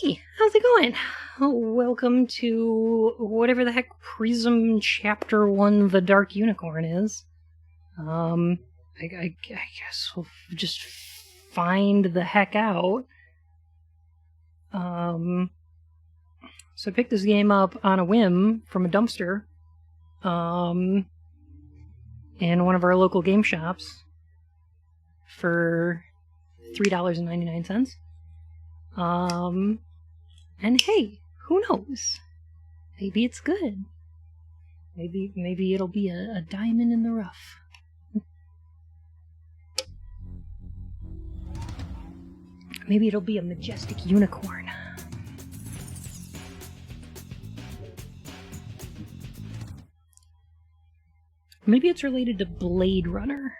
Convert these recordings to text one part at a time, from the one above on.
Hey, how's it going? Welcome to whatever the heck Pryzm Chapter 1 The Dark Unicorn is. I guess we'll just find the heck out. So I picked this game up on a whim from a dumpster, in one of our local game shops for $3.99. And hey, who knows? Maybe it's good. Maybe it'll be a diamond in the rough. Maybe it'll be a majestic unicorn. Maybe it's related to Blade Runner.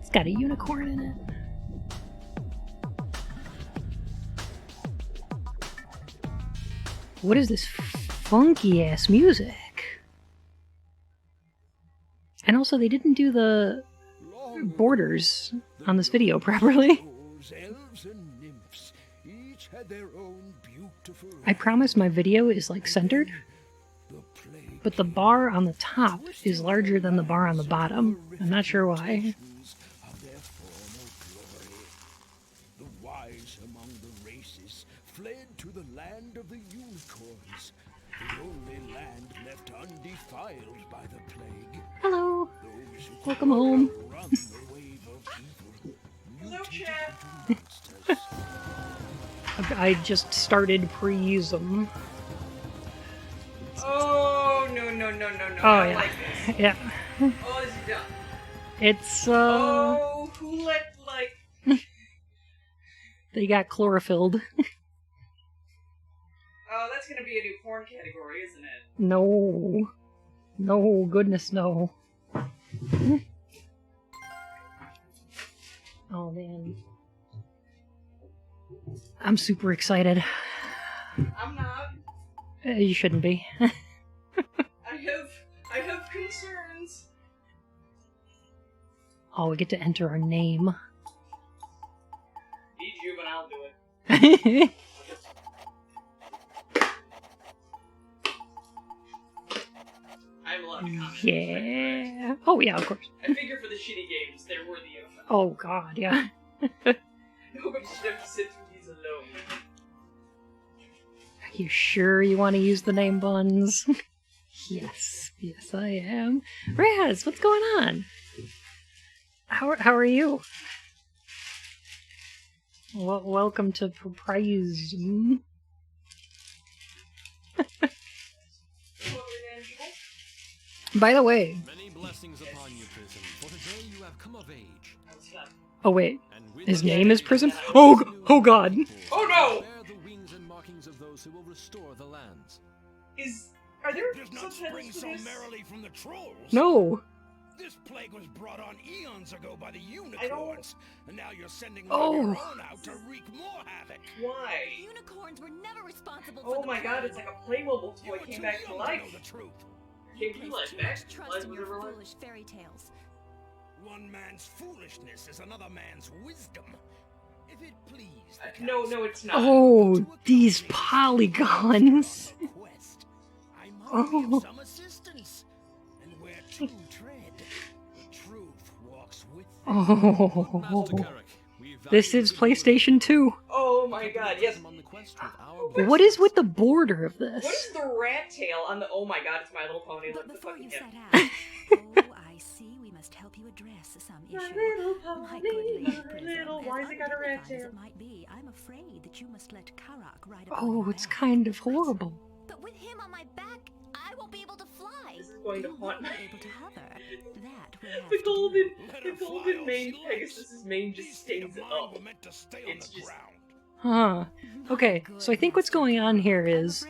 It's got a unicorn in it. What is this funky ass music? And also, they didn't do the borders on this video properly. I promise my video is like centered, but the bar on the top is larger than the bar on the bottom. I'm not sure why. The wise among the races fled to the land of the unicorns, the only land left undefiled by the plague. Hello. Welcome home. Run the wave of evil. Hello, chat. I just started Pryzm. Oh, no. Oh, I yeah. like this. Yeah. Oh, is he done? It's, Oh, who let, like... they got chlorophylled. Oh, that's gonna be a new porn category, isn't it? No. No, goodness, no. Oh, man. I'm super excited. I'm not. You shouldn't be. I have concerns. Oh, we get to enter our name. Need you, but I'll do it. I'm allowed to comment. Yeah. Oh, yeah, of course. I figure for the shitty games, they're worthy of them. Oh, God, yeah. Nobody should have to sit through these alone. Are you sure you want to use the name Buns? Yes, I am. Raz, what's going on? How are you? Welcome to Pryzm. By the way, Many blessings upon you, Pryzm, for today you have come of age. oh wait, And with his the name is day, Pryzm? Oh God! Oh, no! bear the wings and markings of those who will restore the lands. Are there Does not spring subtitles for so this? merrily from the trolls. No! This plague was brought on eons ago by the unicorns, and now you're sending one Oh. of your own out to wreak more havoc. Why? Unicorns were never responsible for Oh the my god, plague. it's like a Playmobil You toy were came too back to young life. know the truth. Came Place to life too back. much trust Life in was your never life. foolish fairy tales. One man's foolishness is another man's wisdom. If it please the No, council, it's not. Oh, these polygons! quest, I might Oh. be of some assistance. And where two tread, truth walks with them. Oh, Master Carrick, we this value is the PlayStation 2. Oh my god, yes. Pryzm on the quest with our What is with the border of What is this? the rat tail on the? Oh my god, it's My Little Pony. But Look, the before fucking you him. set out, oh, I see we must help you address some issue. My little My pony, good Lady my Pryzm, little. as Why has it got a rat undignified as tail? it might be, I'm afraid that you must let Karak ride upon Oh, your it's back. kind of horrible. But with him on my back, I won't be able to fly. This is going to You haunt will me. be able to hover. That will have The to golden, do. Let the her fly golden all mane she likes. Pegasus's mane just These feet of stays mine up. were meant to stay It's on the just- ground. Huh. Okay, so I think what's going on here is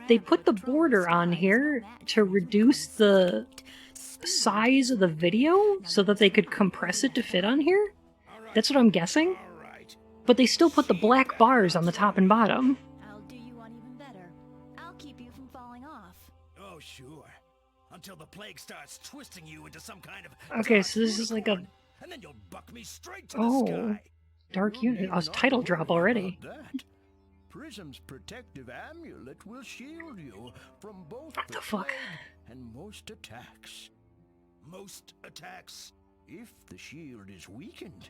they put the border on here to reduce the size of the video so that they could compress it to fit on here. All right. That's what I'm guessing. All right. But they still put the black bars on the top and bottom. I'll do you one even better. I'll keep you from falling off. Oh, sure. Until the plague starts twisting you into some kind of. Okay, dark so this is like a unicorn, and then you'll buck me straight to Oh. the sky. dark You unit. need Oh, it's not title worry drop already. about that. Pryzm's protective amulet will shield you from both What the fuck? plague and most attacks. Most attacks? If the shield is weakened,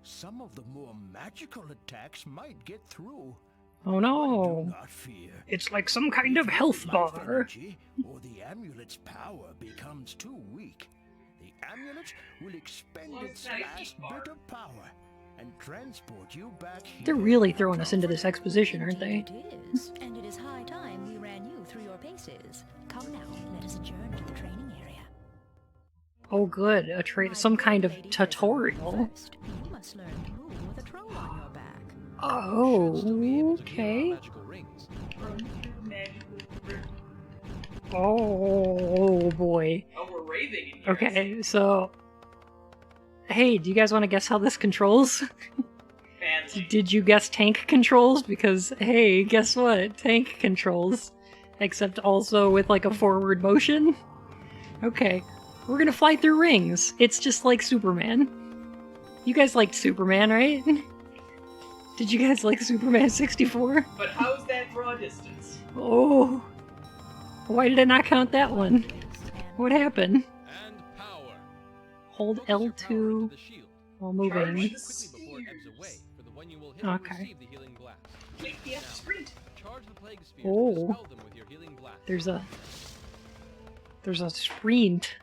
some of the more magical attacks might get through. Oh Do no. not fear. It's like some kind of If health life bar. energy or the amulet's power becomes too weak, the amulet will expend Well, its it's not a last heat bar. bit of power and transport you back here. They're really throwing us into this exposition, aren't they? Indeed it is, and it is high time we ran you through your paces. Come now, let us adjourn to the training area. Oh good, some kind of Lady Pryzm, tutorial. First, you must learn to move with a troll on your back. Oh, Still be able to clear our okay. magical rings. Oh boy. Oh, we're raving in here. Okay, so... Hey, do you guys want to guess how this controls? Fancy. Did you guess tank controls? Because, hey, guess what? Tank controls. Except also with, like, a forward motion? Okay. We're gonna fly through rings. It's just like Superman. You guys liked Superman, right? Did you guys like Superman 64? But how's that draw distance? Oh. Why did I not count that one? What happened? And power. Hold Focus your power L2 into the shield. while Charge moving. Quickly before it ebbs away. For the one you will hit will Okay. receive the healing blast. Click the F sprint. Charge the plague spheres Oh. and dispel them with your healing blast. There's a sprint.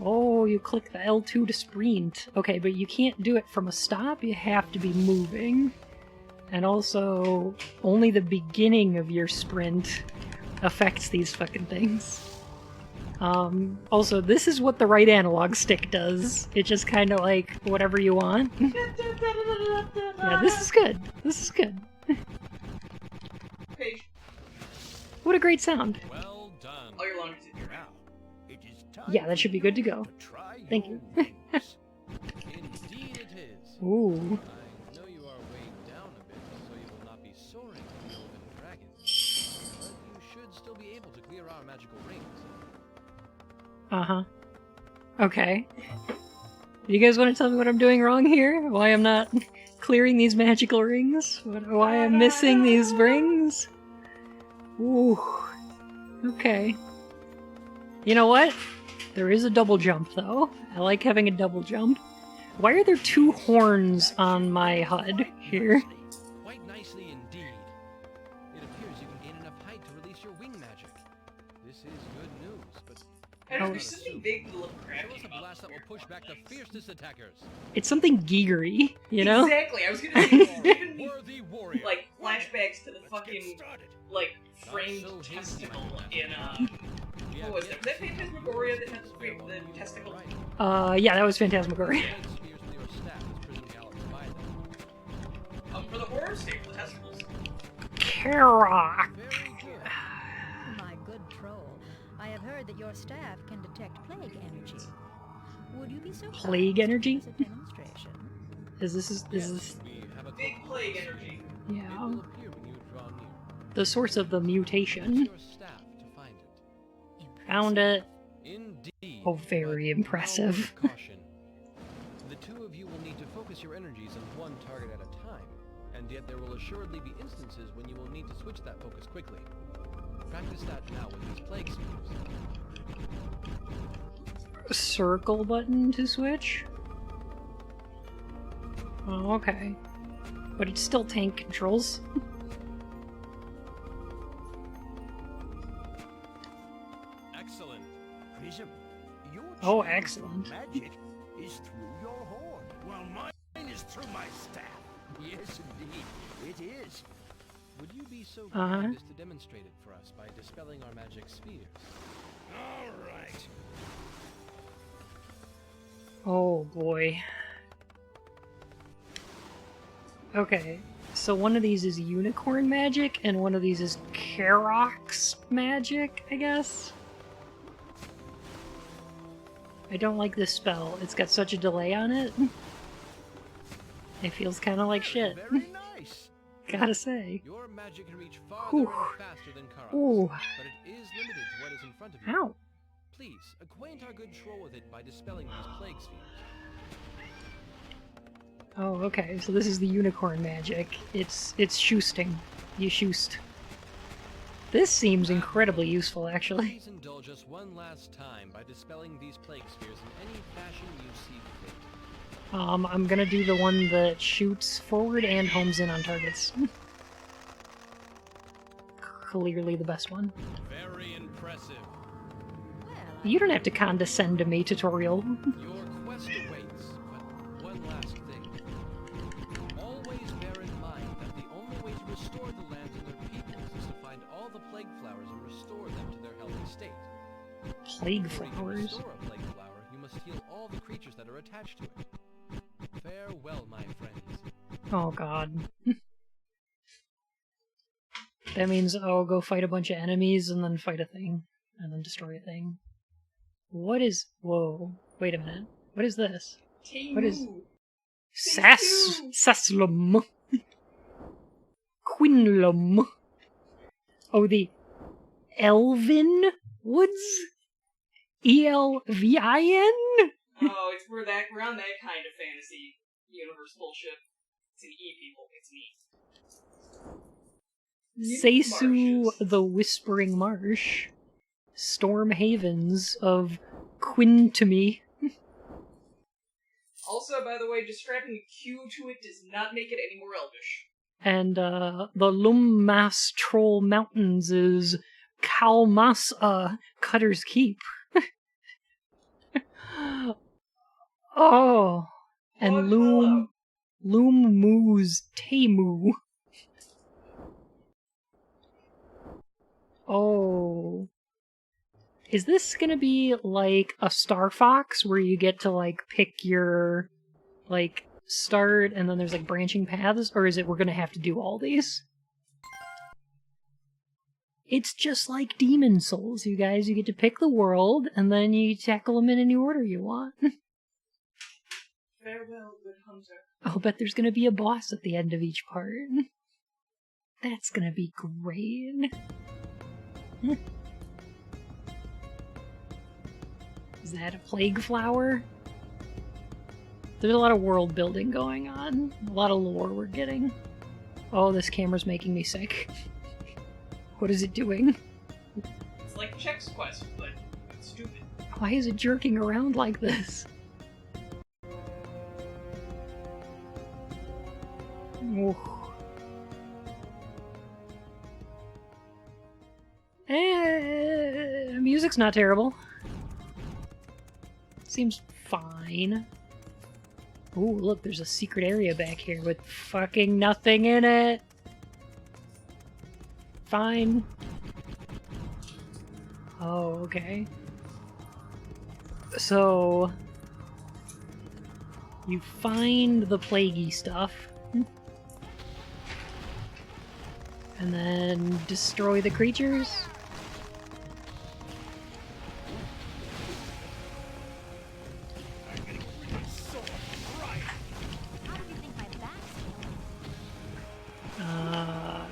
Oh, you click the L2 to sprint. Okay, but you can't do it from a stop, you have to be moving. And also, only the beginning of your sprint affects these fucking things. Also, this is what the right analog stick does. It just kind of like, whatever you want. Yeah, this is good. This is good. Page. What a great sound. Well done. All your laundry's in here. Now, it is time Yeah, that should be good to go. try Thank your you. wings. Indeed it is. Ooh. I know you are weighed down a bit, so you will not be soaring like the elven dragons. But you should still be able to clear our magical rings. Uh-huh. Okay. You guys want to tell me what I'm doing wrong here? Why I'm not clearing these magical rings? Why I'm missing these rings? Ooh. Okay. You know what? There is a double jump, though. I like having a double jump. Why are there two horns on my HUD here? Quite nicely indeed. It appears you can gain enough height to release your wing magic. This is good news, but And Oh. there's something big to look show crappy us a about blast that this will weird push back the things. fiercest attackers. It's something geegery, you know? Exactly. I was gonna say, it's giving me Worthy warrior. like flashbacks to the Let's get fucking started. like Not framed so hasty, testicle my in We what have was yet it? Was that to see Phantasmagoria that had spell on the you testicle? right. Yeah, that was Phantasmagoria. Plague spheres with your staff as Pryzm gallops by them. For the horror state, the testicles. Karok. Very good. My good troll, I have heard that your staff can detect plague energy. Would you be so kind Plague as to energy? give us a demonstration? Is this Yes, we have a Big plague energy. It yeah, will appear when you draw near. the source of the Use mutation? your staff to find it. Found it. Indeed. Oh, very but impressive. now with caution. The two of you will need to focus your energies on one target at a time, and yet there will assuredly be instances when you will need to switch that focus quickly. Practice that now with these plague spheres. Circle button to switch? Oh, okay. But it's still tank controls. Excellent. Pryzm, your Oh, channel for excellent. magic is through your horn, while mine is through my staff. Yes, indeed, it is. Would you be so Uh-huh. kind as to demonstrate it for us by dispelling our magic spheres? All right. Oh boy. Okay, so one of these is unicorn magic, and one of these is Karok's magic, I guess? I don't like this spell. It's got such a delay on it. It feels kind of like shit. Very nice. Gotta say. Your magic can reach farther Whew. and faster than Karak's, Ooh. but it is limited to what is in front of you. Ow. Please, acquaint our good troll with it by dispelling these plague spheres. Oh, okay, so this is the unicorn magic. It's shoosting. You shoost. This seems incredibly useful, actually. Please indulge us one last time by dispelling these plague spheres in any fashion you see fit. I'm gonna do the one that shoots forward and homes in on targets. Clearly the best one. Very impressive. Well, You don't have to condescend to me, tutorial. Your quest awaits, but one last thing. Always bear in mind that the only way to restore the lands and their peoples is to find all the plague flowers and restore them to their healthy state. Plague Before you can flowers. restore a plague flower, you must heal all the creatures that are attached to it. Farewell, my friends. Oh god. That means, oh, go fight a bunch of enemies and then fight a thing. And then destroy a thing. What is... Whoa. Wait a minute. What is this? What is... Saslum. Quinlum. Oh, the Elvin Woods? ELVIN? Oh, we're on that kind of fantasy universe bullshit. It's an E, people. It's me. Seisu Marshes. the Whispering Marsh. Storm Havens of Quintamy. Also, by the way, just strapping a Q to it does not make it any more elvish. And the Lummas Troll Mountains is Kalmasa Cutter's Keep. Oh, and Oh, Loom Moo's Temu. Oh. Is this gonna be like a Star Fox where you get to like pick your like start and then there's like branching paths, or is it we're gonna have to do all these? It's just like Demon Souls, you guys. You get to pick the world and then you tackle them in any order you want. Farewell, good hunter. I'll bet there's gonna be a boss at the end of each part. That's gonna be great. Is that a plague flower? There's a lot of world building going on. A lot of lore we're getting. Oh, this camera's making me sick. What is it doing? It's like Chex Quest, but it's stupid. Why is it jerking around like this? Oof. Music's not terrible. Seems fine. Ooh, look, there's a secret area back here with fucking nothing in it. Fine. Oh, okay. So... you find the plaguey stuff. And then destroy the creatures?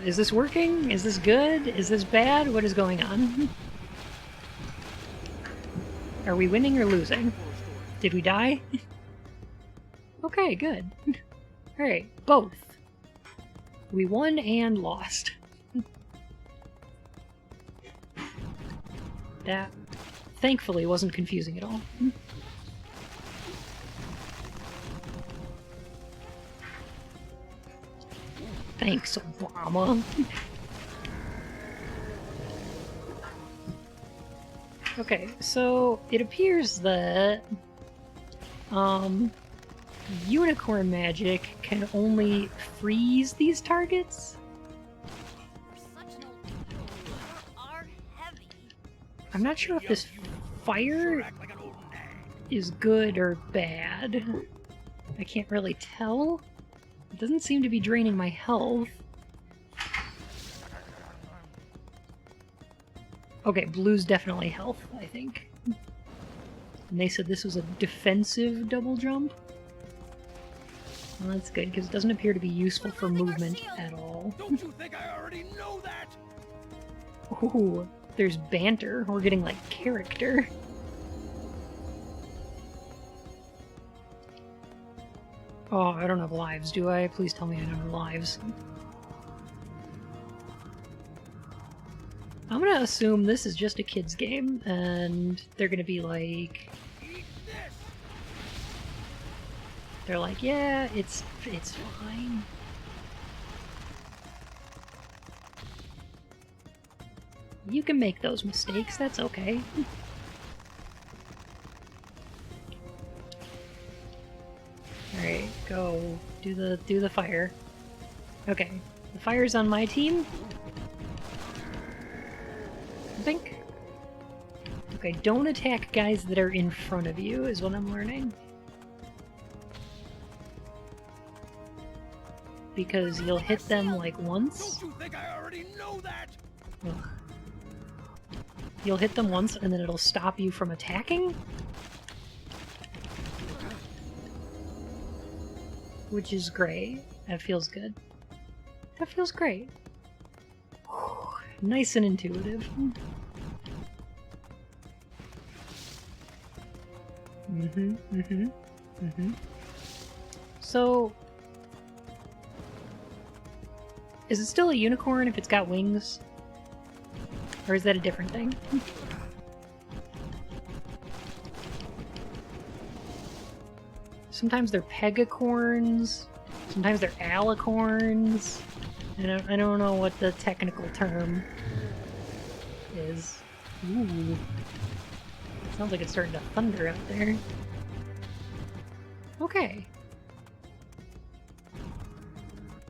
Is this working? Is this good? Is this bad? What is going on? Are we winning or losing? Did we die? Okay, good. Alright, both. We won and lost. That, thankfully, wasn't confusing at all. Thanks, Obama. Okay, so it appears that unicorn magic can only freeze these targets. I'm not sure if this fire is good or bad. I can't really tell. It doesn't seem to be draining my health. Okay, blue's definitely health, I think. And they said this was a defensive double jump. Well, that's good, because it doesn't appear to be useful for movement at all. Don't you think I already know that? Ooh, there's banter. We're getting, like, character. Oh, I don't have lives, do I? Please tell me I don't have lives. I'm gonna assume this is just a kid's game, and they're gonna be like... They're like, yeah, it's fine. You can make those mistakes, that's okay. Alright, go. Do the fire. Okay. The fire's on my team. I think. Okay, don't attack guys that are in front of you, is what I'm learning. Because you'll hit them like once. Don't you think I already know that? Ugh. You'll hit them once and then it'll stop you from attacking? Which is great. That feels good. That feels great. Nice and intuitive. So... Is it still a unicorn if it's got wings? Or is that a different thing? Sometimes they're pegacorns, sometimes they're alicorns. I don't know what the technical term is. Ooh. Sounds like it's starting to thunder out there. Okay.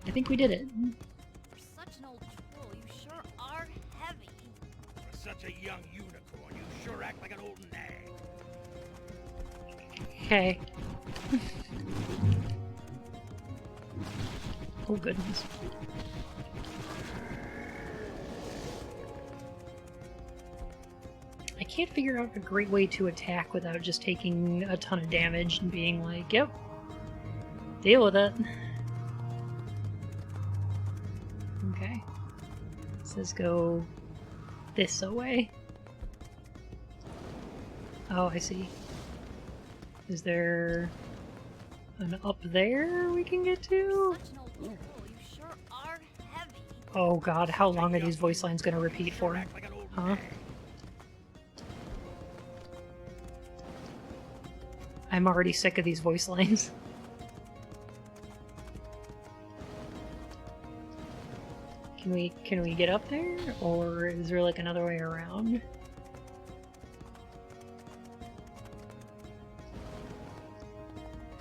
I think we did it. For such an old troll, you sure are heavy. For such a young unicorn, you sure act like an old nag. Okay. Oh goodness. I can't figure out a great way to attack without just taking a ton of damage and being like, yep, deal with it. Okay. It says go this away. Oh, I see. Is there an up there we can get to? Such an old troll, you sure are heavy. Oh god, how long are these voice lines gonna repeat for? Act like an old Huh? nag. I'm already sick of these voice lines. Can we get up there? Or is there like another way around?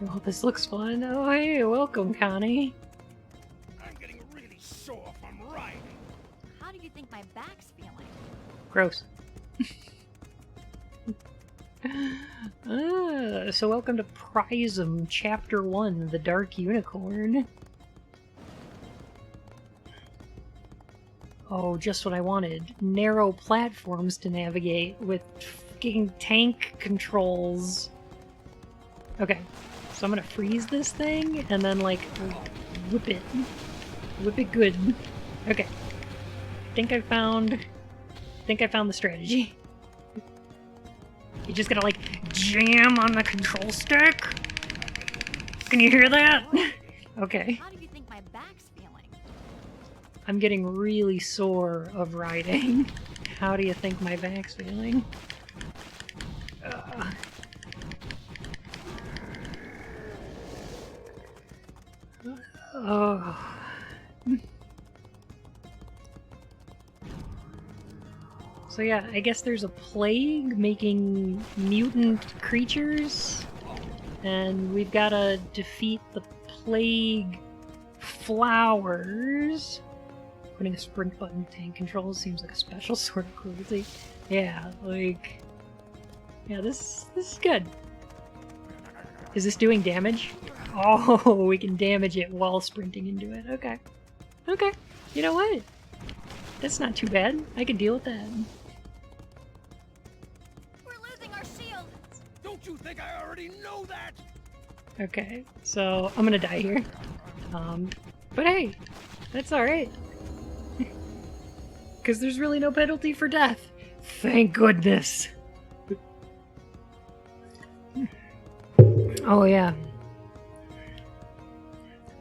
Oh, this looks fun. Oh, hey, welcome, Connie. I'm getting really sore from riding. How do you think my back's feeling? Gross. So welcome to Pryzm, Chapter 1, The Dark Unicorn. Oh, just what I wanted. Narrow platforms to navigate with fucking tank controls. Okay, so I'm gonna freeze this thing and then, like, whip it. Whip it good. Okay. Think I found the strategy. You just gotta, like, jam on the control stick? Can you hear that? Okay. How do you think my back's feeling? I'm getting really sore of riding. How do you think my back's feeling? Oh. So yeah, I guess there's a plague making mutant creatures, and we've got to defeat the plague flowers. Putting a sprint button tank controls seems like a special sort of cruelty. Yeah, like... Yeah, this is good. Is this doing damage? Oh, we can damage it while sprinting into it. Okay. Okay. You know what? That's not too bad. I can deal with that. We're losing our shield. Don't you think I already know that? Okay, so I'm gonna die here. But hey, that's alright. Because there's really no penalty for death. Thank goodness. Oh yeah.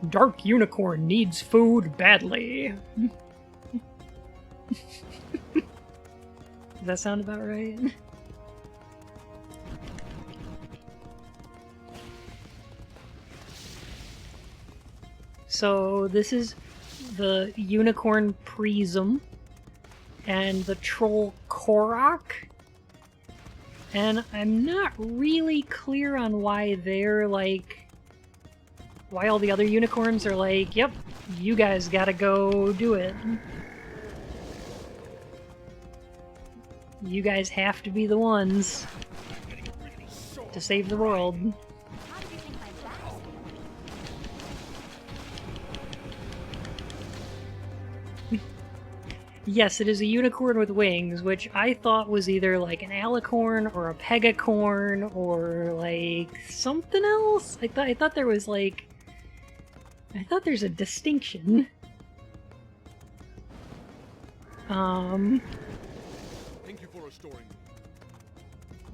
Dark unicorn needs food badly. Does that sound about right? So this is the unicorn Pryzm and the troll Korok. And I'm not really clear on why they're like... why all the other unicorns are like, yep, you guys gotta go do it. You guys have to be the ones to save the world. How did you think my back's feeling? Yes, it is a unicorn with wings, which I thought was either like an alicorn or a pegacorn or like something else. I thought there was like... I thought there's a distinction. Thank you for restoring me.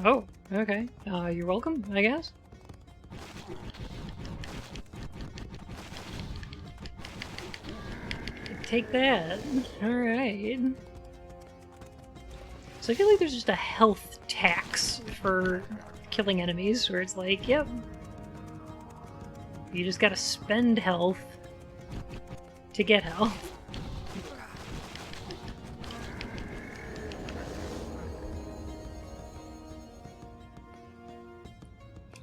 Oh, okay. You're welcome, I guess. Take that. Alright. So I feel like there's just a health tax for killing enemies, where it's like, yep, you just gotta spend health to get health.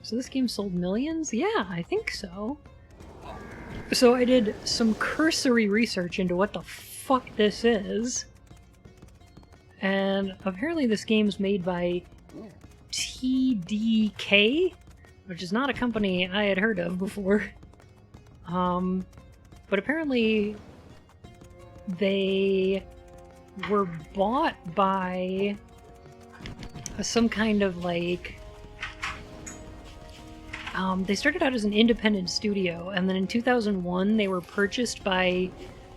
So this game sold millions? Yeah, I think so. So I did some cursory research into what the fuck this is. And apparently this game's made by TDK, which is not a company I had heard of before. But apparently they were bought by some kind of like... they started out as an independent studio, and then in 2001 they were purchased by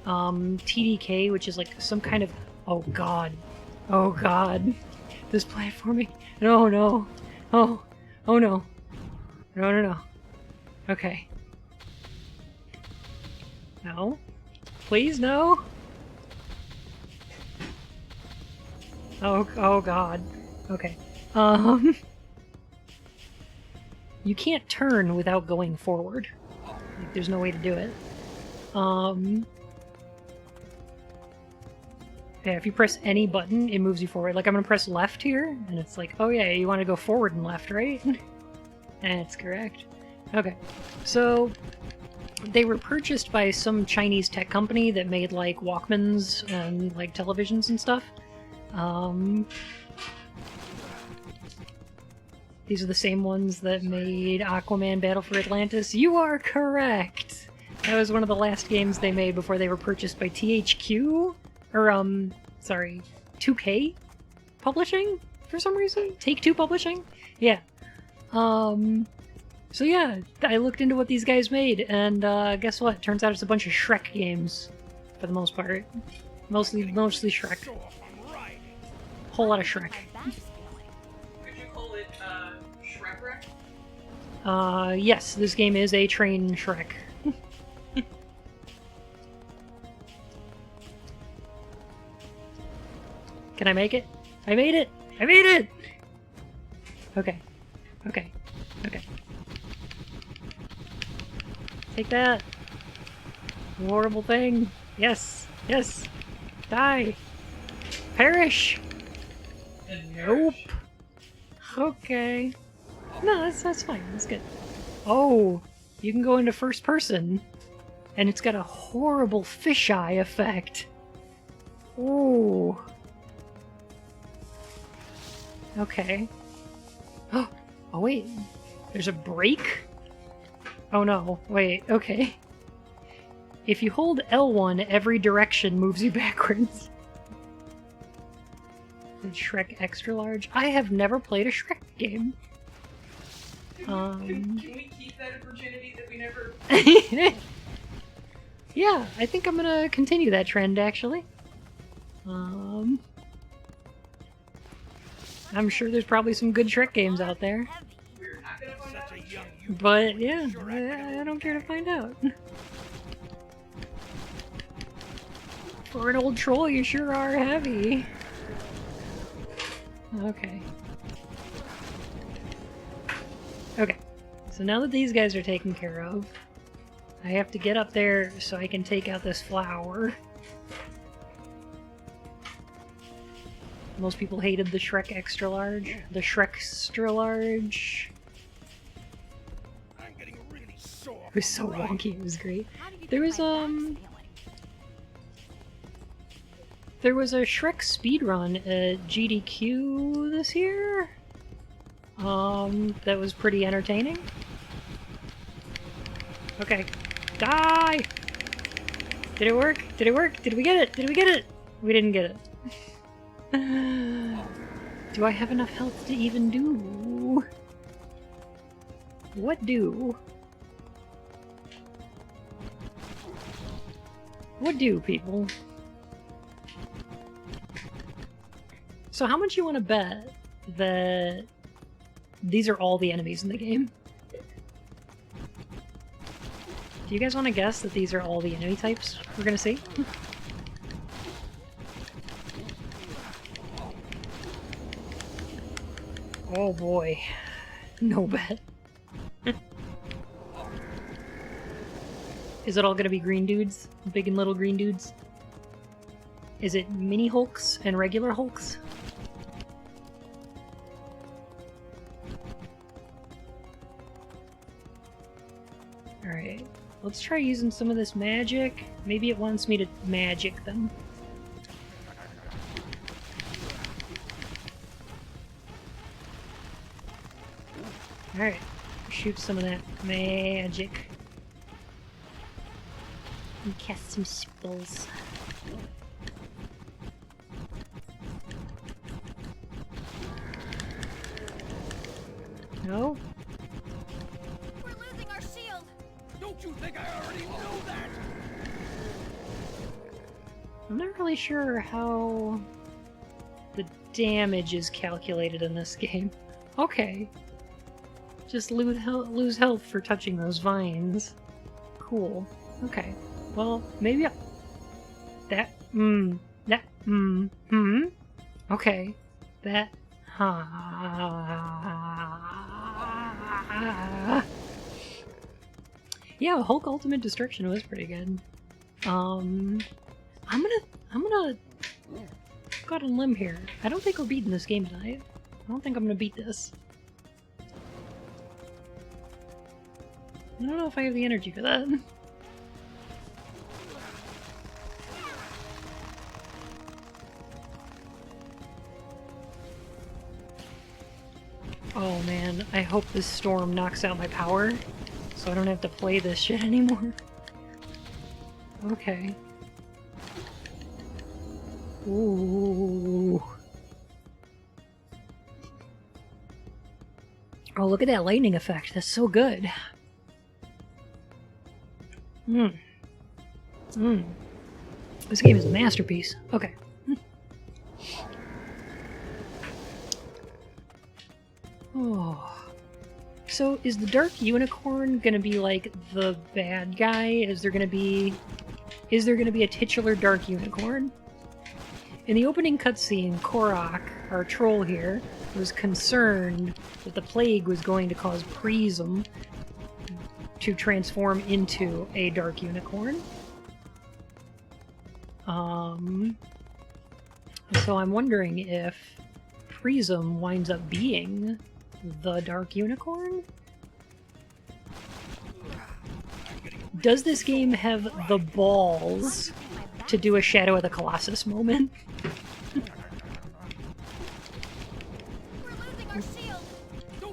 TDK, which is like some kind of... Oh god. Oh god. This platforming... No, no. Oh. Oh no. No, no, no. Okay. No. Please, no. Oh god. Okay. You can't turn without going forward. Like, there's no way to do it. Yeah, if you press any button, it moves you forward. Like, I'm gonna press left here, and it's like, oh yeah, you want to go forward and left, right? That's correct. Okay, so they were purchased by some Chinese tech company that made, like, Walkmans and, like, televisions and stuff. These are the same ones that made Aquaman Battle for Atlantis. You are correct! That was one of the last games they made before they were purchased by THQ? Or, sorry, 2K Publishing? For some reason? Take-Two Publishing? Yeah. So yeah, I looked into what these guys made, and, guess what? Turns out it's a bunch of Shrek games, for the most part. Mostly Shrek. Whole lot of Shrek. Could you call it, Shrek Wreck? Yes, this game is a train Shrek. Can I make it? I made it! I made it! Okay. Okay. Okay. Take that! You horrible thing! Yes! Yes! Die! Perish! Nope. Okay. No, that's fine. That's good. Oh! You can go into first person. And it's got a horrible fisheye effect. Ooh. Okay. Oh, wait. There's a break? Oh no. Wait, okay. If you hold L1, every direction moves you backwards. And Shrek Extra Large? I have never played a Shrek game. Can we keep that a virginity that we never... Yeah, I think I'm gonna continue that trend, actually. I'm sure there's probably some good Shrek games out there. We're not gonna find out. But, yeah, I don't care to find out. For an old troll, you sure are heavy. Okay. Okay. So now that these guys are taken care of, I have to get up there so I can take out this flower. Most people hated the Shrek Extra Large. The Shrek Extra Large. I'm getting really sore. It was so wonky, it was great. How do you There get was, my back feeling? There was a Shrek speedrun at GDQ this year. That was pretty entertaining. Okay. Die! Did it work? Did it work? Did we get it? Did we get it? We didn't get it. Do I have enough health to even do? What do? What do, people? So how much you want to bet that these are all the enemies in the game? Do you guys want to guess that these are all the enemy types we're gonna see? Oh boy. No bet. Is it all gonna be green dudes? Big and little green dudes? Is it mini Hulks and regular Hulks? Alright, let's try using some of this magic. Maybe it wants me to magic them. Alright, shoot some of that magic. And cast some spells. No? We're losing our shield. Don't you think I already know that? I'm not really sure how the damage is calculated in this game. Okay. Just lose health for touching those vines. Cool. Okay. Well, maybe okay. That, yeah, Hulk Ultimate Destruction was pretty good. I'm gonna go out on a limb here. I don't think we're beating this game tonight. I don't think I'm gonna beat this. I don't know if I have the energy for that. Oh man, I hope this storm knocks out my power, so I don't have to play this shit anymore. Okay. Ooh. Oh, look at that lightning effect. That's so good. This game is a masterpiece. Okay. Oh. So is the Dark Unicorn gonna be like the bad guy? Is there gonna be a titular Dark Unicorn? In the opening cutscene, Korok, our troll here, was concerned that the plague was going to cause Pryzm to transform into a Dark Unicorn. So I'm wondering if Pryzm winds up being the Dark Unicorn? Does this game have the balls to do a Shadow of the Colossus moment? We're losing our shield.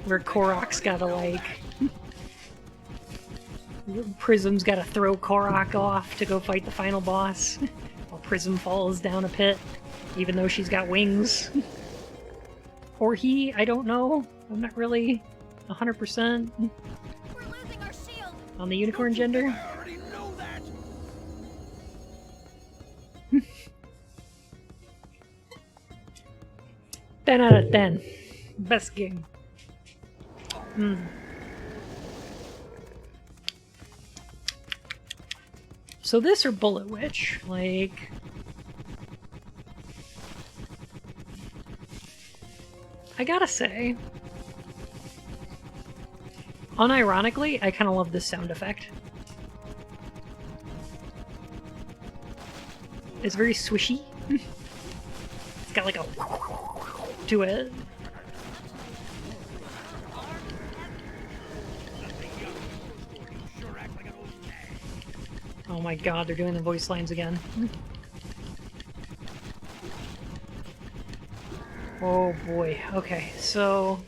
Where Korok's gotta, like... Pryzm's gotta throw Korok off to go fight the final boss, while Pryzm falls down a pit, even though she's got wings. Or he, I don't know. I'm not really 100% We're losing our shield. on the unicorn gender. I already know that. 10 out of 10. Best game. So this or Bullet Witch? Like, I gotta say, unironically, I kind of love this sound effect. It's very swishy. It's got like a to it. Oh my god, they're doing the voice lines again. Oh boy. Okay, so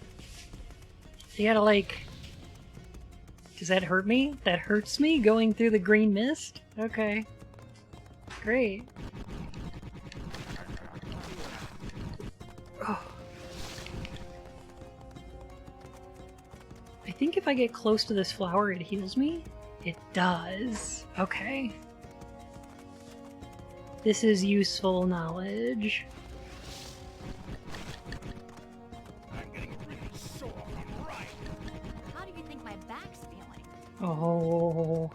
you gotta like... Does that hurt me? That hurts me going through the green mist? Okay. Great. Oh. I think if I get close to this flower, it heals me? It does. Okay. This is useful knowledge. I'm getting really sore from riding. How do you think my back's feeling? Oh.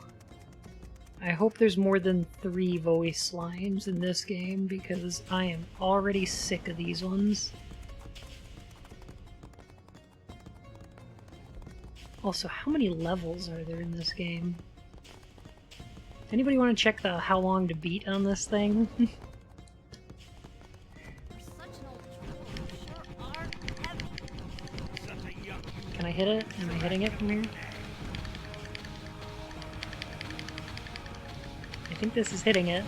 I hope there's more than 3 voice lines in this game, because I am already sick of these ones. Also, how many levels are there in this game? Anybody want to check the how long to beat on this thing? You're such an old troll. You sure are heavy. Such a young Can I hit it? Am I hitting it from here? I think this is hitting it.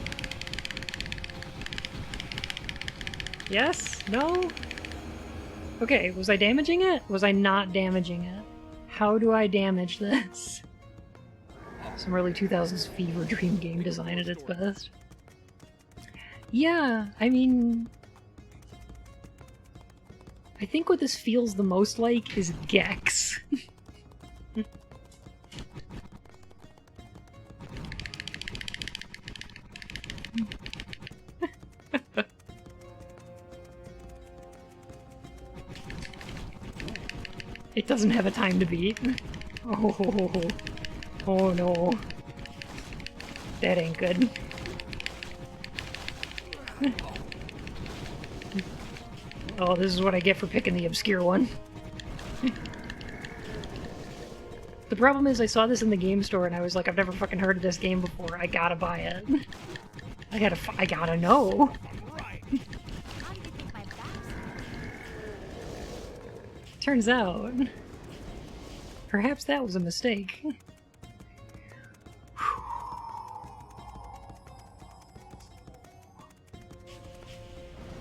Yes? No? Okay, was I damaging it? Was I not damaging it? How do I damage this? Some early 2000s fever dream game design at its best. Yeah, I mean... I think what this feels the most like is Gex. It doesn't have a time to beat. Oh, oh no. That ain't good. Oh, this is what I get for picking the obscure one. The problem is I saw this in the game store and I was like, I've never fucking heard of this game before. I gotta buy it. I gotta know. How do you think my back's feeling? Turns out, perhaps that was a mistake.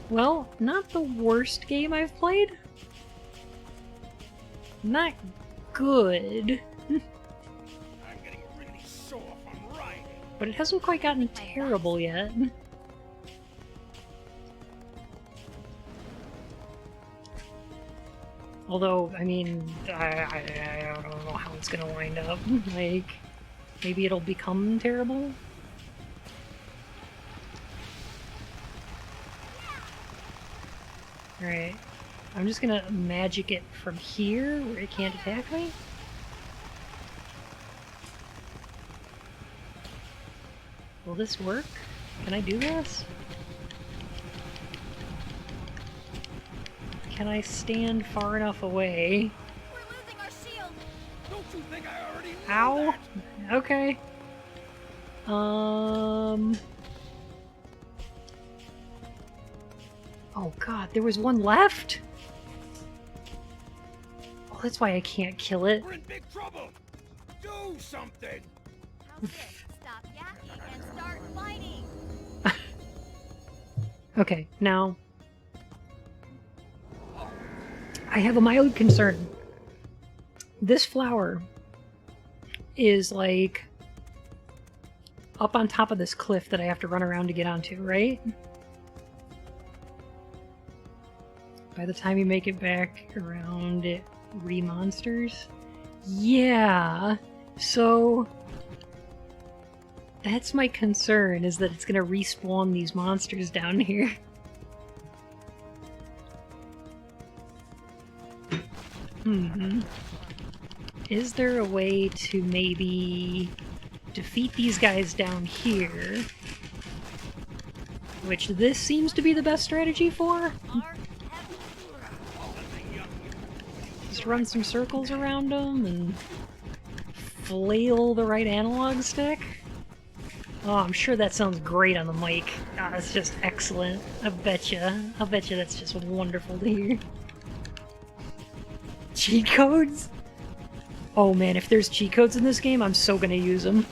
Well, not the worst game I've played. Not good, I'm getting really sore from riding. but it hasn't quite gotten terrible yet. Although, I mean, I don't know how it's gonna wind up. Like, maybe it'll become terrible? Alright. I'm just gonna magic it from here, where it can't attack me. Will this work? Can I do this? Can I stand far enough away? We're losing our shield. Don't you think I already know Ow! that? Okay. Oh god, there was one left? Oh, that's why I can't kill it. We're in big trouble. Do something. How's this? Stop yakking and start fighting. Okay, now... I have a mild concern. This flower is, like, up on top of this cliff that I have to run around to get onto, right? By the time you make it back around, it re-monsters? Yeah! So... that's my concern, is that it's gonna respawn these monsters down here. Is there a way to maybe defeat these guys down here? Which this seems to be the best strategy for? Are heavy. Just run some circles around them and flail the right analog stick. Oh, I'm sure that sounds great on the mic. Ah, that's just excellent. I betcha. I'll betcha that's just wonderful to hear. Cheat codes? Oh man, if there's cheat codes in this game, I'm so gonna use them.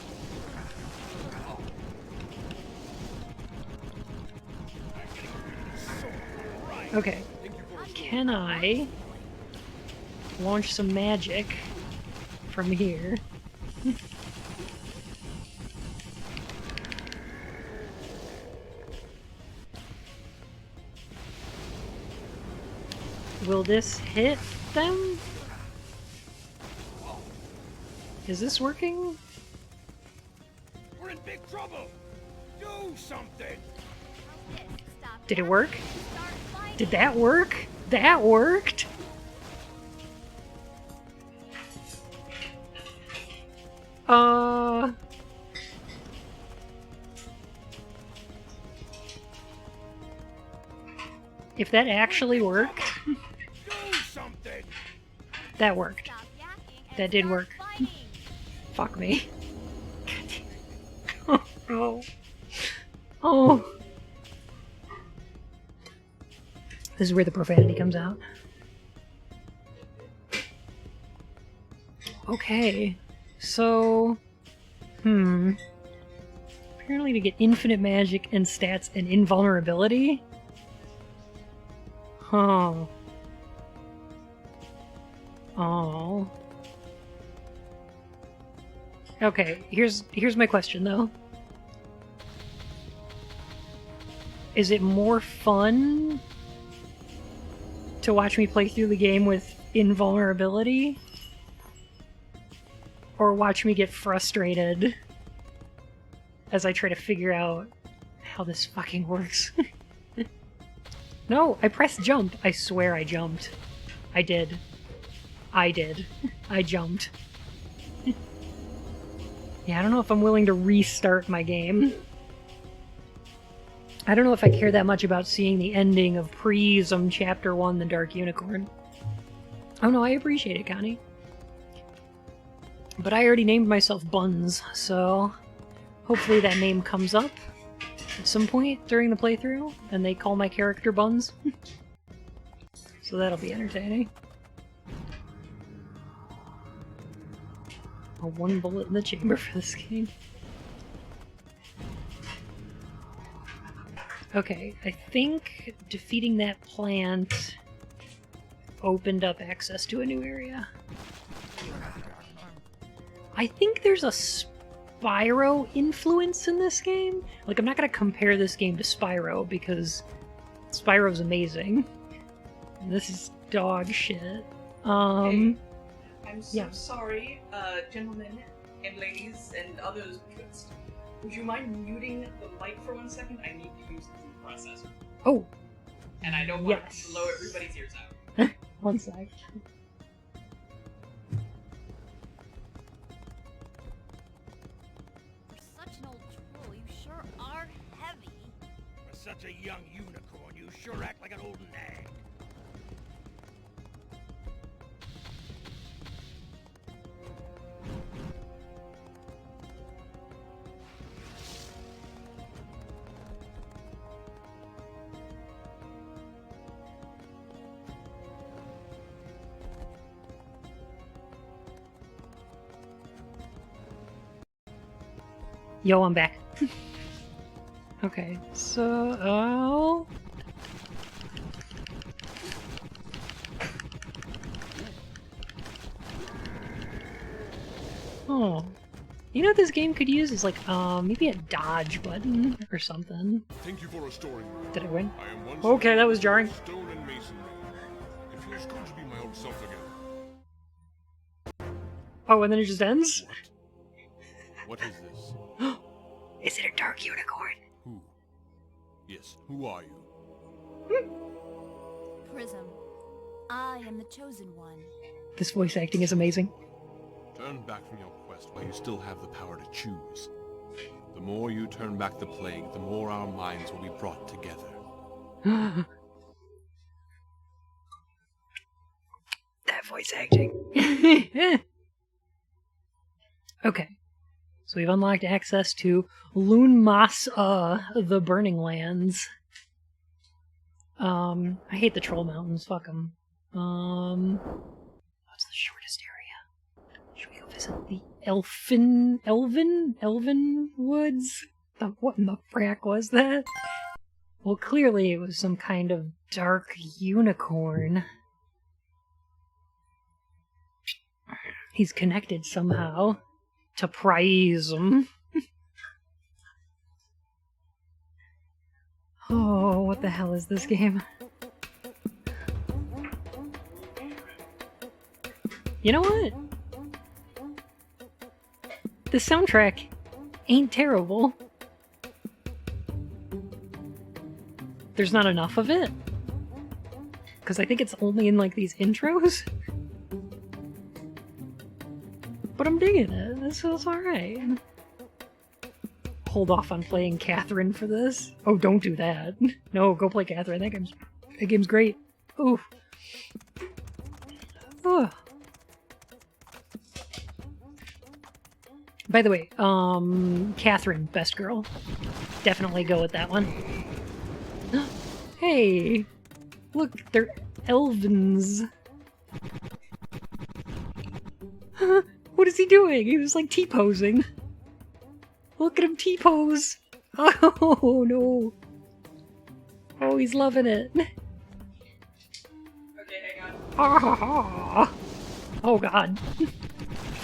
Okay. Can I launch some magic from here? Will this hit them? Is this working? We're in big trouble! Do something! Did it work? Did that work? That worked? If that actually worked, Do something! that worked. That did work. Fuck me. Oh, no. Oh. This is where the profanity comes out. Okay. So... Apparently to get infinite magic and stats and invulnerability? Huh. Oh. Okay, here's my question though. Is it more fun to watch me play through the game with invulnerability? Or watch me get frustrated as I try to figure out how this fucking works? No, I pressed jump. I swear I jumped. I did. I jumped. Yeah, I don't know if I'm willing to restart my game. I don't know if I care that much about seeing the ending of Pryzm Chapter 1, The Dark Unicorn. Oh no, I appreciate it, Connie. But I already named myself Buns, so hopefully that name comes up at some point during the playthrough, and they call my character Buns. So that'll be entertaining. A one bullet in the chamber for this game. Okay, I think defeating that plant opened up access to a new area. I think there's a Spyro influence in this game. Like, I'm not gonna compare this game to Spyro because Spyro's amazing. And this is dog shit. Hey, I'm so yeah. sorry, gentlemen and ladies and others. Would you mind muting the mic for 1 second? I need to use the food processor. Oh. And I don't want Yes. to blow everybody's ears out. 1 sec. You're such an old troll. You sure are heavy. For such a young unicorn, you sure act like an old nag. Yo, I'm back. Okay, so... Oh. You know what this game could use is like, maybe a dodge button or something. Thank you for restoring me. Did I win? I am once Okay, that was jarring. stone and masonry. It feels good to be my old self again. Oh, and then it just ends? What is this? Is it a dark unicorn? Who? Yes, who are you? Pryzm, I am the chosen one. This voice acting is amazing. Turn back from your quest while you still have the power to choose. The more you turn back the plague, the more our minds will be brought together. That voice voice acting. Okay. So we've unlocked access to Lunmas, the Burning Lands. I hate the Troll Mountains. Fuck them. What's the shortest area? Should we go visit the Elven Woods? What in the frack was that? Well, clearly it was some kind of dark unicorn. He's connected somehow to Pryzm. Oh, what the hell is this game? You know what? The soundtrack ain't terrible. There's not enough of it. Because I think it's only in like these intros. But I'm digging it. This feels alright. Hold off on playing Catherine for this. Oh, don't do that. No, go play Catherine. That game's great. Ooh. Oh. By the way, Catherine, best girl. Definitely go with that one. Hey! Look, they're elvens. What is he doing? He was like T-posing. Look at him T-pose! Oh no! Oh, he's loving it. Okay, hang on. Oh god.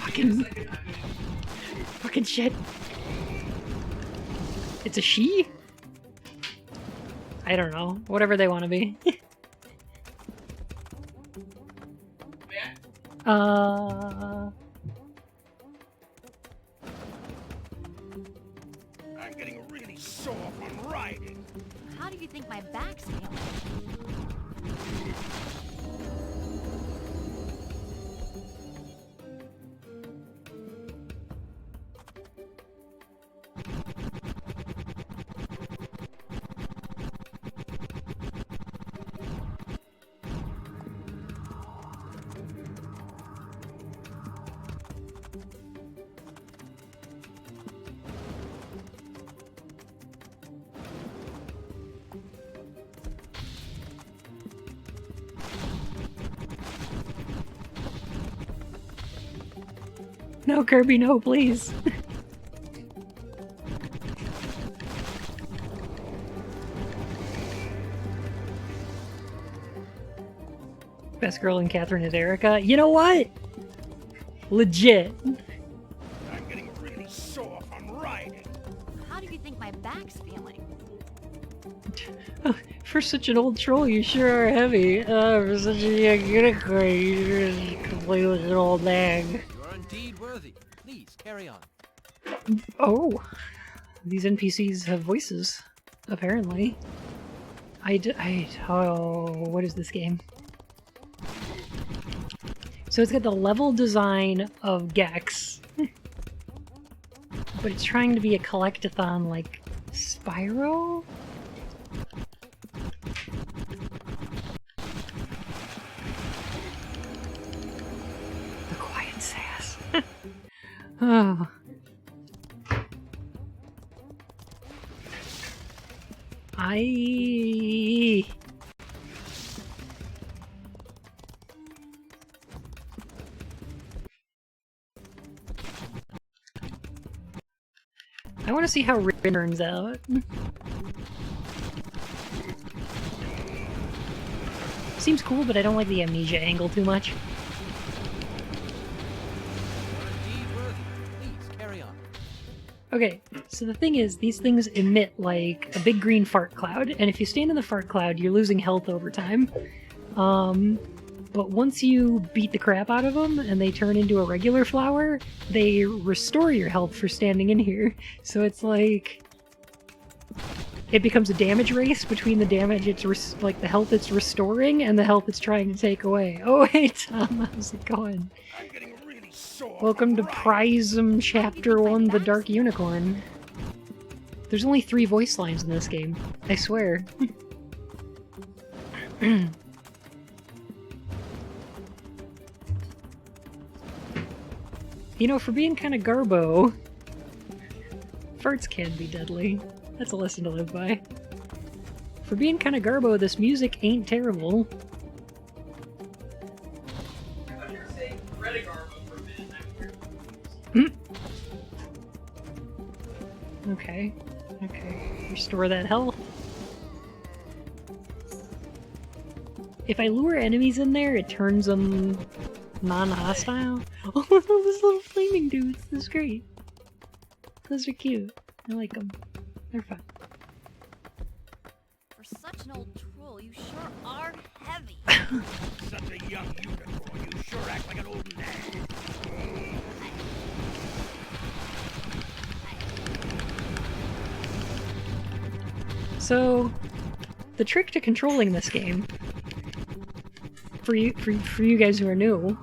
Fucking shit. It's a she? I don't know. Whatever they want to be. Yeah? I'm getting really sore from riding. How do you think my back's feeling? No, Kirby, no, please. Best girl in Catherine is Erica. You know what? Legit. I'm getting really sore from riding. How do you think my back's feeling? For such an old troll, you sure are heavy. For such a young unicorn, you just complete with an old nag. You are indeed worthy. Please, carry on. Oh. These NPCs have voices, apparently. Oh, what is this game? So it's got the level design of Gex, but it's trying to be a collectathon like Spyro? The quiet sass. Oh. I want to see how Rin turns out. Seems cool, but I don't like the amnesia angle too much. You are indeed worthy. Please, carry on. Okay, so the thing is, these things emit like a big green fart cloud, and if you stand in the fart cloud, you're losing health over time. But once you beat the crap out of them and they turn into a regular flower, they restore your health for standing in here. So it's like it becomes a damage race between the damage it's like the health it's restoring and the health it's trying to take away. Oh hey Tom, how's it going? I'm getting really sore. Welcome to Pryzm Chapter 1, The Dark Unicorn. There's only 3 voice lines in this game, I swear. You know, for being kind of garbo, farts can be deadly. That's a lesson to live by. For being kind of garbo, this music ain't terrible. I thought you were saying Greta Garbo for a minute. I'm weird. Okay. Okay. Restore that health. If I lure enemies in there, it turns them non-hostile. Oh, those little flaming dudes. This is great. Those are cute. I like them. They're fun. For such an old troll, you sure are heavy. Such a young unicorn, you sure act like an old nag. So, the trick to controlling this game, for you guys who are new,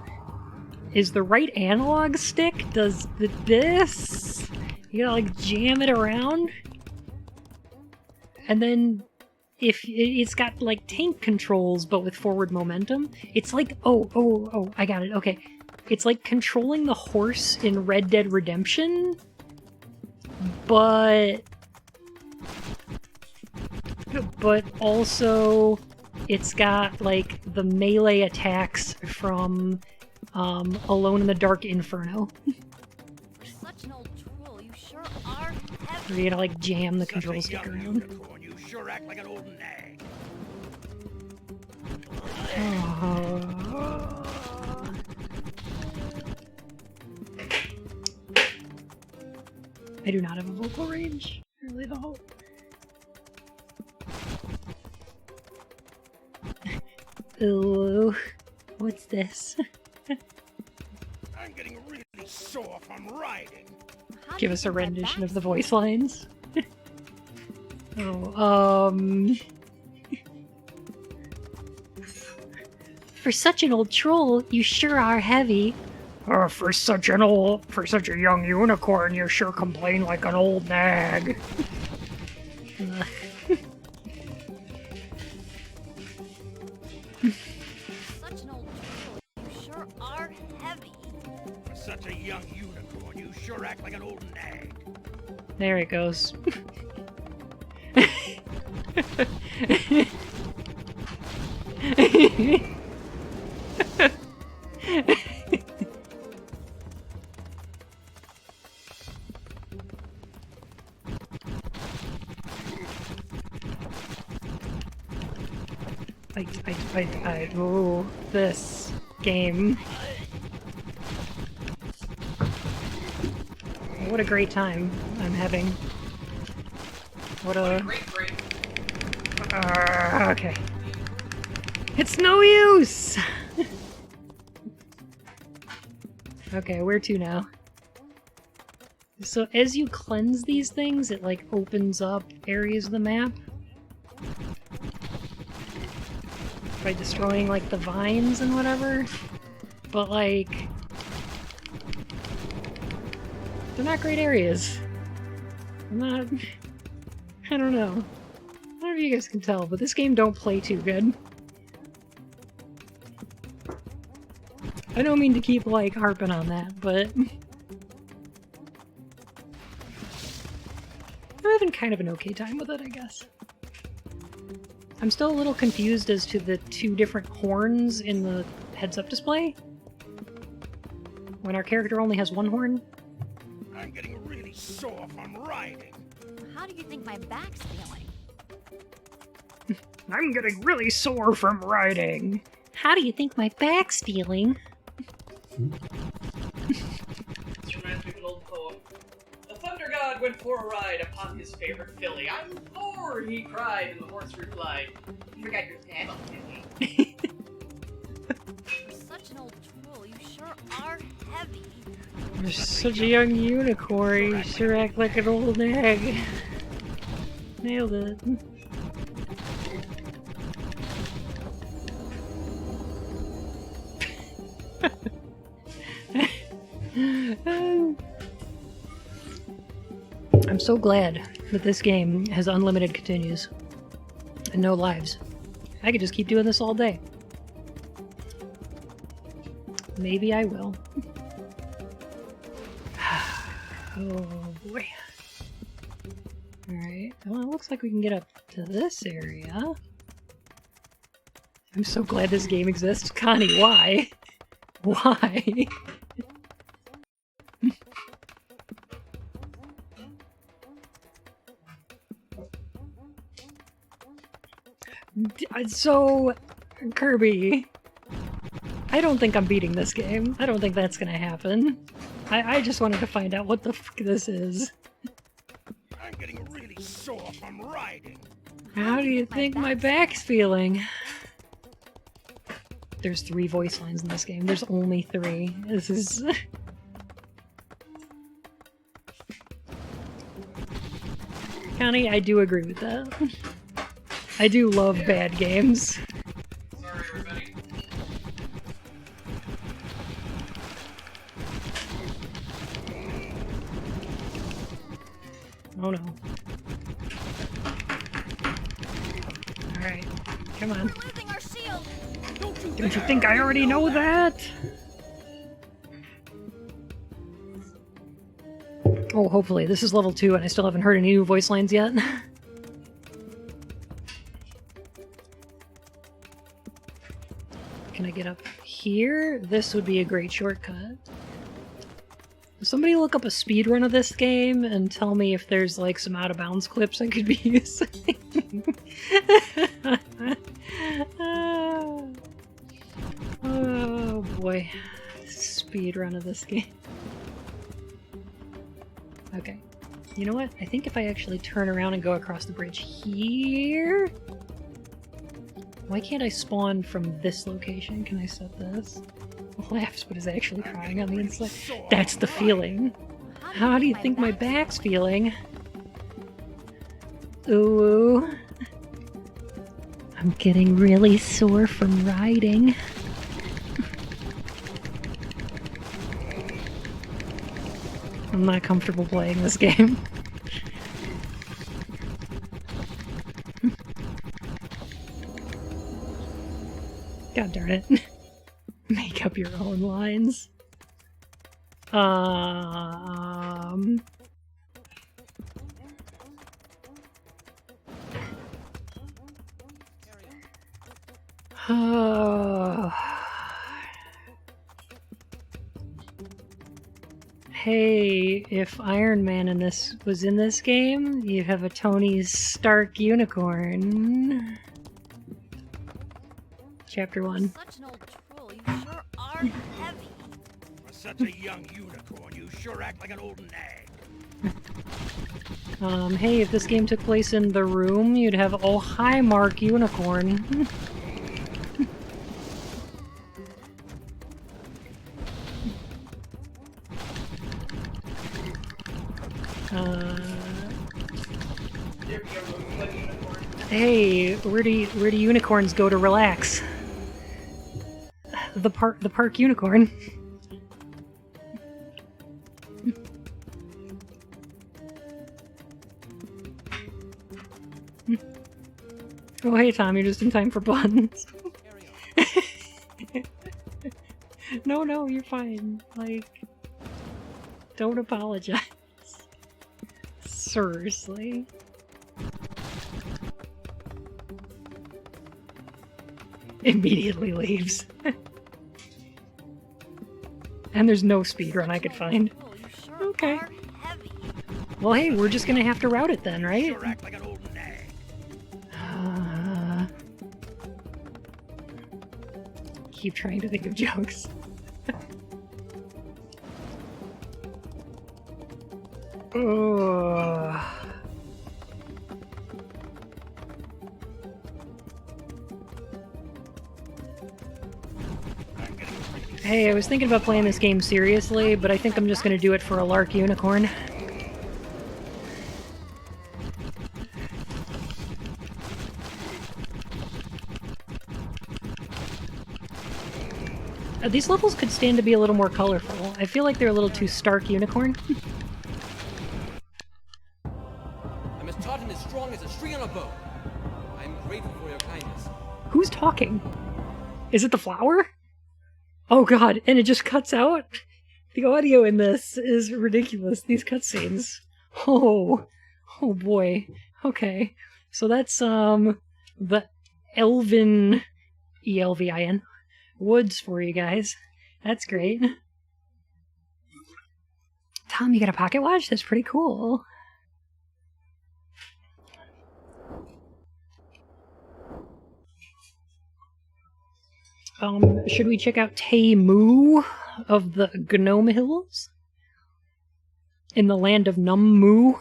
is the right analog stick does this. You gotta like jam it around, and then if it's got like tank controls but with forward momentum, it's like oh I got it. Okay, it's like controlling the horse in Red Dead Redemption, but also it's got like the melee attacks from Alone in the Dark Inferno. For such an old troll, you sure are heavy. Where you gotta like jam the Such control a stick young around. unicorn, you sure act like an old nag. I do not have a vocal range. I really don't. Ooh, what's this? I'm getting really sore from riding. How do Give you us a think my rendition of back's the voice lines. Oh, for such an old troll, you sure are heavy. For such a young unicorn, you sure complain like an old nag. such an old troll, you sure are heavy. For such a young unicorn, you sure act like an old nag. There it goes. Ooh, this game. What a great time I'm having. What a... Great. okay. It's no use! Okay, where to now? So as you cleanse these things, it like opens up areas of the map. By destroying like the vines and whatever. But like... they're not great areas. I'm not... I don't know. I don't know if you guys can tell, but this game don't play too good. I don't mean to keep, like, harping on that, but... I'm having kind of an okay time with it, I guess. I'm still a little confused as to the two different horns in the heads-up display. When our character only has one horn. I'm getting really sore from riding. How do you think my back's feeling? I'm getting really sore from riding. How do you think my back's feeling? This reminds me of an old poem. The thunder god went for a ride upon his favorite filly. I'm Thor, he cried, and the horse replied, "You forgot your saddle, filly." For such an old troll, you sure are heavy. You're such a young unicorn, you sure act like an old nag. Nailed it. I'm so glad that this game has unlimited continues and no lives. I could just keep doing this all day. Maybe I will. Oh boy. Alright, well, it looks like we can get up to this area. I'm so glad this game exists. Connie, why? Why? So, Kirby, I don't think I'm beating this game. I don't think that's gonna happen. I just wanted to find out what the fuck this is. I'm getting really sore from riding. How do you think my back's feeling? There's 3 voice lines in this game. There's only 3. This is... Connie, I do agree with that. I do love bad games. Sorry, everybody. Oh no. Alright, come on. Losing our shield. Don't you think I already know that? Oh, hopefully. This is level 2 and I still haven't heard any new voice lines yet. Can I get up here? This would be a great shortcut. Somebody look up a speedrun of this game and tell me if there's like some out of bounds clips I could be using. Oh boy. Speedrun of this game. Okay. You know what? I think if I actually turn around and go across the bridge here... Why can't I spawn from this location? Can I set this? Laughs, but is actually crying on the inside. That's the feeling. How do you think my back's feeling? Ooh. I'm getting really sore from riding. I'm not comfortable playing this game. God darn it. Make up your own lines. Hey, if Iron Man was in this game, you'd have a Tony Stark unicorn. Chapter 1. Such an old troll, you sure are heavy. For such a young unicorn, you sure act like an old nag. Hey, if this game took place in the room, you'd have oh hi Mark unicorn. Hey, where do unicorns go to relax? The park unicorn. Oh hey Tom, you're just in time for buns. No, you're fine. Like, don't apologize. Seriously. Immediately leaves. And there's no speedrun I could find. Okay. Well, hey, we're just gonna have to route it then, right? Sure act like an old nag. Keep trying to think of jokes. Ugh. Hey, I was thinking about playing this game seriously, but I think I'm just gonna do it for a lark unicorn. These levels could stand to be a little more colorful. I feel like they're a little too stark unicorn. I'm as taut and as strong as a string on a bow. I'm grateful for your kindness. Who's talking? Is it the flower? Oh god, and it just cuts out? The audio in this is ridiculous. These cutscenes. Oh boy. Okay. So that's the Elvin ELVIN woods for you guys. That's great. Tom, you got a pocket watch? That's pretty cool. Should we check out Temu of the Gnome Hills? In the land of Nummu?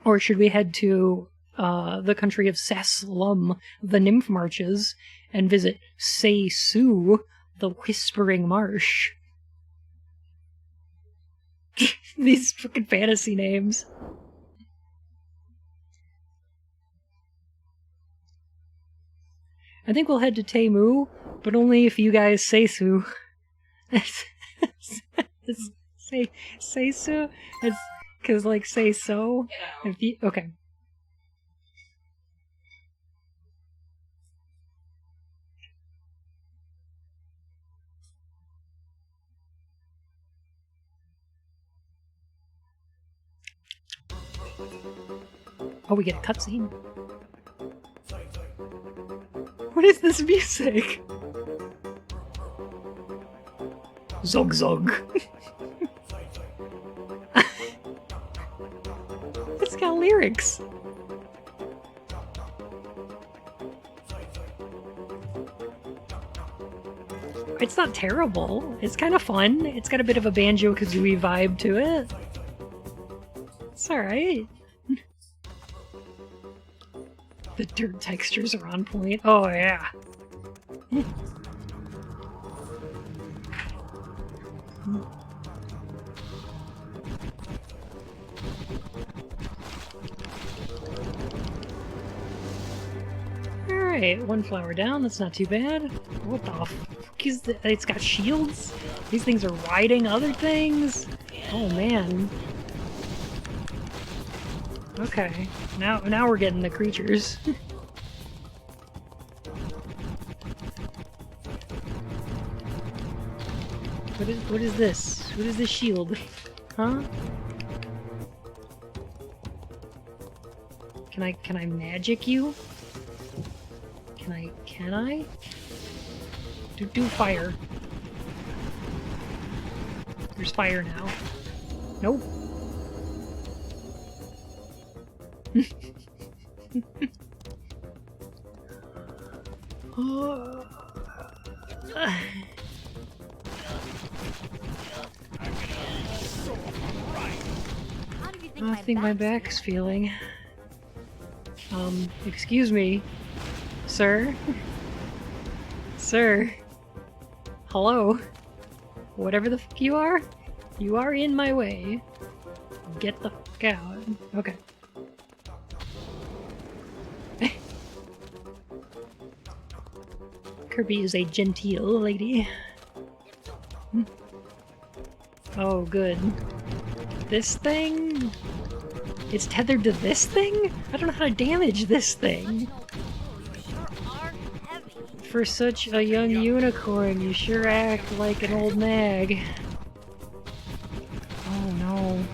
Or should we head to the country of Saslum, the Nymph Marches, and visit Seisu, the Whispering Marsh? These fucking fantasy names. I think we'll head to Temu, but only if you guys say so. Say so? It's because, like, say so? If you, okay. Oh, we get a cutscene. What is this music? Zog zog. It's got lyrics. It's not terrible. It's kind of fun. It's got a bit of a Banjo-Kazooie vibe to it. It's alright. The dirt textures are on point. Oh, yeah. Alright, one flower down. That's not too bad. What the fuck is this? It's got shields? These things are riding other things? Oh, man. Okay, now we're getting the creatures. What is this? What is this shield? Huh? Can I magic you? Can I? Do fire. There's fire now. Nope. I think my back's feeling. Excuse me, sir? Sir? Hello? Whatever the fuck you are in my way. Get the fuck out. Okay. Kirby is a genteel lady. Oh, good. This thing? It's tethered to this thing? I don't know how to damage this thing. For such a young unicorn, you sure act like an old nag. Oh no.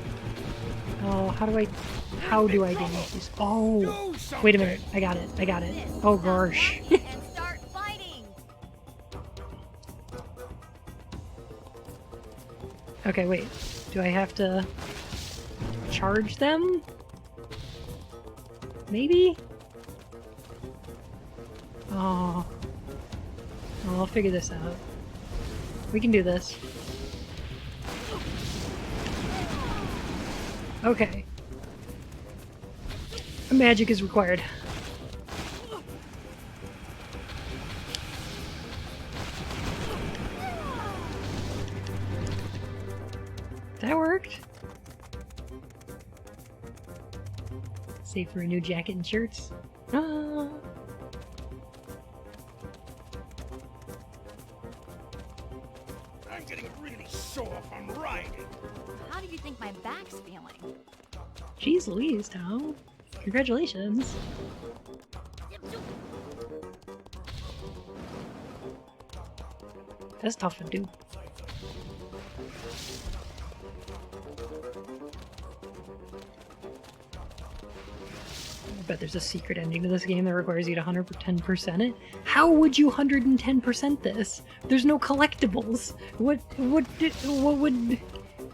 Oh, how do I damage these? Oh! Wait a minute. I got it. Oh gosh. Okay, wait. Do I have to charge them? Maybe? Oh. I'll figure this out. We can do this. Okay. Magic is required. That worked. Save for a new jacket and shirts. Ah. I'm getting really sore from riding. How do you think my back's feeling? Jeez Louise, Tom. Congratulations. That's tough to do. I bet there's a secret ending to this game that requires you to 110% it. How would you 110% this? There's no collectibles. What would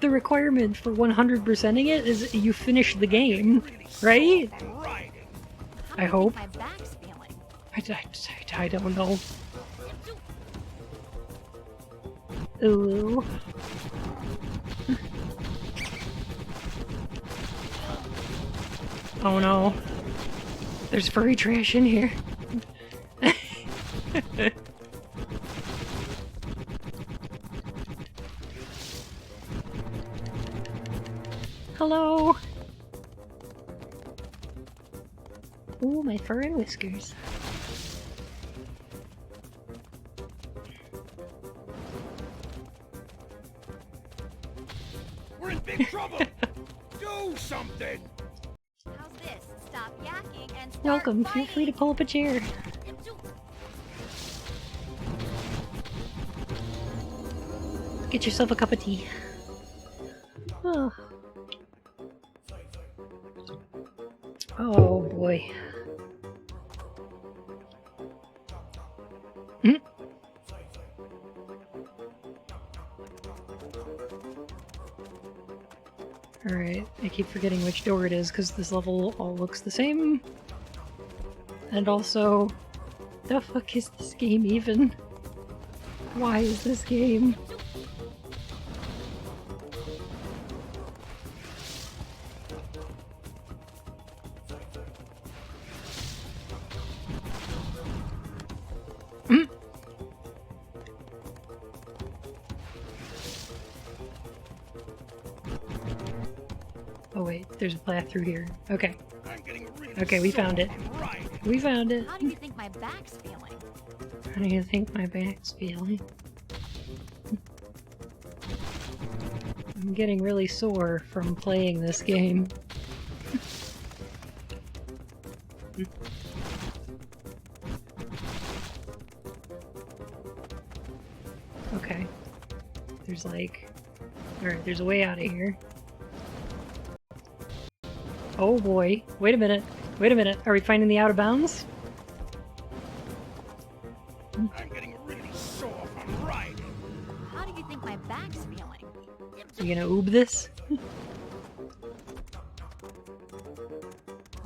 the requirement for 100%ing it is you finish the game, right? I hope. My back's feeling. I don't know. Ooh. Oh no. There's furry trash in here. Hello. Ooh, my fur and whiskers. We're in big trouble! Do something! How's this? Stop yakking and start Welcome. Feel free to pull up a chair. Get yourself a cup of tea. Oh. Oh boy. Hmm? Alright, I keep forgetting which door it is because this level all looks the same. And also, the fuck is this game even? Why is this game? Oh wait, there's a path through here. Okay. Okay, we found it. We found it. How do you think my back's feeling? How do you think my back's feeling? I'm getting really sore from playing this game. Okay. There's like... Alright, there's a way out of here. Oh boy. Wait a minute. Wait a minute. Are we finding the out of bounds? I'm getting really sore from riding. How do you think my back's feeling? You gonna oob this?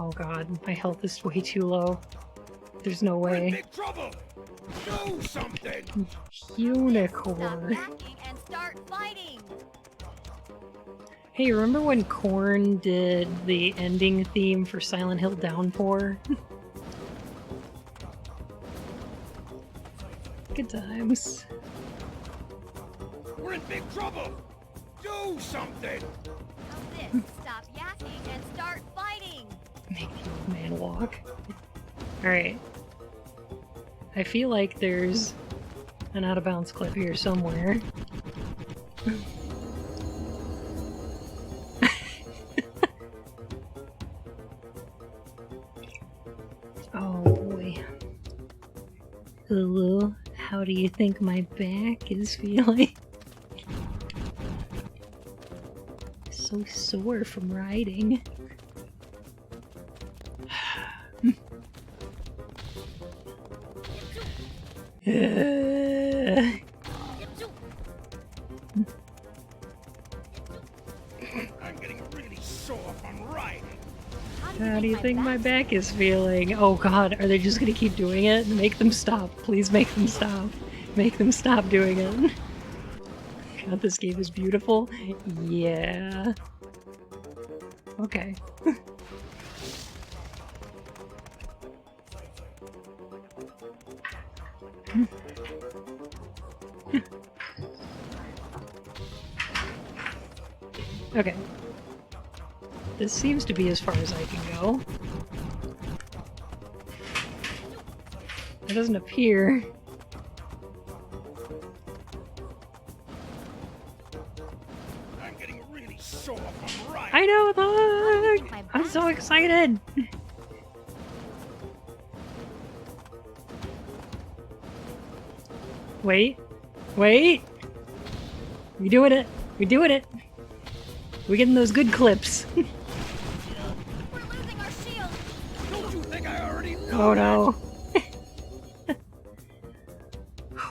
Oh god, my health is way too low. There's no We're in way. big trouble! Do something! Stop Unicorn. yakking and start fighting. Hey, remember when Korn did the ending theme for Silent Hill Downpour? Good times. We're in big trouble! Do something! How's this? Stop yakking and start fighting. Make the old man walk. Alright. I feel like there's an out of bounds clip here somewhere. Oh boy. Hello, how do you think my back is feeling? So sore from riding. I'm getting really sore from riding. How do you think my back is feeling? Oh god, are they just gonna keep doing it? Make them stop. Please make them stop. Make them stop doing it. God, this game is beautiful. Yeah. Okay. Okay. This seems to be as far as I can go. It doesn't appear. I'm getting really sore from riding. I know, look! I'm so excited! Wait. Wait! We doing it. We doing it. We getting those good clips. We're losing our shield. Don't you think I already know? Oh no.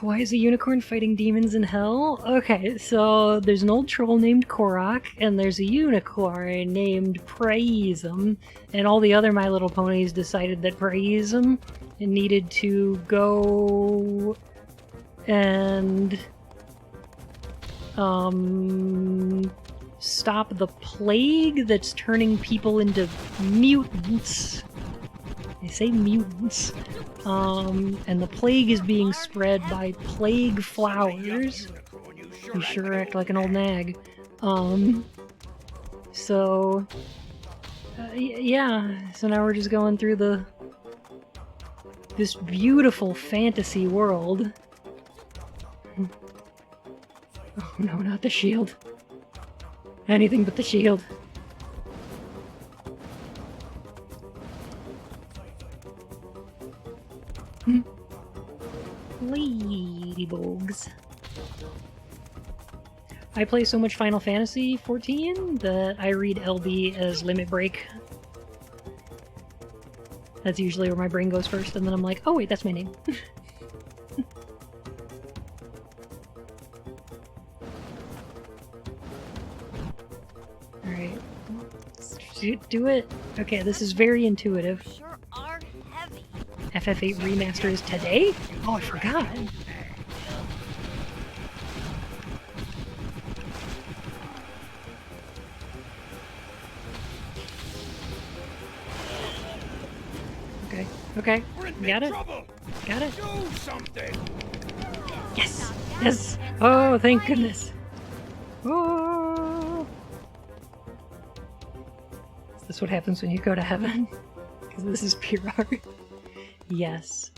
Why is a unicorn fighting demons in hell? Okay, so there's an old troll named Korok, and there's a unicorn named Pryzm, and all the other My Little Ponies decided that Pryzm needed to go and stop the plague that's turning people into mutants. They say mutants. And the plague is being spread by plague flowers. You sure act like an old nag. Yeah. So now we're just going through this beautiful fantasy world. Oh no, not the shield. Anything but the shield. Ladybugs. I play so much Final Fantasy 14 that I read LB as limit break. That's usually where my brain goes first, and then I'm like, oh wait, that's my name. Alright. Do it. Okay, this is very intuitive. Sure are heavy. FF8 Remaster is today? Oh, I forgot. Okay. Got it. Got it. Do something. Yes! Yes! Oh, thank goodness. Oh! Is this what happens when you go to heaven? Because this is pure art. Yes.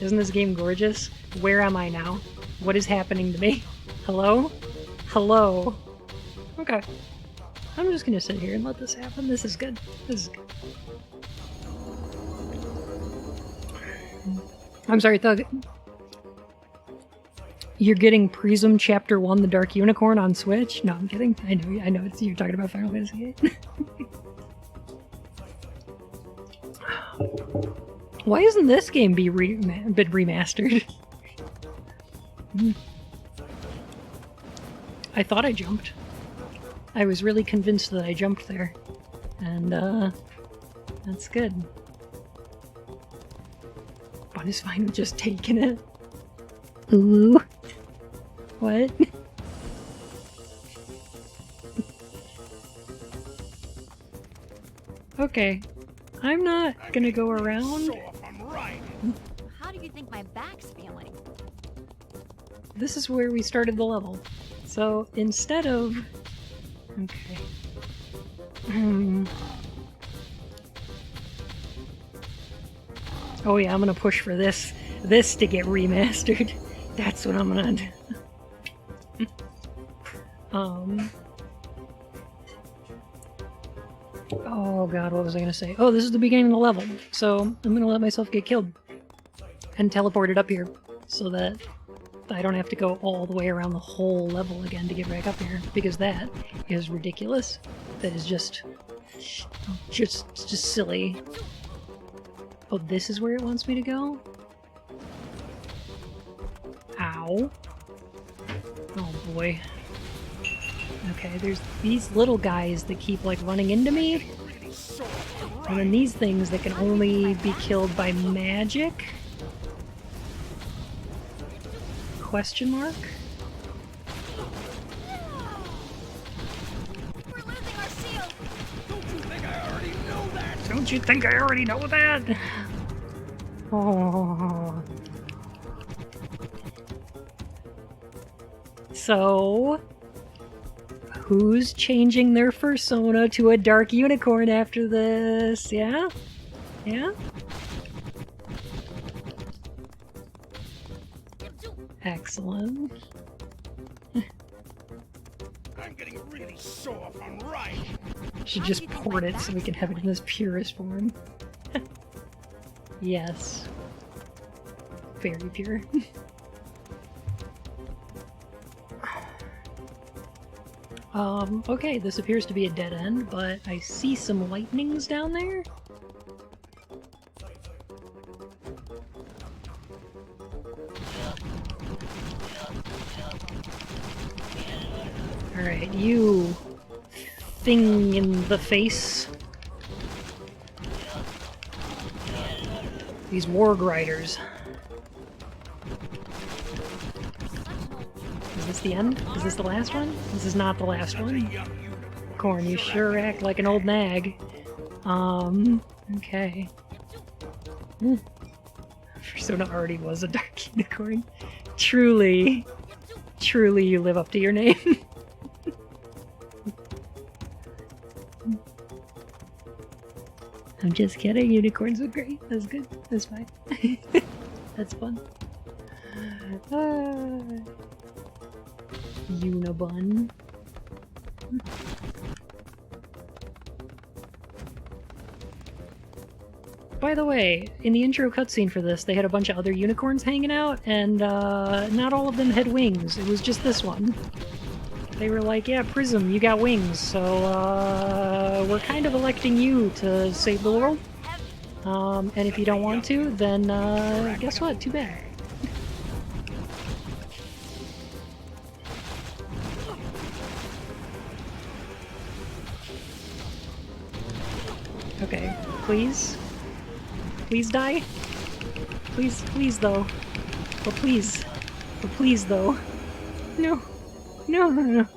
Isn't this game gorgeous? Where am I now? What is happening to me? Hello? Hello? Okay. I'm just gonna sit here and let this happen. This is good. This is good. I'm sorry, Thug. You're getting Pryzm Chapter 1, The Dark Unicorn on Switch? No, I'm kidding. I know it's you're talking about Final Fantasy VIII. Why isn't this game been remastered? I thought I jumped. I was really convinced that I jumped there. And, that's good. But it's fine with just taking it. Ooh. What? Okay. I'm not gonna go around. How do you think my back's feeling? This is where we started the level. So instead of... Okay. Oh yeah, I'm gonna push for this to get remastered. That's what I'm gonna do. Oh god, what was I gonna say? Oh, this is the beginning of the level, so I'm gonna let myself get killed. And teleported up here, so that I don't have to go all the way around the whole level again to get back up here, because that is ridiculous. That is just silly. Oh, this is where it wants me to go? Ow. Oh boy. Okay, there's these little guys that keep, like, running into me. And then these things that can only be killed by magic? Question mark? We're losing our shield. Don't you think I already know that? Don't you think I already know that? Oh. So, who's changing their persona to a dark unicorn after this? Yeah? Yeah? Excellent. I'm getting really sore from right. Should just port it so we can have it in its purest form. Yes. Very pure. Okay, this appears to be a dead end, but I see some lightnings down there. Alright, you thing in the face. These warg riders. Is this the end? Is this the last one? This is not the last one. Corn, you sure act like an old nag. Okay. Persona already was a dark unicorn. Truly, truly you live up to your name. I'm just kidding, unicorns are great. That's good. That's fine. That's fun. Unibun. By the way, in the intro cutscene for this, they had a bunch of other unicorns hanging out, and not all of them had wings. It was just this one. They were like, yeah, Pryzm, you got wings, so we're kind of electing you to save the world. And if you don't want to, then guess what? Too bad. Okay, please? Please die? Please, please though. But please. But please though. No. No, no, no.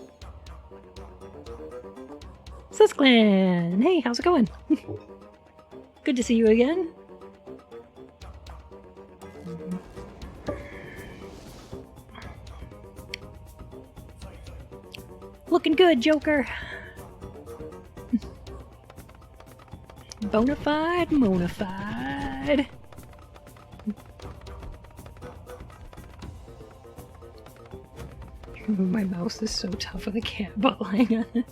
Susclan! Hey, how's it going? Good to see you again. Looking good, Joker! Bonafide, monafide. My mouse is so tough with a cat butt lying on it.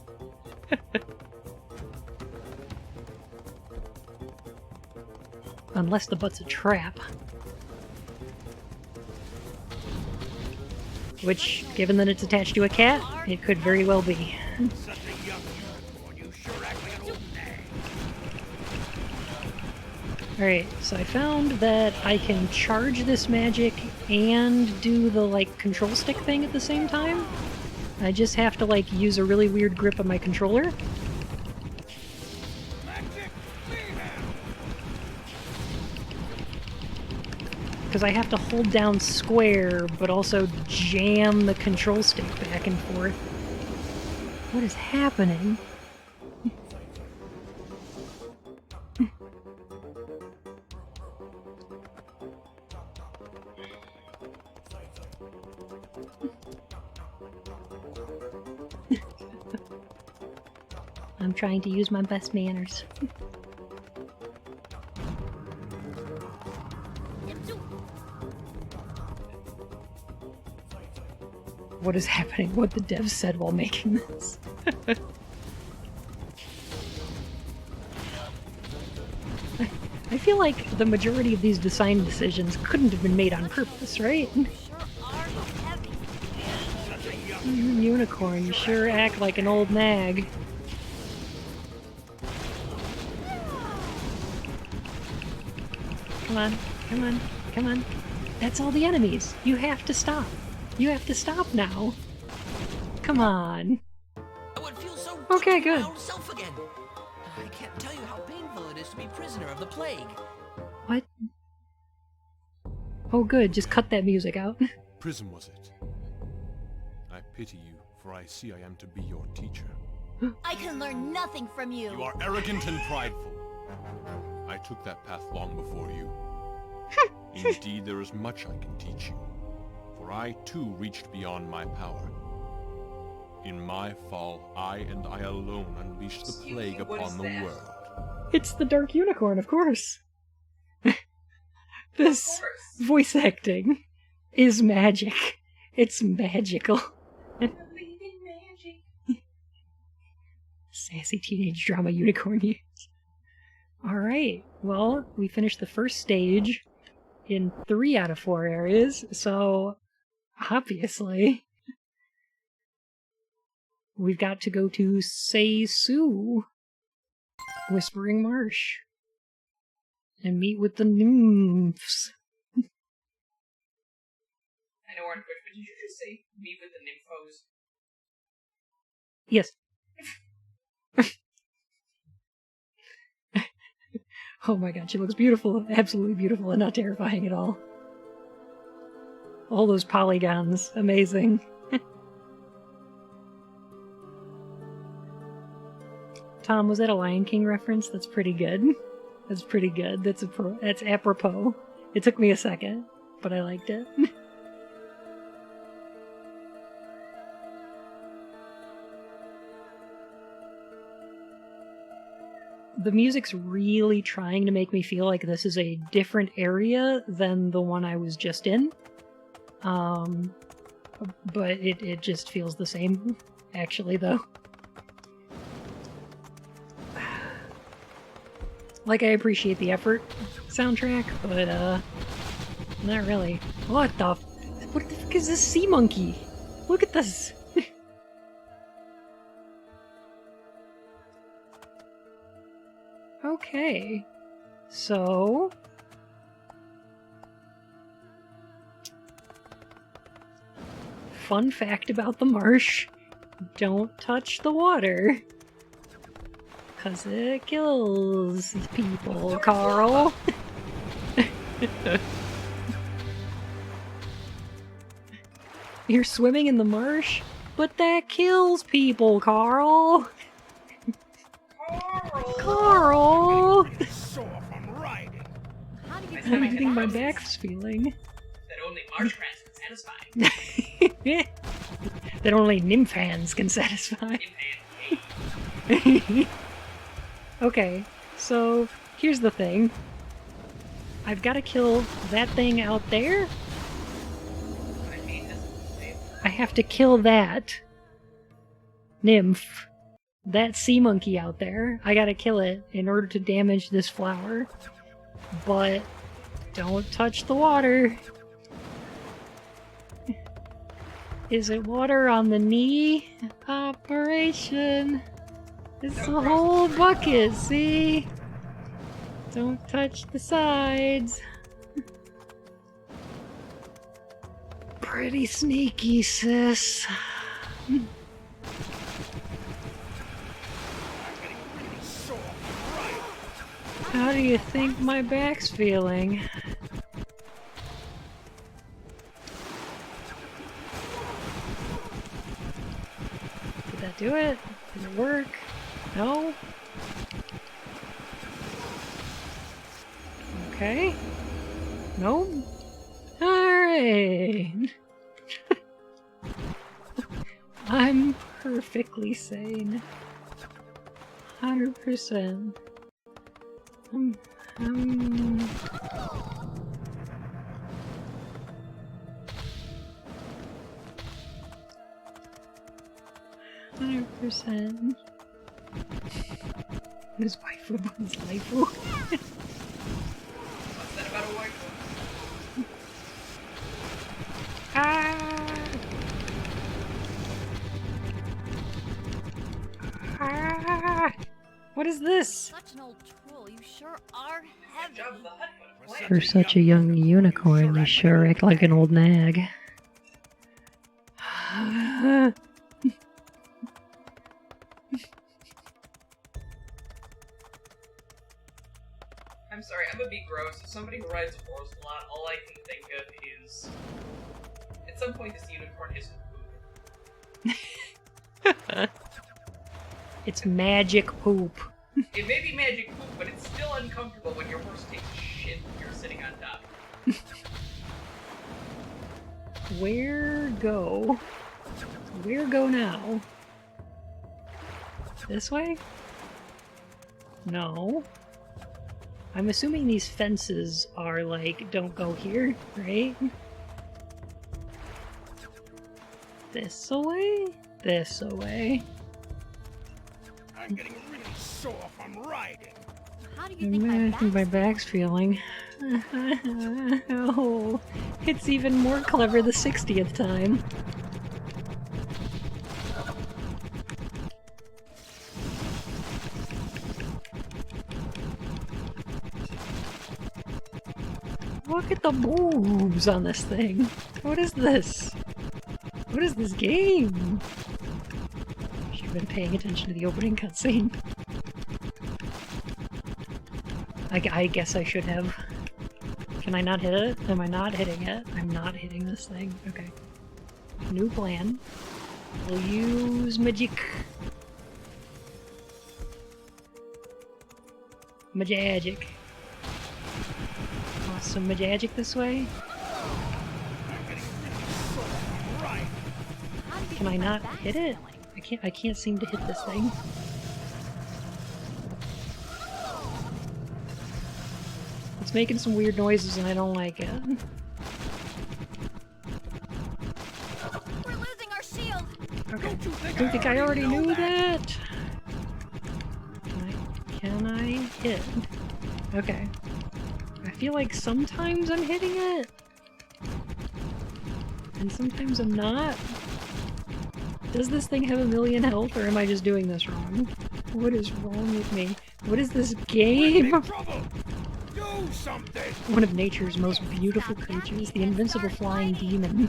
Unless the butt's a trap. Which, given that it's attached to a cat, it could very well be. Such a young unicorn, you sure act like an old nag. Alright, so I found that I can charge this magic and do the, like, control stick thing at the same time. I just have to, like, use a really weird grip on my controller. Magic mayhem. Because I have to hold down square, but also jam the control stick back and forth. What is happening? I'm trying to use my best manners. What is happening? What the devs said while making this. I feel like the majority of these design decisions couldn't have been made on purpose, right? Unicorn, you sure act like an old nag. Come on, come on, come on. That's all the enemies. You have to stop. You have to stop now. Come on. I would feel so Okay, to be my good. own self again. I can't tell you how painful it is to be prisoner of the plague. What? Oh good, just cut that music out. Pryzm was it? I pity you, for I see I am to be your teacher. I can learn nothing from you. You are arrogant and prideful. I took that path long before you. Indeed, there is much I can teach you, for I too reached beyond my power. In my fall, I and I alone unleashed the Excuse plague me, what is upon the that? world. It's the Dark Unicorn, of course. This Of course. voice acting is magic. It's magical. Believe in magic. Sassy teenage drama unicorn years. Alright, well, we finished the first stage in 3 out of 4 areas, so obviously we've got to go to Seisu, Whispering Marsh, and meet with the nymphs. I know we're on Twitch, but did you just say meet with the nymphos? Yes. Oh my god, she looks beautiful. Absolutely beautiful and not terrifying at all. All those polygons. Amazing. Tom, was that a Lion King reference? That's pretty good. That's pretty good. That's apropos. It took me a second, but I liked it. The music's really trying to make me feel like this is a different area than the one I was just in. But it just feels the same, actually, though. Like, I appreciate the effort soundtrack, but, not really. What the fuck is this sea monkey? Look at this! Okay. So... fun fact about the marsh. Don't touch the water. 'Cause it kills people, Carl. You're swimming in the marsh? But that kills people, Carl! Carl! Sore from riding. How do you How do you think my back's feeling? That only marsh rats can satisfy. That only nymph hands can satisfy. Nymph Okay, so here's the thing. I've got to kill that thing out there. I have to kill that nymph. That sea monkey out there. I gotta kill it in order to damage this flower. But don't touch the water. Is it water on the knee? Operation. It's a whole bucket, see? Don't touch the sides. Pretty sneaky, sis. How do you think my back's feeling? Did that do it? Did it work? No? Okay. No? Alright. I'm perfectly sane. 100%. 100%. His wife was waifu. What's that about a waifu? What is this? Such an old troll, you sure are heavy. Job's the hut for the plant. For such a young unicorn, you sure act like an old nag. I'm sorry, I'm gonna be gross. As somebody who rides a horse a lot, all I can think of is... At some point, this unicorn is poop. It's magic poop. It may be magic poop, but it's still uncomfortable when your horse takes a shit and you're sitting on top. Where go? Where go now? This way? No. I'm assuming these fences are like, don't go here, right? This away? This away. I'm getting really sore from riding. How do you think My back's feeling. Oh, it's even more clever the 60th time. Look at the boobs on this thing. What is this? What is this game? Should have been paying attention to the opening cutscene. I guess I should have. Can I not hit it? Am I not hitting it? I'm not hitting this thing. Okay. New plan. We'll use magic. Magic. Want some magic this way? Can I not hit it? I can't seem to hit this thing. It's making some weird noises and I don't like it. We're losing our shield. Okay. Don't think I already knew that. Can I hit? Okay. I feel like sometimes I'm hitting it. And sometimes I'm not. Does this thing have 1,000,000 health or am I just doing this wrong? What is wrong with me? What is this game? Do something! One of nature's most beautiful creatures, the invincible flying demon.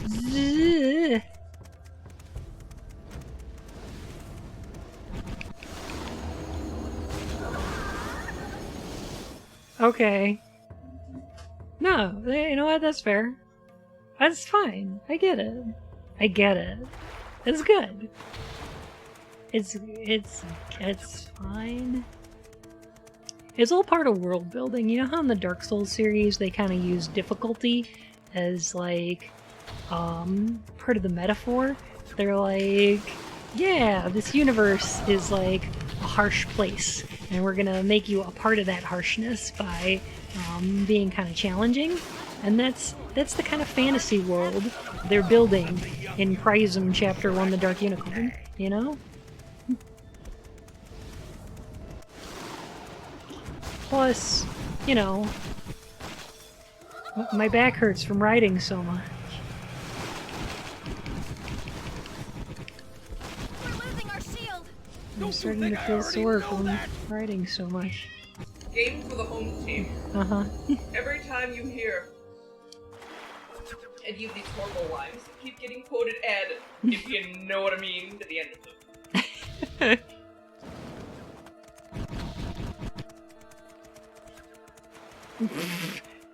Zzz. Okay. No, you know what? That's fair. That's fine. I get it. I get it. It's good. It's fine. It's all part of world building. You know how in the Dark Souls series they kind of use difficulty as like part of the metaphor? They're like, yeah, this universe is like a harsh place, and we're gonna make you a part of that harshness by being kind of challenging. And that's the kind of fantasy world they're building in Pryzm Chapter 1, The Dark Unicorn, you know? Plus, you know, my back hurts from riding so much. We're losing our shield. I'm starting to feel sore from riding so much. Game for the home team. Uh-huh. Every time you hear any of these horrible lines that keep getting quoted, add, if you know what I mean, to the end of them.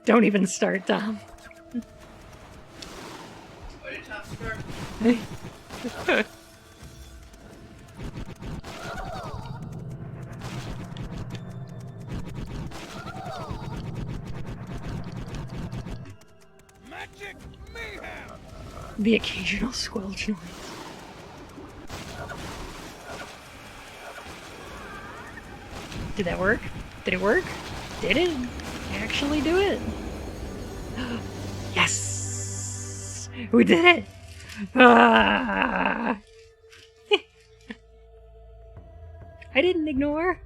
Don't even start, Dom. Why did Top start? Magic mayhem! The occasional squelch noise. Did that work? Did it work? Did it actually do it? Yes! We did it! Ah! I didn't ignore.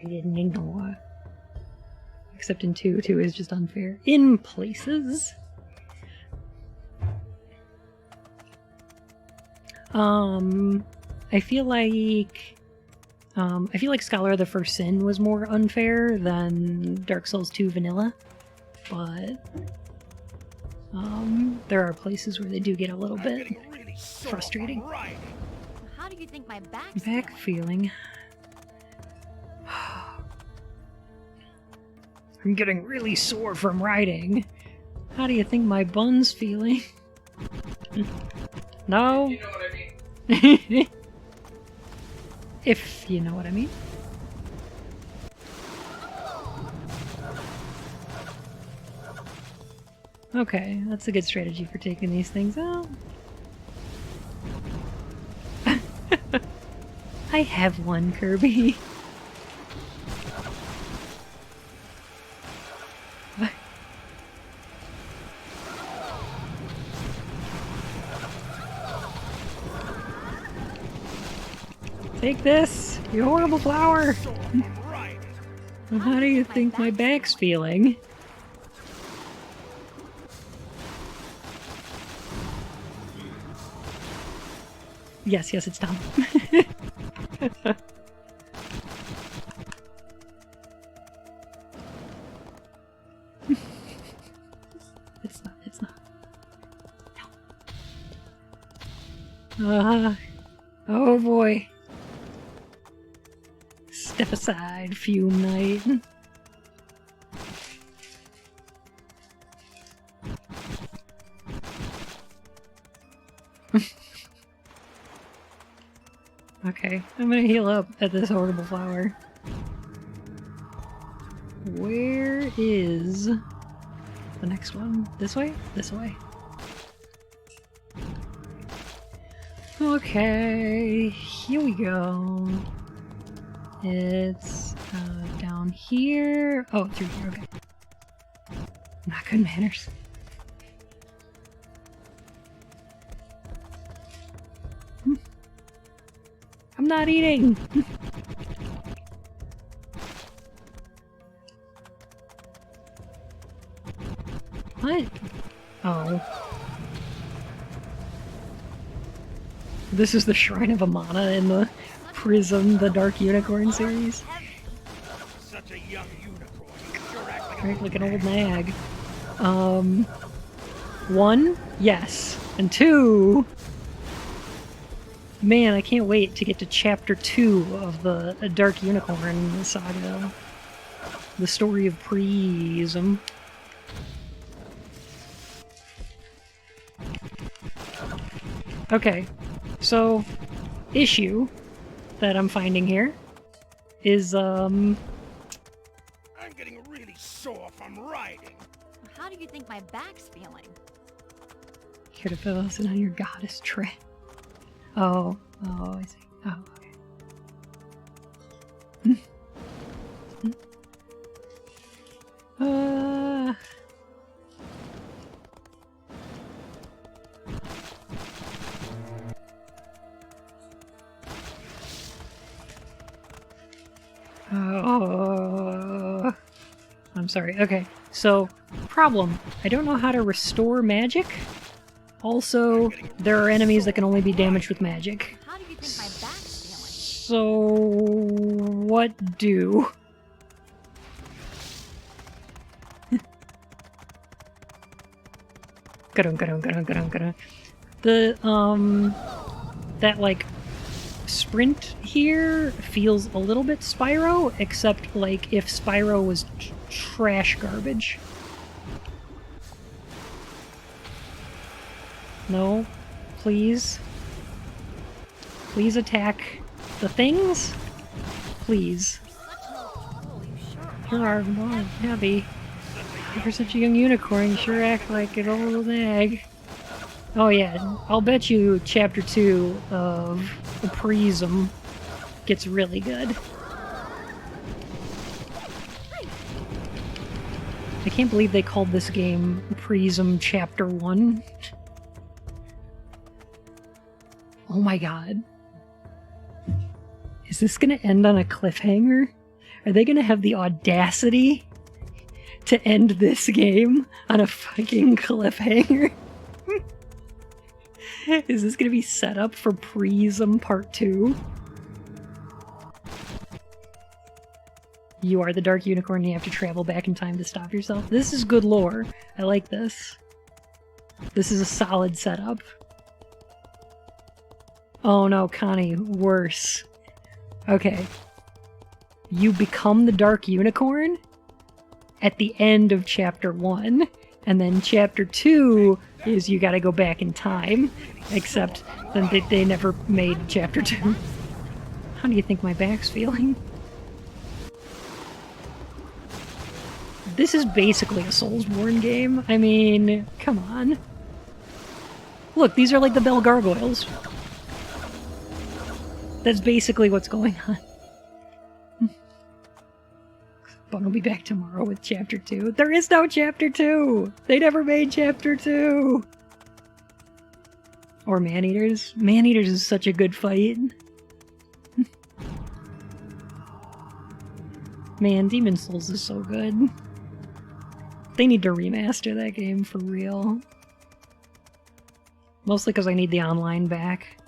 I didn't ignore. Except in 2. 2 is just unfair. In places. I feel like Scholar of the First Sin was more unfair than Dark Souls 2 Vanilla, but there are places where they do get a little bit Really frustrating. Right. How do you think my back's Back feeling? feeling. I'm getting really sore from riding. How do you think my bun's feeling? No? You know what I mean? If you know what I mean. Okay, that's a good strategy for taking these things out. I have one, Kirby. Take this, you horrible flower! Right. How do you think my back's feeling? Yes, it's done. It's not. No. Oh boy. Step aside, Fume Knight. Okay, I'm gonna heal up at this horrible flower. Where is the next one? This way? This way. Okay, here we go. It's down here. Oh, through here, okay. Not good manners. I'm not eating! What? Oh. This is the Shrine of Amana in the Pryzm, the Dark Unicorn series. Such a young unicorn. You sure act Right, like an old nag. One, yes. And two... Man, I can't wait to get to chapter 2 of the Dark Unicorn saga. The story of Pryzm. Okay, so issue that I'm finding here is I'm getting really sore from riding. How do you think my back's feeling? here to fill us in on your goddess trip. Oh, I see. Oh, okay. I'm sorry. Okay, so problem. I don't know how to restore magic. Also, there are enemies that can only be damaged with magic. How do you think my back's feeling? So, what do? The, that, like, sprint here feels a little bit Spyro, except, like, if Spyro was trash garbage. No, please. Please attack the things? Please. You are more heavy. You're such a young unicorn, you sure act like an old egg. Oh yeah, I'll bet you chapter 2 of the Pryzm gets really good. I can't believe they called this game Pryzm Chapter 1. Oh my god. Is this gonna end on a cliffhanger? Are they gonna have the audacity to end this game on a fucking cliffhanger? Is this gonna be set up for Pryzm Part 2? You are the Dark Unicorn, you have to travel back in time to stop yourself. This is good lore. I like this. This is a solid setup. Oh no, Connie, worse. Okay. You become the Dark Unicorn at the end of Chapter 1, and then Chapter 2 is you gotta go back in time, except then they never made Chapter 2. How do you think my back's feeling? This is basically a Soulsborne game. I mean, come on. Look, these are like the Bell Gargoyles. That's basically what's going on. But I'll be back tomorrow with Chapter 2. There is no Chapter 2! They never made Chapter 2! Or Maneaters. Maneaters is such a good fight. Man, Demon Souls is so good. They need to remaster that game for real. Mostly because I need the online back.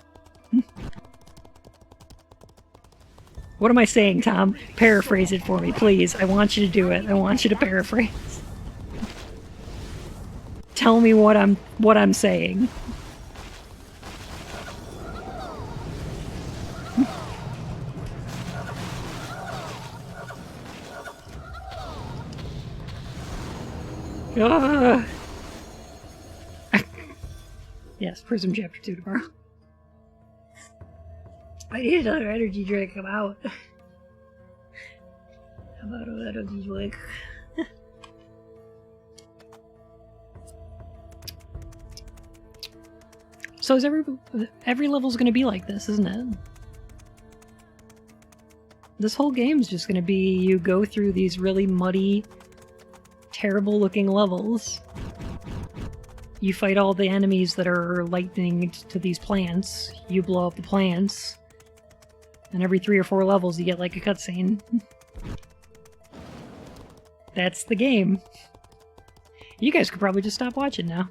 What am I saying, Tom? Paraphrase it for me, please. I want you to do it. I want you to paraphrase. Tell me what I'm saying. Yes, Pryzm Chapter 2 tomorrow. I need another energy drink. I'm out. How about an energy drink? So is every level's gonna be like this, isn't it? This whole game's just gonna be you go through these really muddy, terrible looking levels. You fight all the enemies that are lightning to these plants. You blow up the plants. And every 3 or 4 levels you get like a cutscene. That's the game. You guys could probably just stop watching now.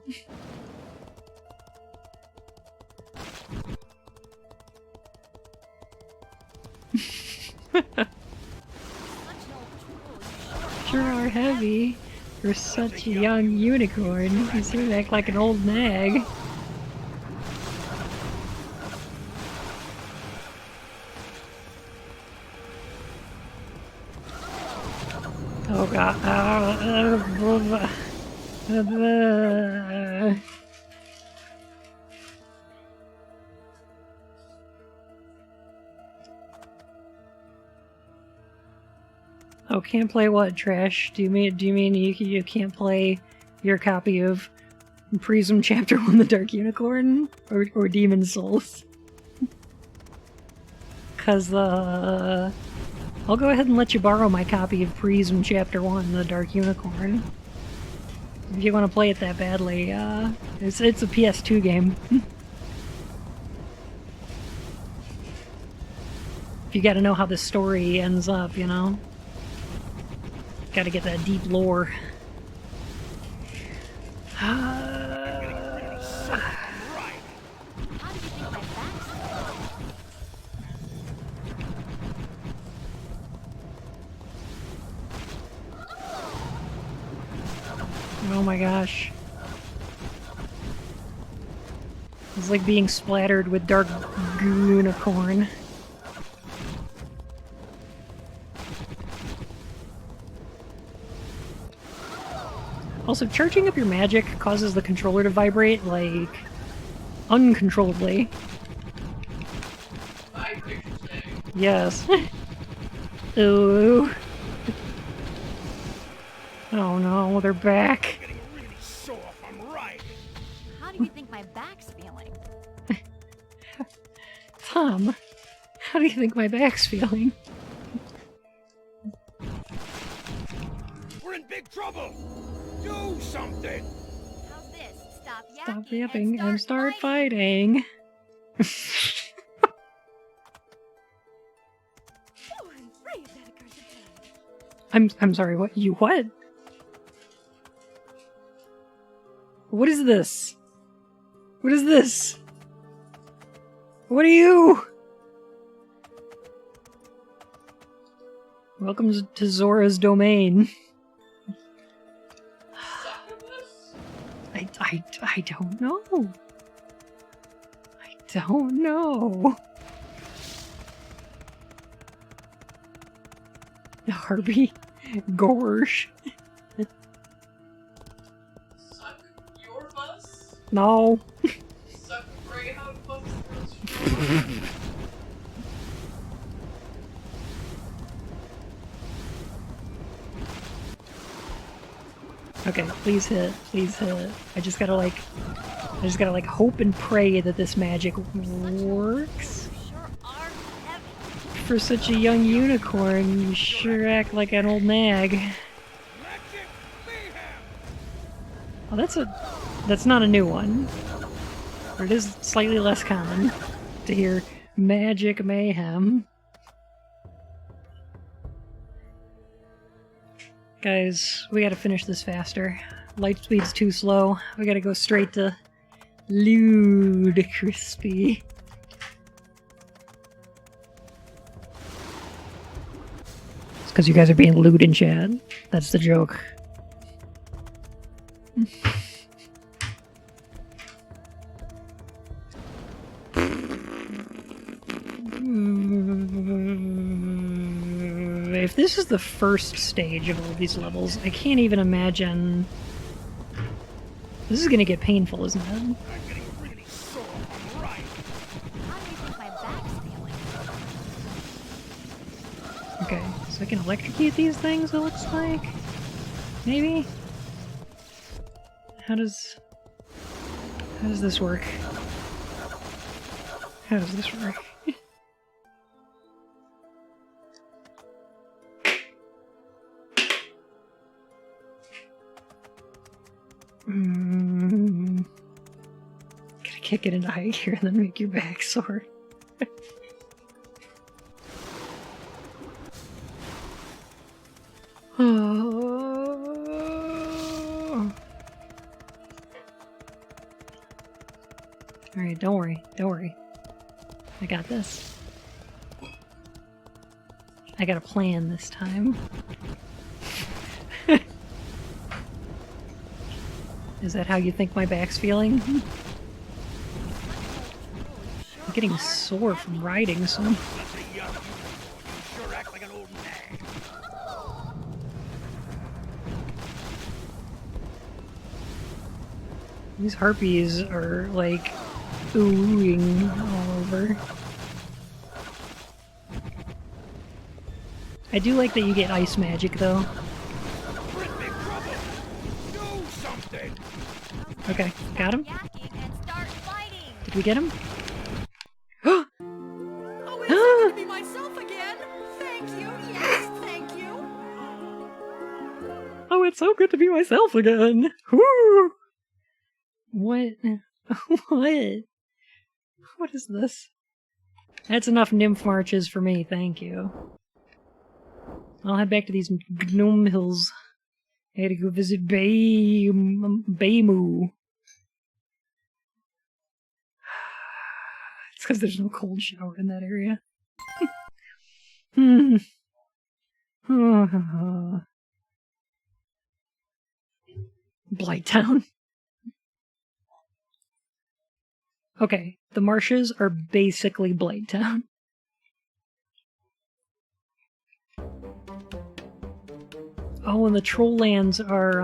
Sure are heavy for such a young unicorn. You sort of act like an old nag. Oh god. Oh, can't play what, Trash? Do you mean you can't play your copy of Pryzm Chapter 1 The Dark Unicorn? Or Demon Souls? Cause, I'll go ahead and let you borrow my copy of Pryzm Chapter 1 The Dark Unicorn. If you want to play it that badly, it's a PS2 game. If you gotta know how the story ends up, you know? Gotta get that deep lore. Oh my gosh. It's like being splattered with dark unicorn. Also, charging up your magic causes the controller to vibrate, like, uncontrollably. Yes. Ooh. Oh no, they're back. Getting really sore from riding. How do you think my back's feeling? Tom, how do you think my back's feeling? We're in big trouble. Do something. How's this? Stop Stop yapping yapping and start fighting. Oh, I'm afraid of that accursed thing. I'm sorry, what? You what? What is this? What is this? What are you? Welcome to Zora's domain. I don't know. I don't know. Harvey Gorsh. Suck your bus? No. Suck Greyhound bus? Okay, please hit. Please hit. I just gotta like hope and pray that this magic works. Sure are heavy. For such a young unicorn, you sure act like an old nag. Magic mayhem. Oh, that's not a new one. But it is slightly less common to hear magic mayhem. Guys, we gotta finish this faster. Light speed's too slow. We gotta go straight to Lude Crispy. because you guys are being lewd in chat. That's the joke. If this is the first stage of all these levels, I can't even imagine... This is gonna get painful, isn't it? I'm getting really sore from riding. How do you think my back's feeling? Okay, so I can electrocute these things, it looks like? Maybe? How does this work? How does this work? Gotta kick it into high gear and then make your back sore. Alright, don't worry, don't worry. I got this. I got a plan this time. Is that how you think my back's feeling? I'm getting sore from riding, so... That's a young unicorn. You sure act like an old nag. These harpies are, like, oohing all over. I do like that you get ice magic, though. We're in big trouble. Do something. Okay, got him? Yakking and start fighting. Did we get him? Oh, it's good to be myself again. Thank you. Yes, thank you. Oh, it's so good to be myself again! Woo! What? What? What is this? That's enough nymph marches for me, thank you. I'll head back to these gnome hills. I gotta go visit Baymu. It's because there's no cold shower in that area. Blighttown. Okay, the marshes are basically Blighttown. Oh, and the troll lands are,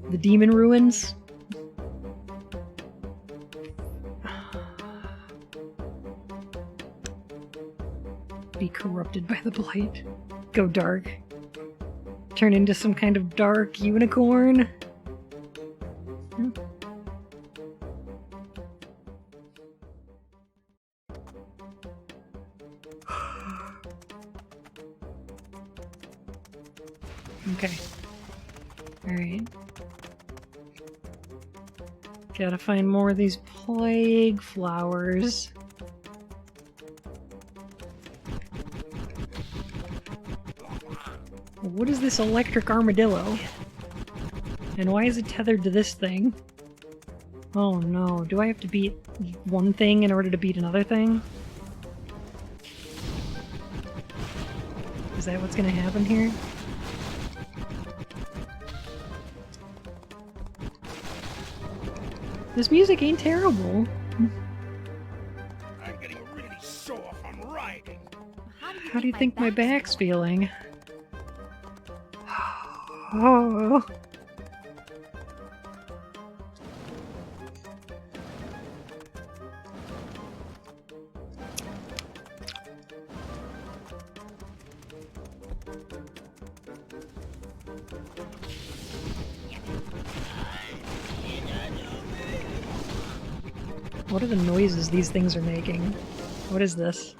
the demon ruins. Be corrupted by the blight. Go dark. Turn into some kind of dark unicorn. Okay. Alright. Gotta find more of these plague flowers. What is this electric armadillo? And why is it tethered to this thing? Oh no, do I have to beat one thing in order to beat another thing? Is that what's gonna happen here? This music ain't terrible. I'm getting really sore from riding. How do you think my back's feeling? Oh. What are the noises these things are making? What is this?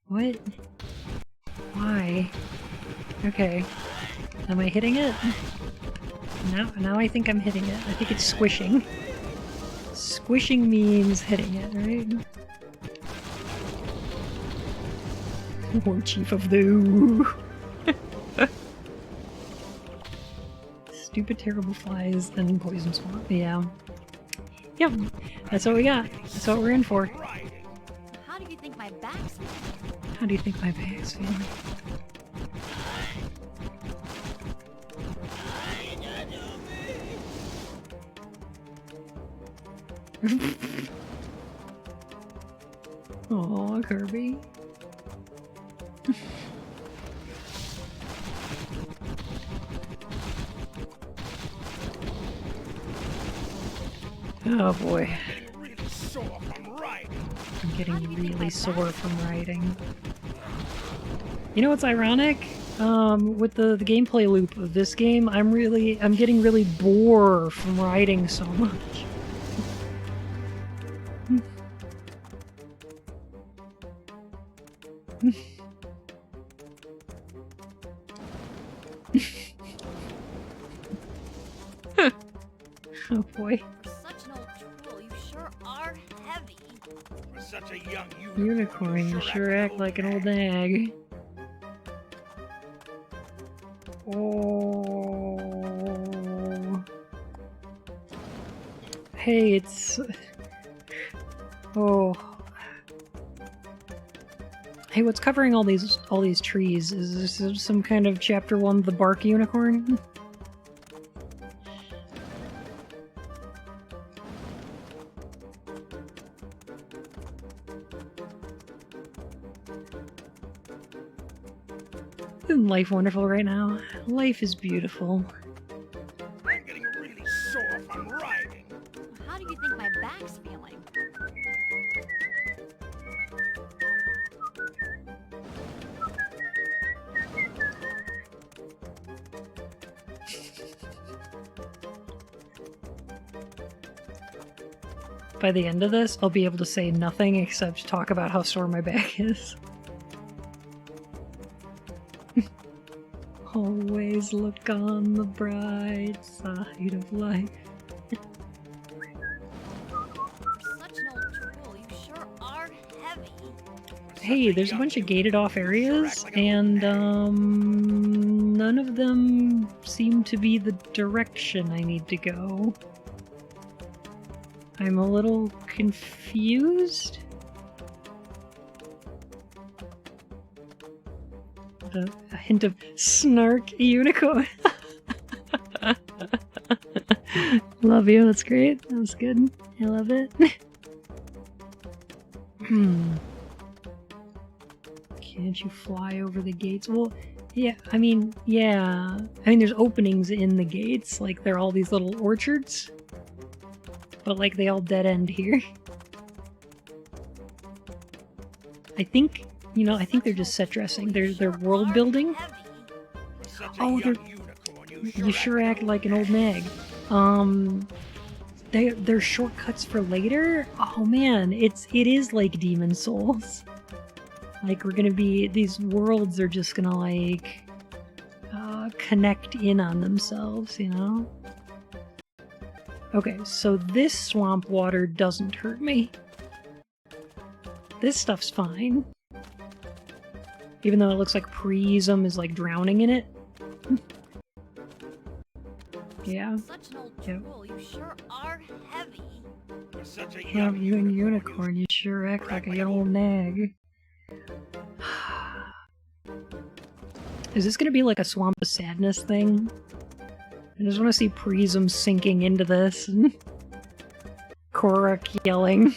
What? Why? Okay. Am I hitting it? Now I think I'm hitting it. I think it's squishing. Squishing means hitting it, right? War Chief of the Stupid terrible flies and poison swamp. Yeah. Yep. That's what we got. That's what we're in for. Riding. How do you think my bag's feeling? Aw, Kirby. Oh boy. Really sore from riding. I'm getting really sore from riding. You know what's ironic? With the gameplay loop of this game, I'm getting really bored from riding so much. Oh boy. For such an old tool, you sure are heavy. For such a young Unicorn, you sure act like an old nag. Oh. Hey, it's... Oh. Hey, what's covering all these trees? Is this some kind of chapter 1 the bark unicorn? Isn't life wonderful right now? Life is beautiful. I'm getting really sore from riding. How do you think my back's feeling? By the end of this, I'll be able to say nothing except talk about how sore my back is. Always look on the bright side of life. For such an old tool, you sure are heavy. Hey, there's a bunch of gated off areas, and none of them seem to be the direction I need to go. I'm a little confused. A hint of snark unicorn. Love you, that's great. That was good. I love it. Can't you fly over the gates? Well, yeah, I mean, there's openings in the gates, like they're all these little orchards. But like they all dead end here. I think they're just set dressing. They're world building. Oh, you sure act like an old nag. They're shortcuts for later. Oh man, it is like Demon Souls. Like these worlds are just gonna like connect in on themselves, you know? Okay, so this swamp water doesn't hurt me. This stuff's fine. Even though it looks like Pryzm is like drowning in it. Yeah. Such an old tool, you sure are heavy. For such a Love you and Unicorn, you sure act like a old nag. Is this gonna be like a Swamp of Sadness thing? I just want to see Pryzm sinking into this. Korok yelling.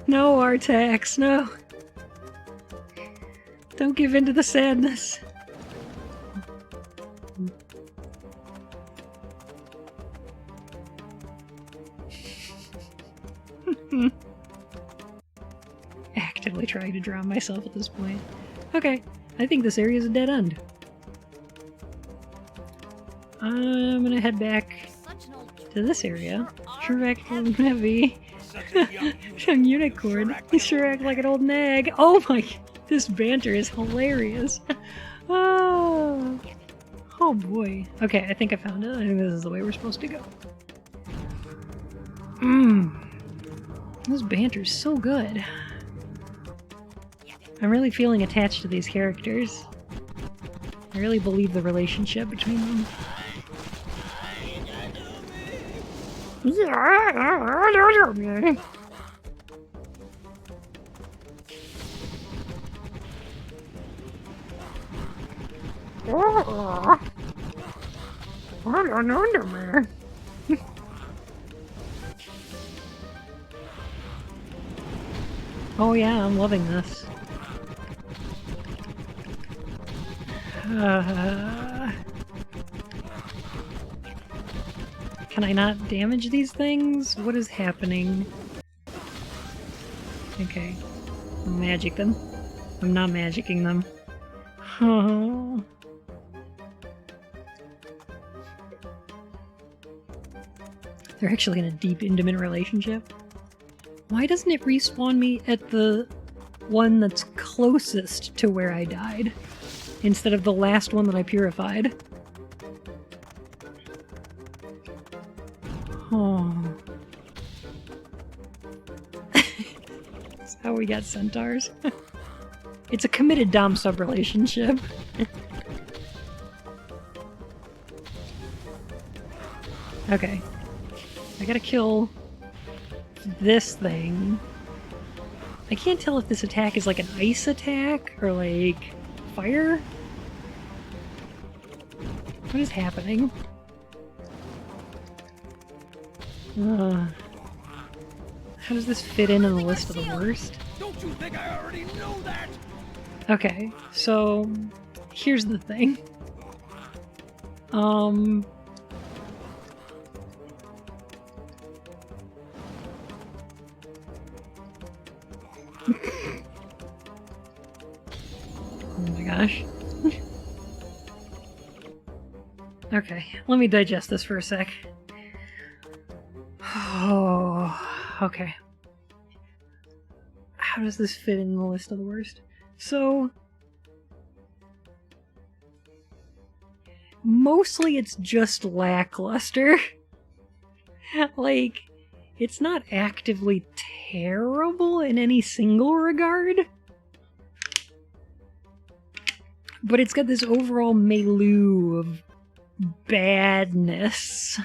No, Artax, no. Don't give in to the sadness. Actively trying to drown myself at this point. Okay, I think this area is a dead end. I'm gonna head back to this area. Sure act like heavy. Young unicorn. You sure act like an old nag. Oh my, this banter is hilarious. Oh boy. Okay, I think I found it. I think this is the way we're supposed to go. This banter's so good. I'm really feeling attached to these characters. I really believe the relationship between them. Oh, what an underwear. Oh yeah, I'm loving this. Can I not damage these things? What is happening? Okay. Magic them. I'm not magicking them. Oh. They're actually in a deep, intimate relationship. Why doesn't it respawn me at the one that's closest to where I died, instead of the last one that I purified? Oh. That's how we got centaurs. It's a committed dom-sub relationship. Okay. I gotta kill this thing. I can't tell if this attack is like an ice attack or like fire. What is happening? How does this fit in the list of the worst? Don't you think I already know that? Okay, so here's the thing. Oh my gosh. Okay, let me digest this for a sec. Oh, okay. How does this fit in the list of the worst? So, mostly it's just lackluster. Like, it's not actively terrible in any single regard, but it's got this overall milieu of badness.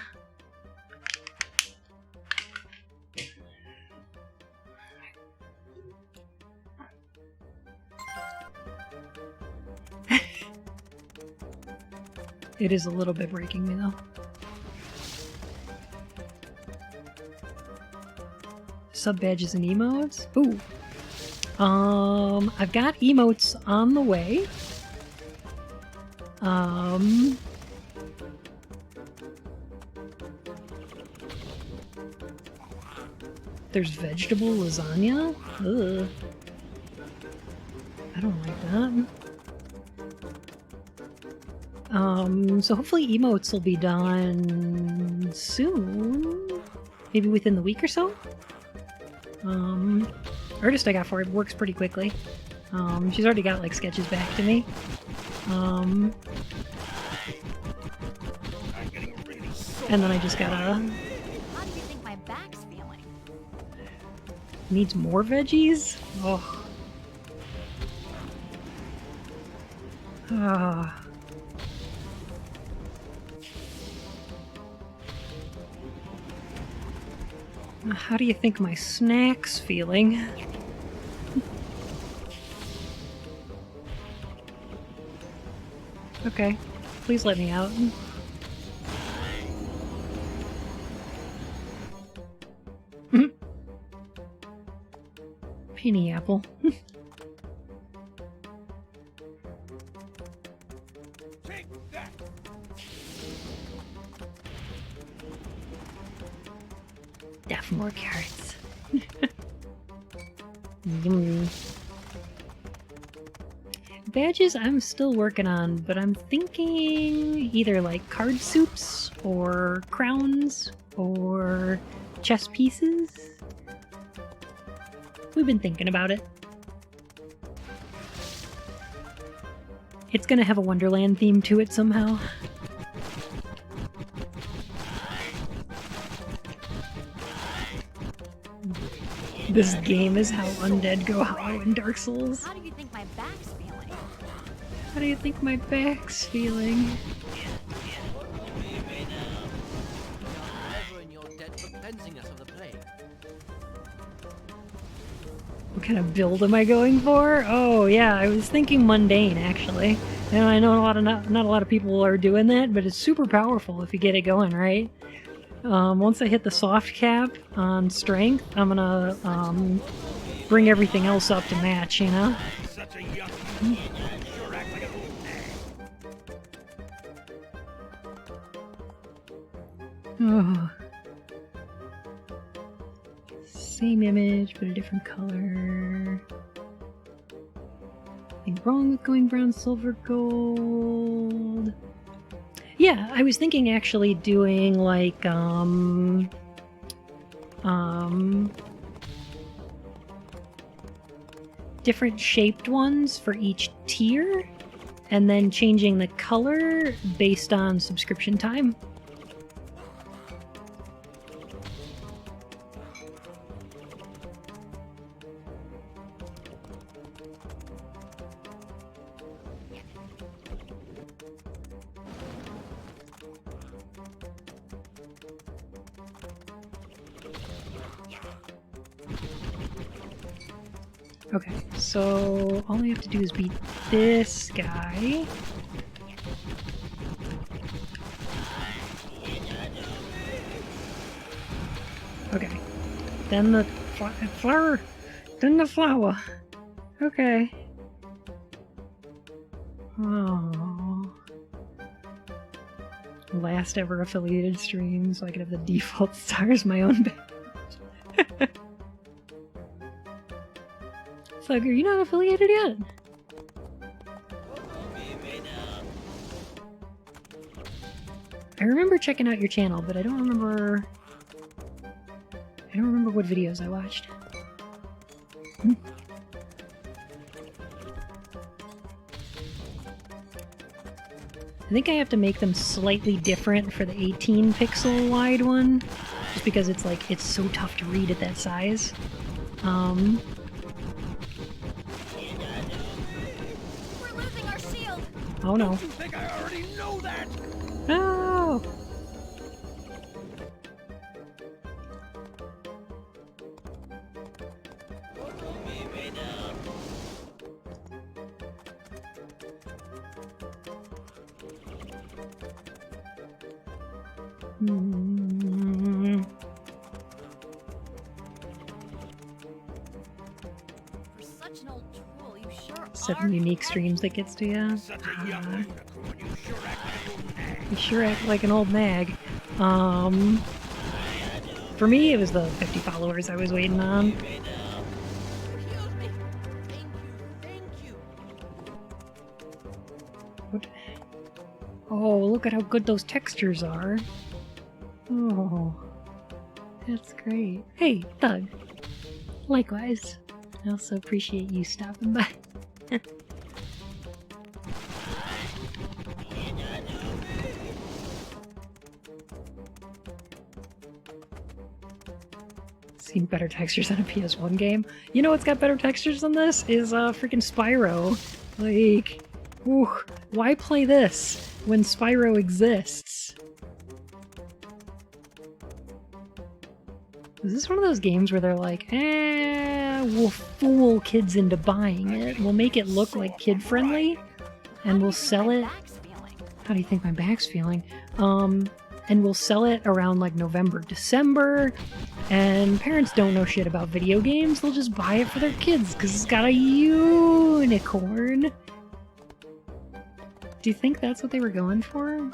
It is a little bit breaking me, though. Sub-badges and emotes? Ooh. I've got emotes on the way. There's vegetable lasagna? Ugh. I don't like that. So hopefully emotes will be done soon. Maybe within the week or so? Artist I got for it works pretty quickly. She's already got, like, sketches back to me. And then I just gotta... How do you think my back's feeling? Needs more veggies? Oh. Ah. How do you think my snack's feeling? Okay, please let me out. Penny apple. Take that! Definitely more carrots. Yum. Badges I'm still working on, but I'm thinking either like card soups or crowns or chess pieces. We've been thinking about it. It's gonna have a Wonderland theme to it somehow. This game is how undead go hollow in Dark Souls. How do you think my back's feeling? How do you think my back's feeling? Ever in your debt for cleansing us of the plague. What kind of build am I going for? Oh yeah, I was thinking mundane actually. And I know not a lot of people are doing that, but it's super powerful if you get it going right. Once I hit the soft cap on strength, I'm gonna bring everything else up to match, you know? Such a young you sure act like an old man. Oh. Same image, but a different color. Nothing wrong with going brown, silver, gold. Yeah, I was thinking actually doing like different shaped ones for each tier, and then changing the color based on subscription time. Okay, so all I have to do is beat this guy. Okay, then the flower, then the flower. Okay. Oh. Last ever affiliated stream, so I can have the default stars my own badge. Thugger, you're not affiliated yet? I remember checking out your channel, but I don't remember what videos I watched. I think I have to make them slightly different for the 18 pixel wide one, just because it's like, it's so tough to read at that size. We're losing our shield. Oh no. You think I already know that? No! For such an old tool, you sure 7 are unique clever. streams that gets to you. Such a young unicorn, you sure act like an old man. You sure act like an old nag. For me, it was the 50 followers I was waiting on. Excuse me. Thank you. What? Oh, look at how good those textures are. Oh, that's great. Hey, Doug. Likewise. I also appreciate you stopping by. Seen better textures on a PS1 game. You know what's got better textures than this? Is freaking Spyro. Like, ooh, why play this when Spyro exists? Is this one of those games where they're like, we'll fool kids into buying it, we'll make it look like kid-friendly, and we'll sell it... Back's feeling. How do you think my back's feeling? And we'll sell it around like November, December, and parents don't know shit about video games, they'll just buy it for their kids because it's got a unicorn. Do you think that's what they were going for?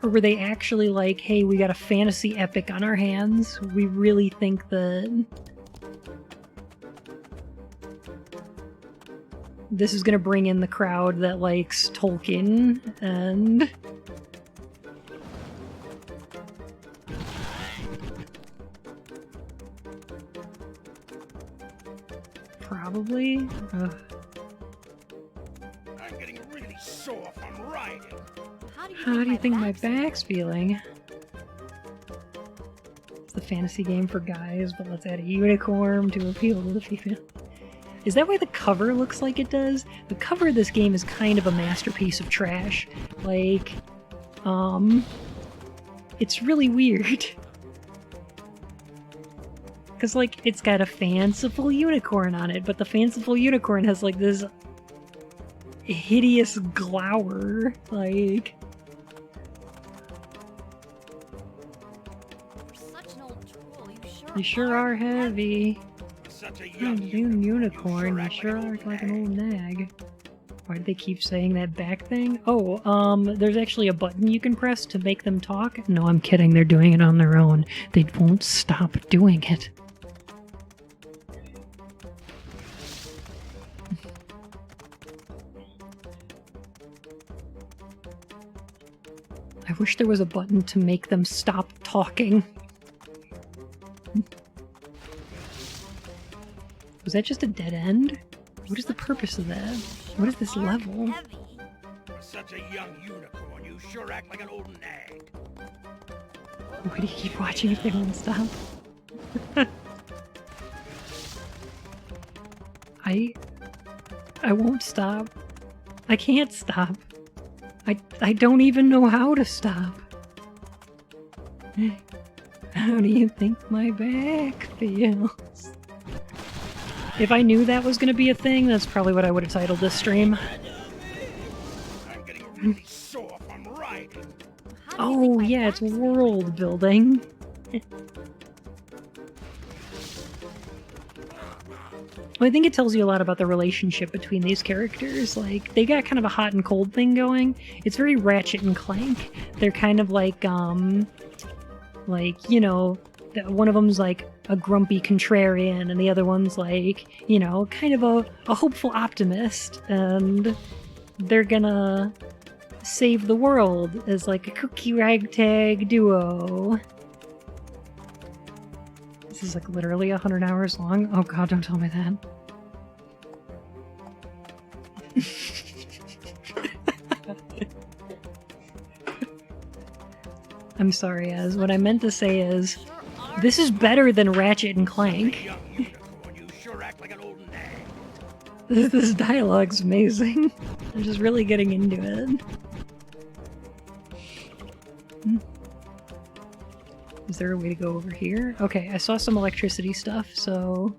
Or were they actually like, hey, we got a fantasy epic on our hands, we really think that this is gonna bring in the crowd that likes Tolkien, and... Probably? Ugh. I'm getting really sore from riding. How do you think my back's feeling? It's the fantasy game for guys, but let's add a unicorn to appeal to the female. Is that why the cover looks like it does? The cover of this game is kind of a masterpiece of trash. Like, it's really weird. Because, like, it's got a fanciful unicorn on it, but the fanciful unicorn has, like, this hideous glower. Like, You're such an old troll. you sure are heavy. Such a You're a young unicorn. You sure act like an old nag. Why do they keep saying that back thing? Oh, there's actually a button you can press to make them talk. No, I'm kidding. They're doing it on their own. They won't stop doing it. I wish there was a button to make them stop talking. Was that just a dead end? What is the purpose of that? What is this level? For such a young unicorn, you sure act like an old nag. Why do you keep watching if they won't stop? I won't stop. I can't stop. I don't even know how to stop. How do you think my back feels? If I knew that was going to be a thing, that's probably what I would have titled this stream. I'm getting really sore from riding. Oh, yeah, it's world building. Well, I think it tells you a lot about the relationship between these characters. Like, they got kind of a hot and cold thing going. It's very Ratchet and Clank. They're kind of like, you know, one of them's like a grumpy contrarian, and the other one's like, you know, kind of a hopeful optimist, and they're gonna save the world as like a cookie ragtag duo. This is like literally 100 hours long. Oh god, don't tell me that. I'm sorry, Az. What I meant to say is, this is better than Ratchet and Clank. Young unicorn, you sure act like an old nag. This dialogue's amazing. I'm just really getting into it. Is there a way to go over here? Okay, I saw some electricity stuff, so...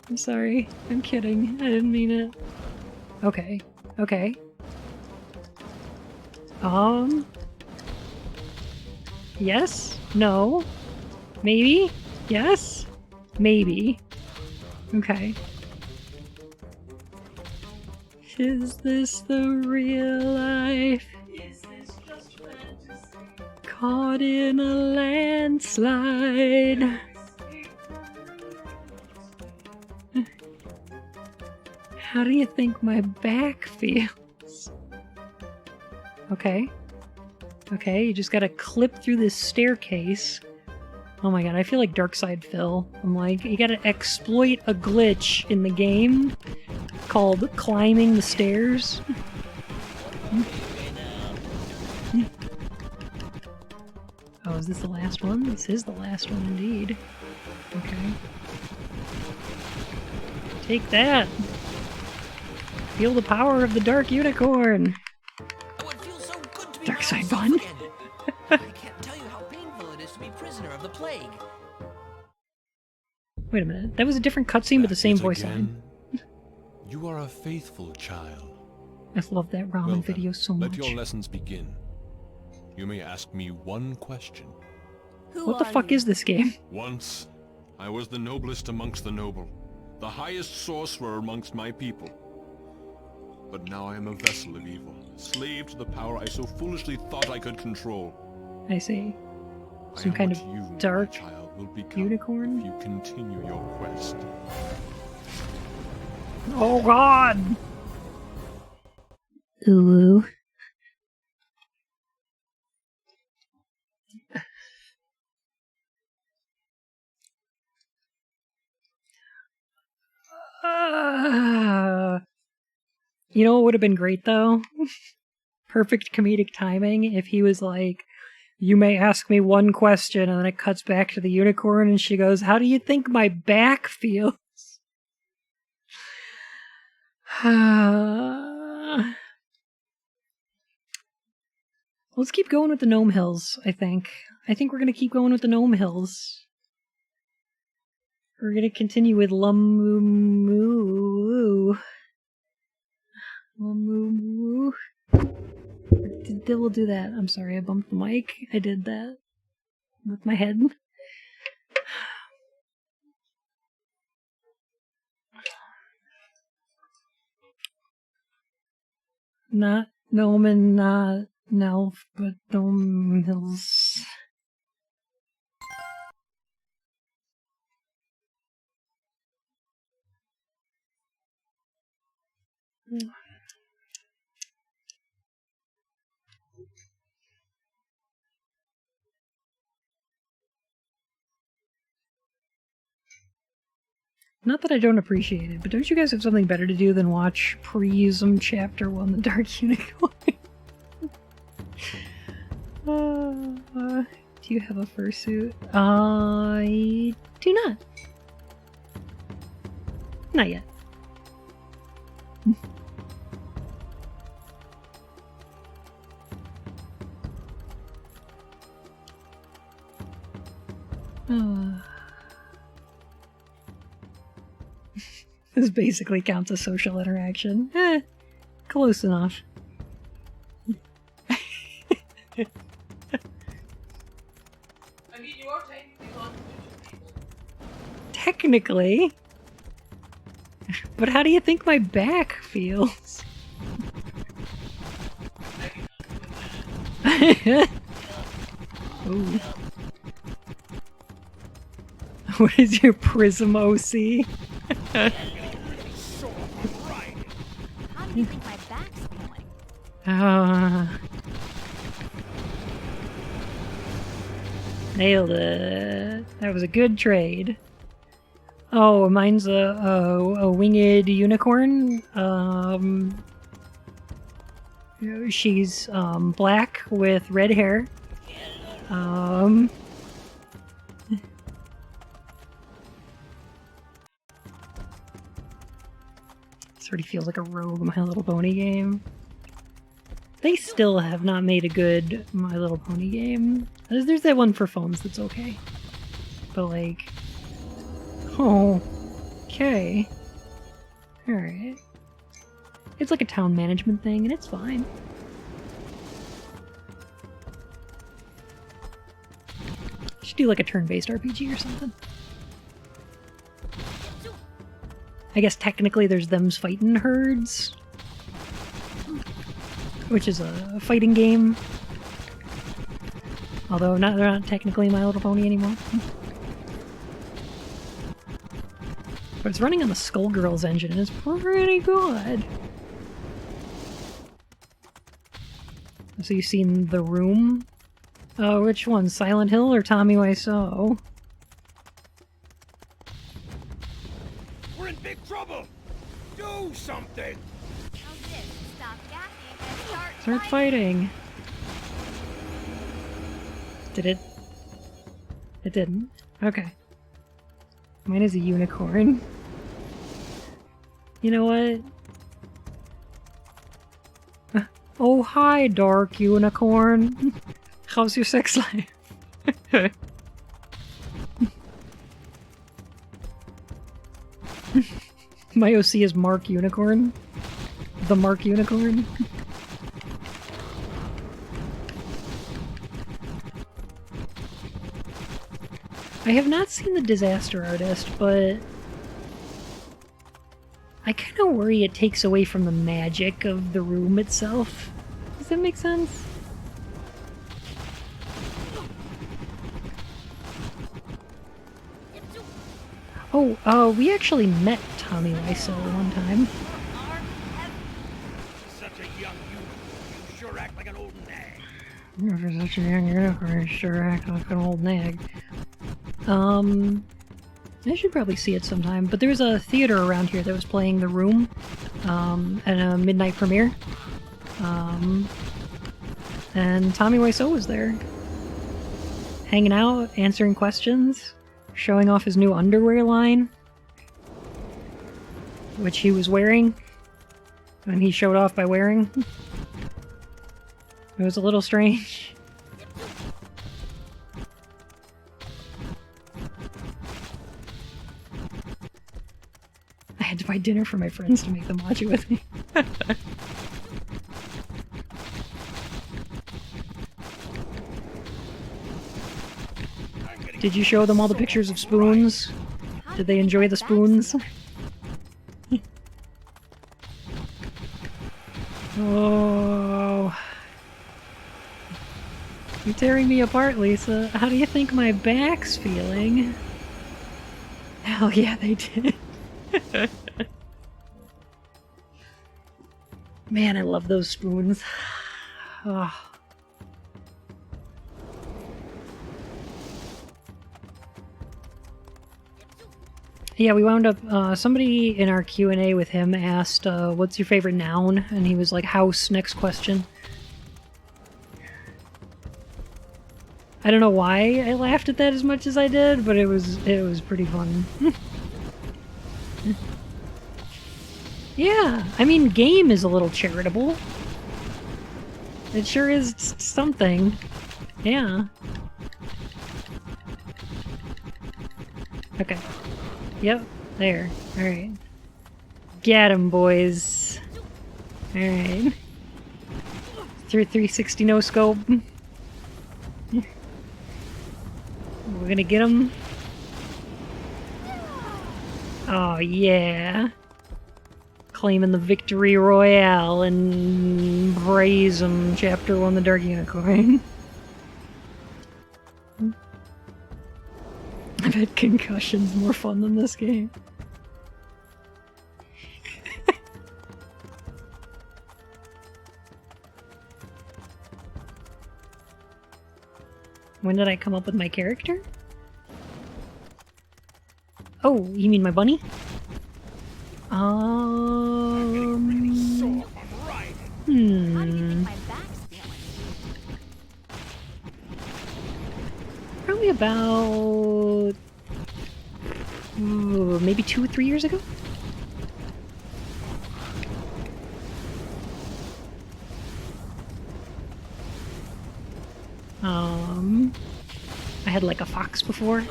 I'm sorry. I'm kidding. I didn't mean it. Okay. Okay. Yes? No? Maybe? Yes? Maybe. Okay. Is this the real life? Is this just fantasy? Caught in a landslide. How do you think my back feels? Okay. Okay, you just gotta clip through this staircase. Oh my god, I feel like Darkside Phil. I'm like, you gotta exploit a glitch in the game called climbing the stairs. Oh, is this the last one? This is the last one indeed. Okay. Take that! Feel the power of the Dark Unicorn! Oh, it feels so good to be Darkside myself Bun. again. I can't tell you how painful it is to be prisoner of the plague. Wait a minute, that was a different cutscene with the same voice line. You are a faithful child. I love that ramen Well then, video so let much. your lessons begin. You may ask me one question. What the fuck is this game? Once, I was the noblest amongst the noble, the highest sorcerer amongst my people. But now I am a vessel of evil, slave to the power I so foolishly thought I could control. I see. I Some am kind what of you, my dark child, will become unicorn? if you continue your quest. Oh god! Ooh. You know what would have been great though? Perfect comedic timing if he was like, you may ask me one question, and then it cuts back to the unicorn and she goes, how do you think my back feels? Let's keep going with the Gnome Hills, I think. I think we're going to keep going with the Gnome Hills. We're going to continue with Lumu. We'll do that. I'm sorry, I bumped the mic. I did that with my head. Not Gnome and not Nelf, but Gnome Hills. Not that I don't appreciate it, but don't you guys have something better to do than watch Pryzm Chapter 1, The Dark Unicorn? Do you have a fursuit? I do not. Not yet. This basically counts as social interaction. Close enough. I mean, you are technically non-religious people. Technically. But how do you think my back feels? Ooh. What is your Pryzm OC? How do you think my back's feeling? Nailed it. That was a good trade. Oh, mine's a winged unicorn. She's black with red hair. Sort of feels like a rogue My Little Pony game. They still have not made a good My Little Pony game. There's that one for phones that's okay. But like... Oh. Okay. Alright. It's like a town management thing, and it's fine. Should do like a turn-based RPG or something. I guess technically there's them's fighting herds, which is a fighting game. Although they're not technically My Little Pony anymore. But it's running on the Skullgirls engine and it's pretty good. So you've seen The Room? Oh, which one? Silent Hill or Tommy Wiseau? We're in big trouble! Do something! Stop yapping and Start fighting! Did it? It didn't. Okay. Mine is a unicorn. You know what? Oh, hi, dark unicorn. How's your sex life? My OC is Mark Unicorn. The Mark Unicorn. I have not seen The Disaster Artist, but I kind of worry it takes away from the magic of the room itself. Does that make sense? Oh, we actually met Tommy Wiseau one time. Such a young unicorn, you sure act like an old nag. For such a young unicorn, sure act like an old nag. I should probably see it sometime, but there's a theater around here that was playing The Room, at a midnight premiere. And Tommy Wiseau was there. Hanging out, answering questions, showing off his new underwear line, which he was wearing, and he showed off by wearing. It was a little strange. I had to buy dinner for my friends to make them watch it with me. Did you show them all the pictures of spoons? Did they enjoy the spoons? Oh. You're tearing me apart, Lisa. How do you think my back's feeling? Hell yeah, they did. Man, I love those spoons. Oh. Yeah, we wound up, somebody in our Q&A with him asked, what's your favorite noun? And he was like, house, next question. I don't know why I laughed at that as much as I did, but it was pretty fun. Yeah, I mean, game is a little charitable. It sure is something. Yeah. Okay. Yep, there. Alright. Get 'em, boys. Alright. Through 360 no scope. We're gonna get 'em. Oh, yeah. Claiming the victory royale in Pryzm Chapter 1 The Dark Unicorn. I bet concussion's more fun than this game. When did I come up with my character? Oh, you mean my bunny? Probably about maybe 2 or 3 years ago. I had like a fox before, and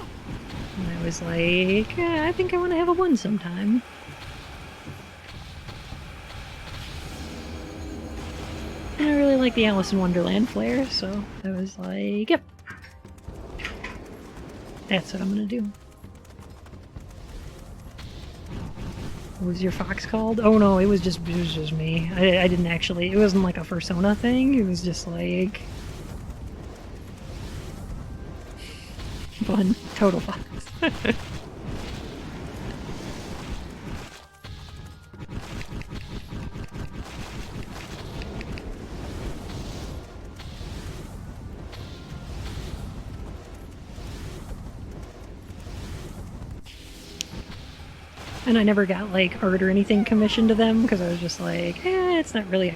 I was like, I think I want to have a one sometime. And I really like the Alice in Wonderland flair, so I was like, yep. That's what I'm gonna do. What was your fox called? Oh no, it was just me. I didn't actually, it wasn't like a persona thing, it was just like... fun. Total fox. And I never got like art or anything commissioned to them because I was just like, it's not really a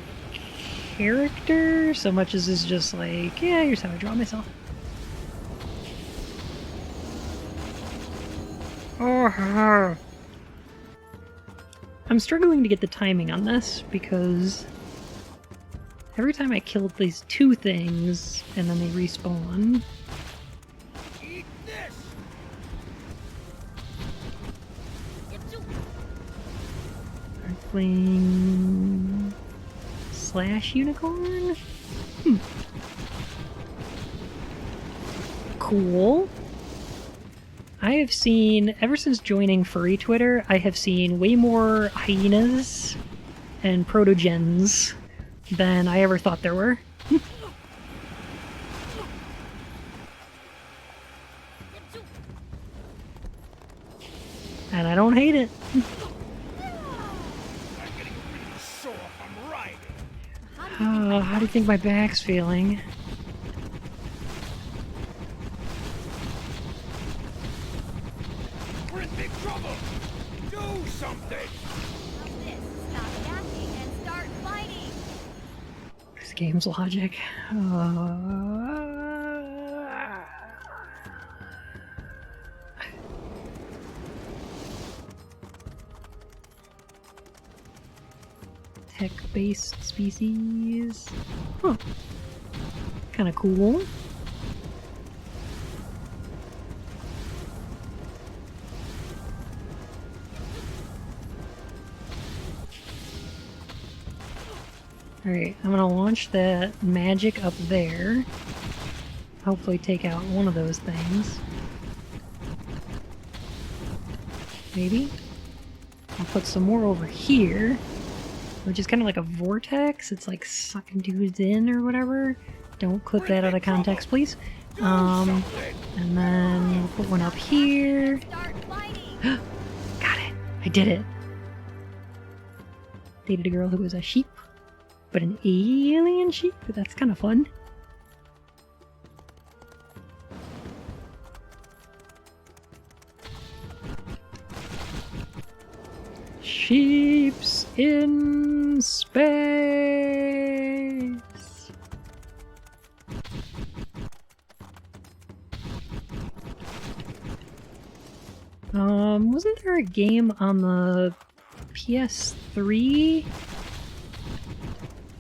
character so much as it's just like, here's how I draw myself. Oh, I'm struggling to get the timing on this because every time I killed these two things and then they respawn. Eat this! Earthling / unicorn? Cool. I have seen, ever since joining furry Twitter, I have seen way more hyenas and protogens than I ever thought there were. And I don't hate it. Oh, how do you think my back's feeling? We're in big trouble! Do something! Stop yapping and start fighting! This game's logic. Tech-based species. Huh. Kind of cool. Alright, I'm gonna launch that magic up there. Hopefully take out one of those things. Maybe? I'll put some more over here, which is kind of like a vortex. It's like sucking dudes in or whatever. Don't clip that out of context, please. And then we'll put one up here. Got it! I did it! Dated a girl who was a sheep, but an alien sheep? That's kind of fun. Sheeps in space! Wasn't there a game on the PS3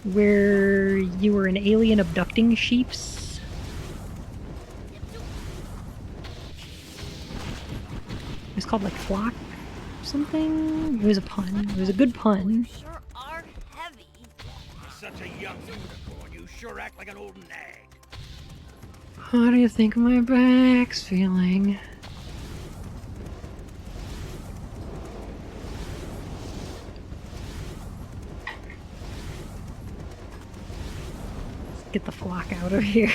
where you were an alien abducting sheeps? It was called like Flock something? It was a pun. It was a good pun. Sure are heavy. Such a young unicorn, you sure act like an old nag. How do you think my back's feeling? Let's get the flock out of here.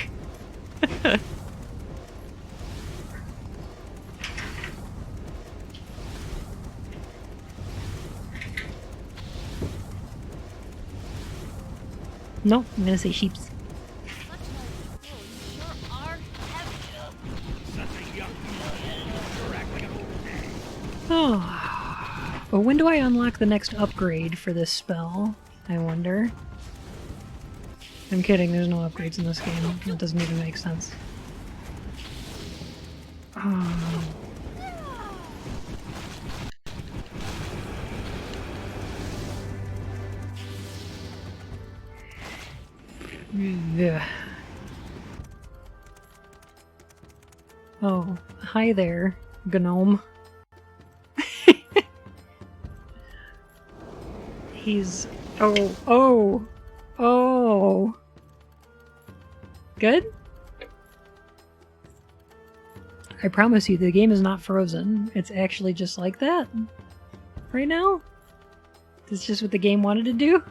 Nope, I'm gonna say sheeps. Oh. Well, when do I unlock the next upgrade for this spell? I wonder. I'm kidding, there's no upgrades in this game. That doesn't even make sense. Oh. Yeah. Oh, hi there, gnome. He's... Oh. Good? I promise you, the game is not frozen. It's actually just like that. Right now? It's just what the game wanted to do.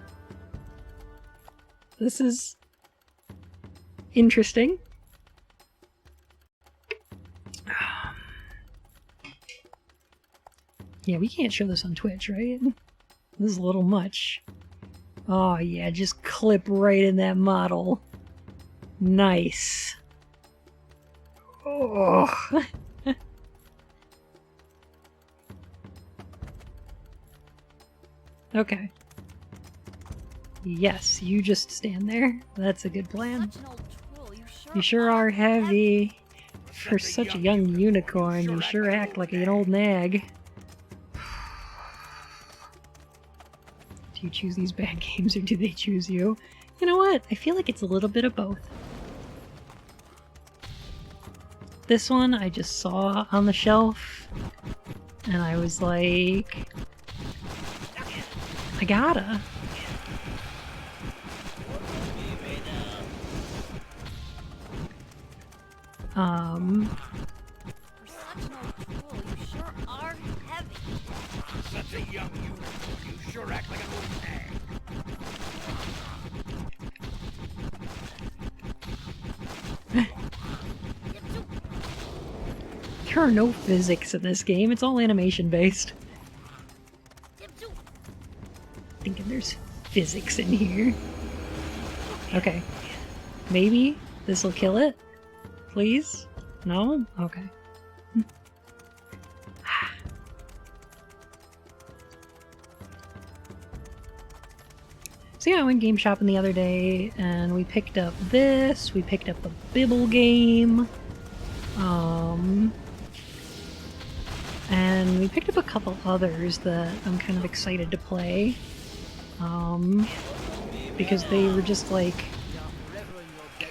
This is... interesting. Yeah, we can't show this on Twitch, right? This is a little much. Oh yeah, just clip right in that model. Nice. Oh. Okay. Yes, you just stand there. That's a good plan. You sure are heavy. For such a young unicorn, you sure act like an old nag. Do you choose these bad games or do they choose you? You know what? I feel like it's a little bit of both. This one I just saw on the shelf and I was like, I gotta. Such a young unicorn, you sure act like an old nag. There are no physics in this game, it's all animation based. Thinking there's physics in here. Okay. Maybe this'll kill it? Please? No? Okay. So yeah, I went game shopping the other day and we picked up this, we picked up the Bibble game, and we picked up a couple others that I'm kind of excited to play,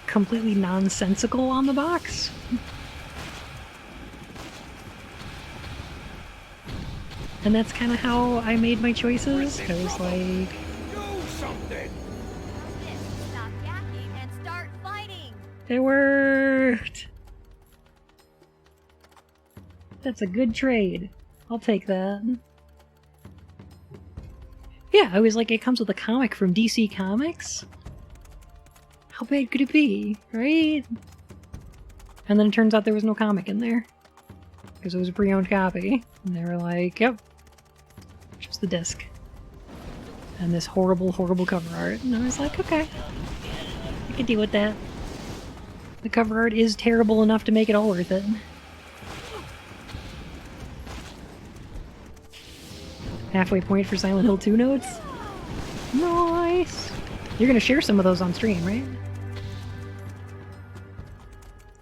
completely nonsensical on the box. And that's kind of how I made my choices. I was like, Do something! Stop yakking and start fighting. it worked! That's a good trade. I'll take that. Yeah, I was like, it comes with a comic from DC Comics? How bad could it be, right? And then it turns out there was no comic in there. Because it was a pre-owned copy. And they were like, yep. Just the disc. And this horrible, horrible cover art. And I was like, okay. I can deal with that. The cover art is terrible enough to make it all worth it. Halfway point for Silent Hill 2 notes? Nice! You're gonna share some of those on stream, right?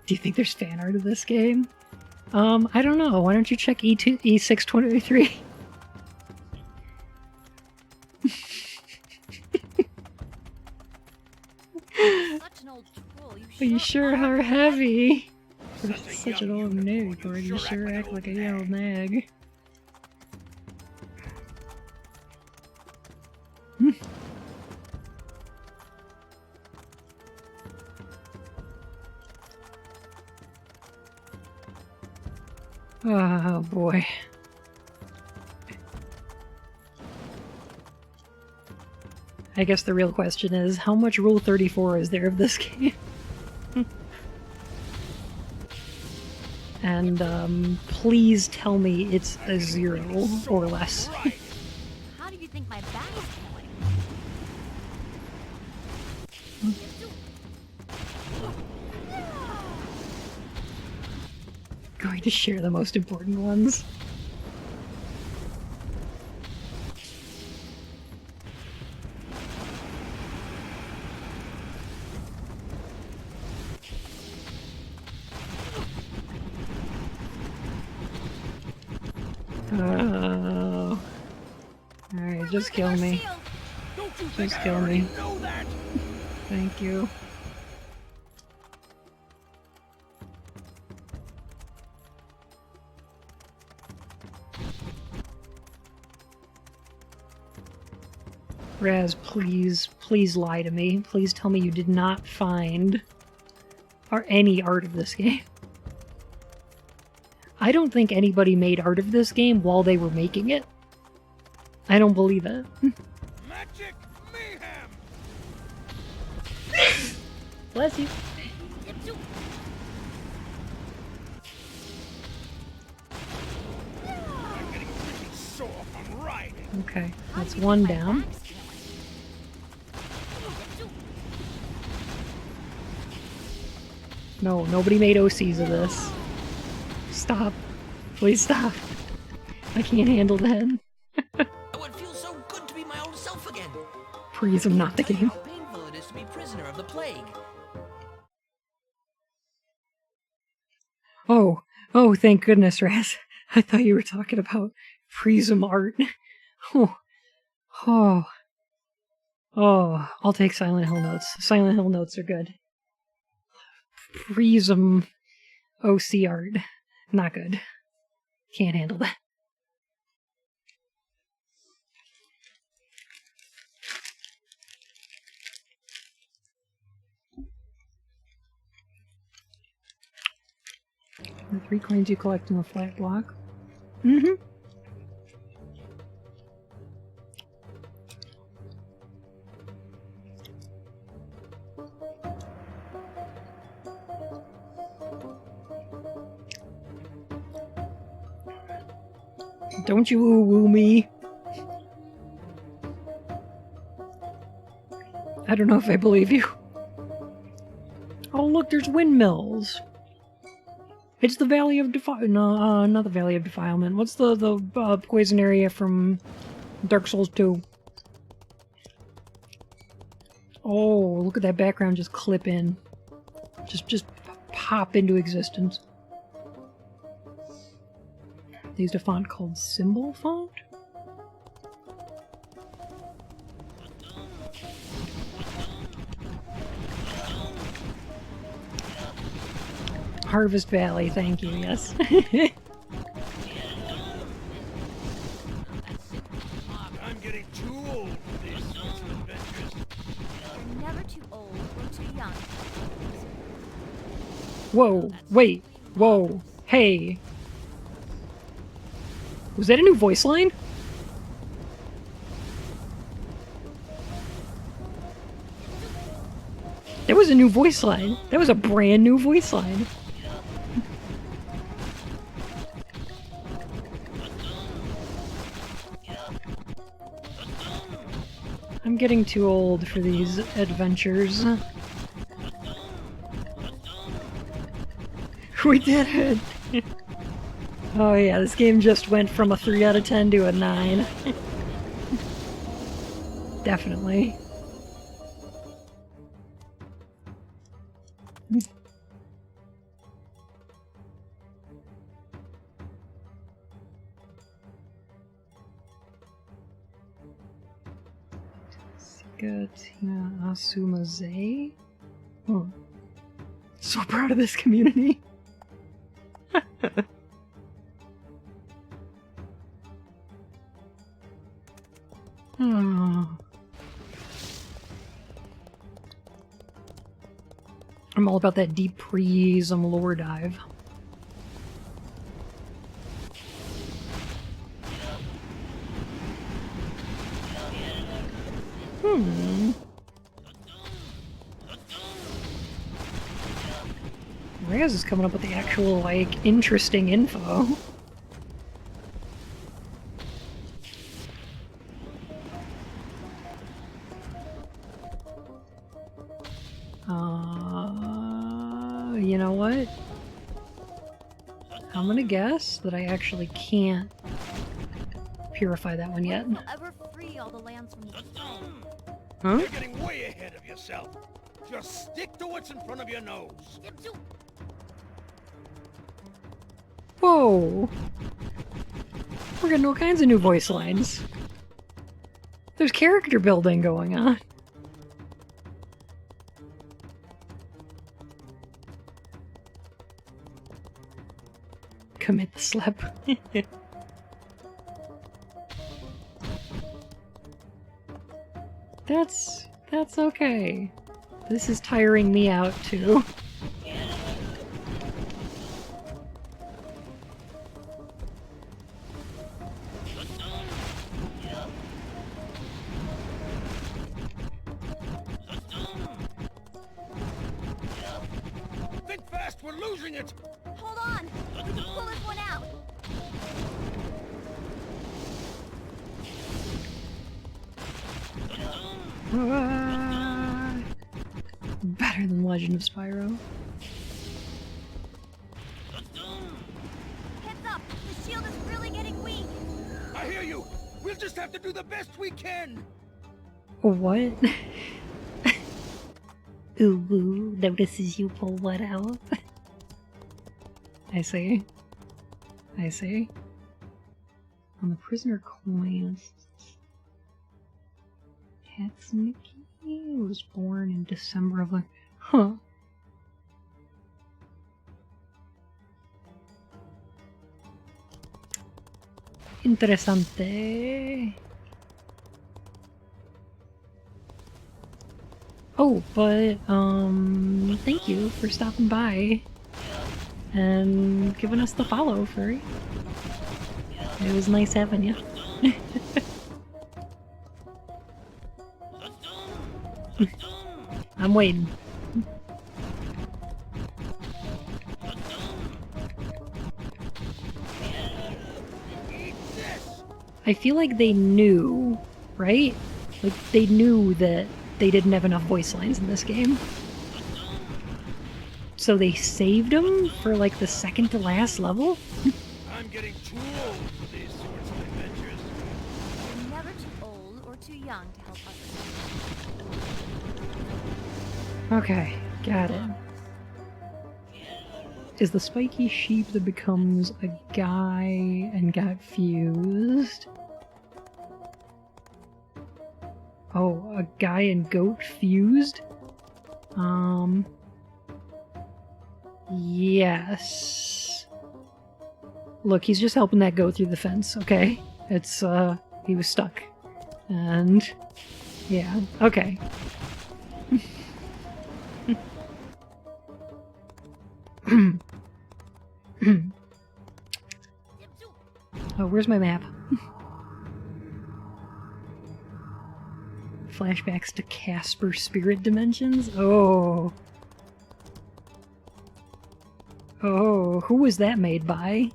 Do you think there's fan art of this game? I don't know. Why don't you check E623? Such an old troll. You sure are heavy. For Such a such an young old unicorn, nag, or you you sure sure act act like like an a old old nag. Oh boy. I guess the real question is, how much Rule 34 is there of this game? And please tell me it's a 0 or less. Right! How do you think my back is feeling? Going to share the most important ones. Oh. Alright, just kill me. Don't you Just think I kill already me. know that? Thank you. Raz, please, please lie to me. Please tell me you did not find any art of this game. I don't think anybody made art of this game while they were making it. I don't believe it. Magic mayhem! Bless you. I'm getting pretty sore from riding. Okay, that's one down. No, nobody made OCs of this. Stop. Please stop. I can't handle that. Oh, it feels so good to be my old self again. Pryzm, not the Tell you game. how painful it is to be prisoner of the plague. Oh, thank goodness, Raz. I thought you were talking about Pryzm art. Oh, I'll take Silent Hill notes. Silent Hill notes are good. Pryzm OC art. Not good. Can't handle that. The 3 coins you collect in the flat block. Mm-hmm. Don't you woo me. I don't know if I believe you. Oh, look, there's windmills. It's the Valley of No, not the Valley of Defilement. What's the poison area from Dark Souls 2? Oh, look at that background just clip in. Just pop into existence. They used a font called Symbol Font? Harvest Valley, thank you, yes. I'm getting too old for these sorts of adventures. You're never too old or too young. Whoa, wait, whoa, hey. Was that a new voice line? That was a new voice line. That was a brand new voice line. I'm getting too old for these adventures. We did it! Oh yeah, this game just went from a 3 out of 10 to a 9. Definitely. Tina Asumaze? Oh. So proud of this community. Oh. I'm all about that deep Pryzm lore dive. Reyes is coming up with the actual, like, interesting info. You know what? I'm gonna guess that I actually can't purify that one yet. Will ever free all the lands from the storm? Huh? You're getting way ahead of yourself. Just stick to what's in front of your nose. Whoa! We're getting all kinds of new voice lines. There's character building going on. Commit the slip. That's okay. This is tiring me out too. Think fast, we're losing it. Hold on! We can pull this one out! Better than Legend of Spyro. Heads up! The shield is really getting weak! I hear you. We'll just have to do the best we can. What? Ooh, notices you pull what out. I see. I see. On the prisoner quests, Tatsuki was born in December of like, huh. Interesante. Oh, but, thank you for stopping by and giving us the follow, Furry. It was nice having you. I'm waiting. I feel like they knew, right? Like, they knew that they didn't have enough voice lines in this game. So they saved them for, like, the second to last level? I'm getting too old for these sorts of adventures. You're never too old or too young to help others. Okay, got it. Is the spiky sheep that becomes a guy and got fused? Oh, a guy and goat fused? Yes. Look, he's just helping that go through the fence, okay? It's, he was stuck. And... yeah, okay. Oh, where's my map? Flashbacks to Casper Spirit Dimensions? Oh. Oh, who was that made by?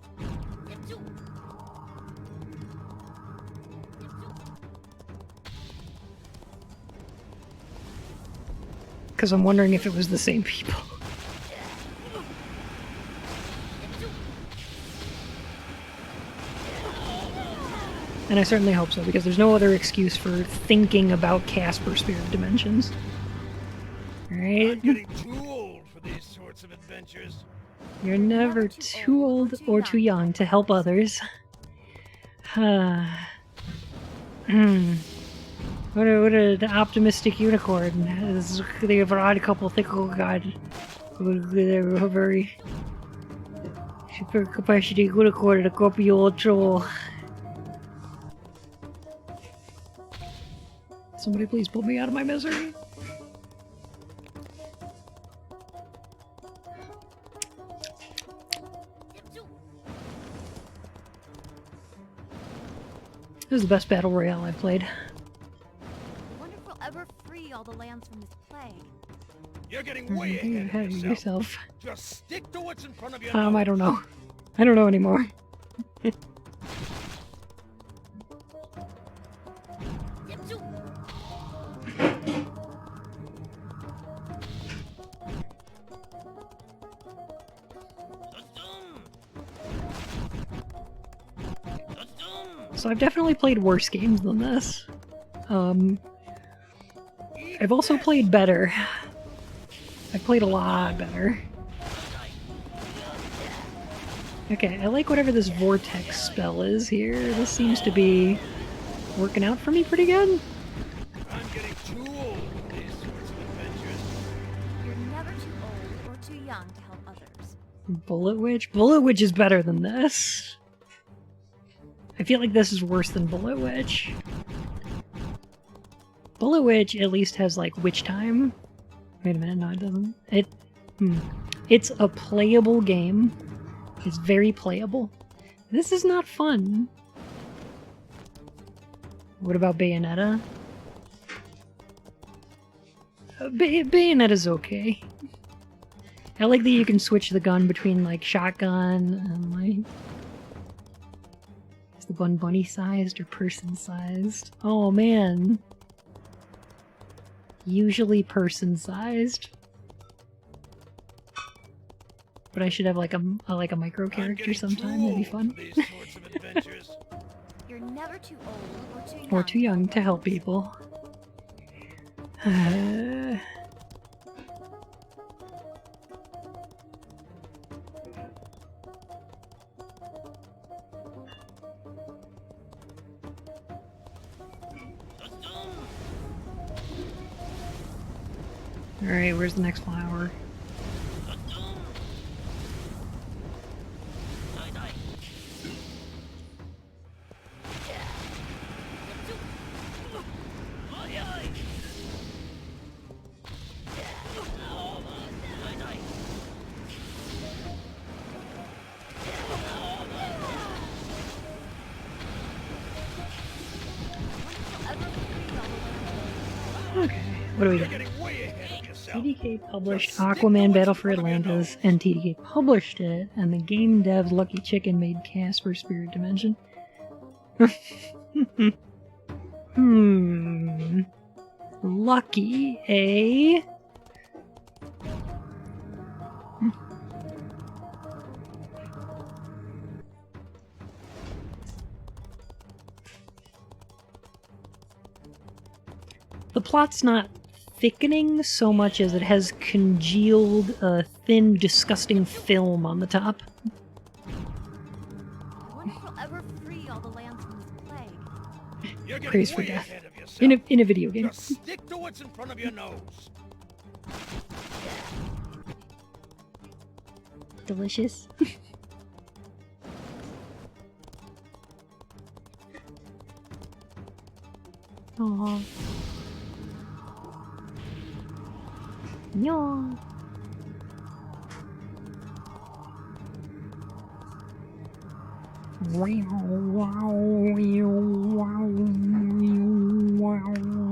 Because I'm wondering if it was the same people. And I certainly hope so, because there's no other excuse for thinking about Casper Spirit Dimensions. Alright? I'm getting too old for these sorts of adventures. You're never too old or too young to help others. What an optimistic unicorn. They have a couple of thick old god. They were very super capacity unicorn, a copy old troll. Somebody please pull me out of my misery. This is the best battle royale I've played. I wonder if we'll ever free all the lands from this plague. You're getting way You're ahead of yourself. yourself. Just stick to what's in front of you. I don't know. I don't know anymore. So I've definitely played worse games than this. I've also played better. I've played a lot better. Okay, I like whatever this vortex spell is here. This seems to be working out for me pretty good. I'm getting too old for these sorts of adventures. You're never too old or too young to help others. Bullet Witch? Bullet Witch is better than this. I feel like this is worse than Bullet Witch. Bullet Witch at least has, like, witch time. Wait a minute, no it doesn't. It's a playable game. It's very playable. This is not fun. What about Bayonetta? Bayonetta's okay. I like that you can switch the gun between, like, shotgun and, like... Is the gun bunny-sized or person-sized? Oh, man. Usually person-sized. But I should have, like, a micro character sometime. That'd be fun. You're never too old or too young. Or too young to help people. Alright, where's the next flower? Okay, what do we got? TDK published Aquaman Battle for Atlantis, and TDK published it, and the game devs Lucky Chicken made Casper Spirit Dimension. Lucky, eh? The plot's not thickening so much as it has congealed a thin, disgusting film on the top. I wonder if we'll ever free all the lands from this plague. Praise for death. In a video game. Just stick to what's in front of your nose. delicious. Aww. Yaw.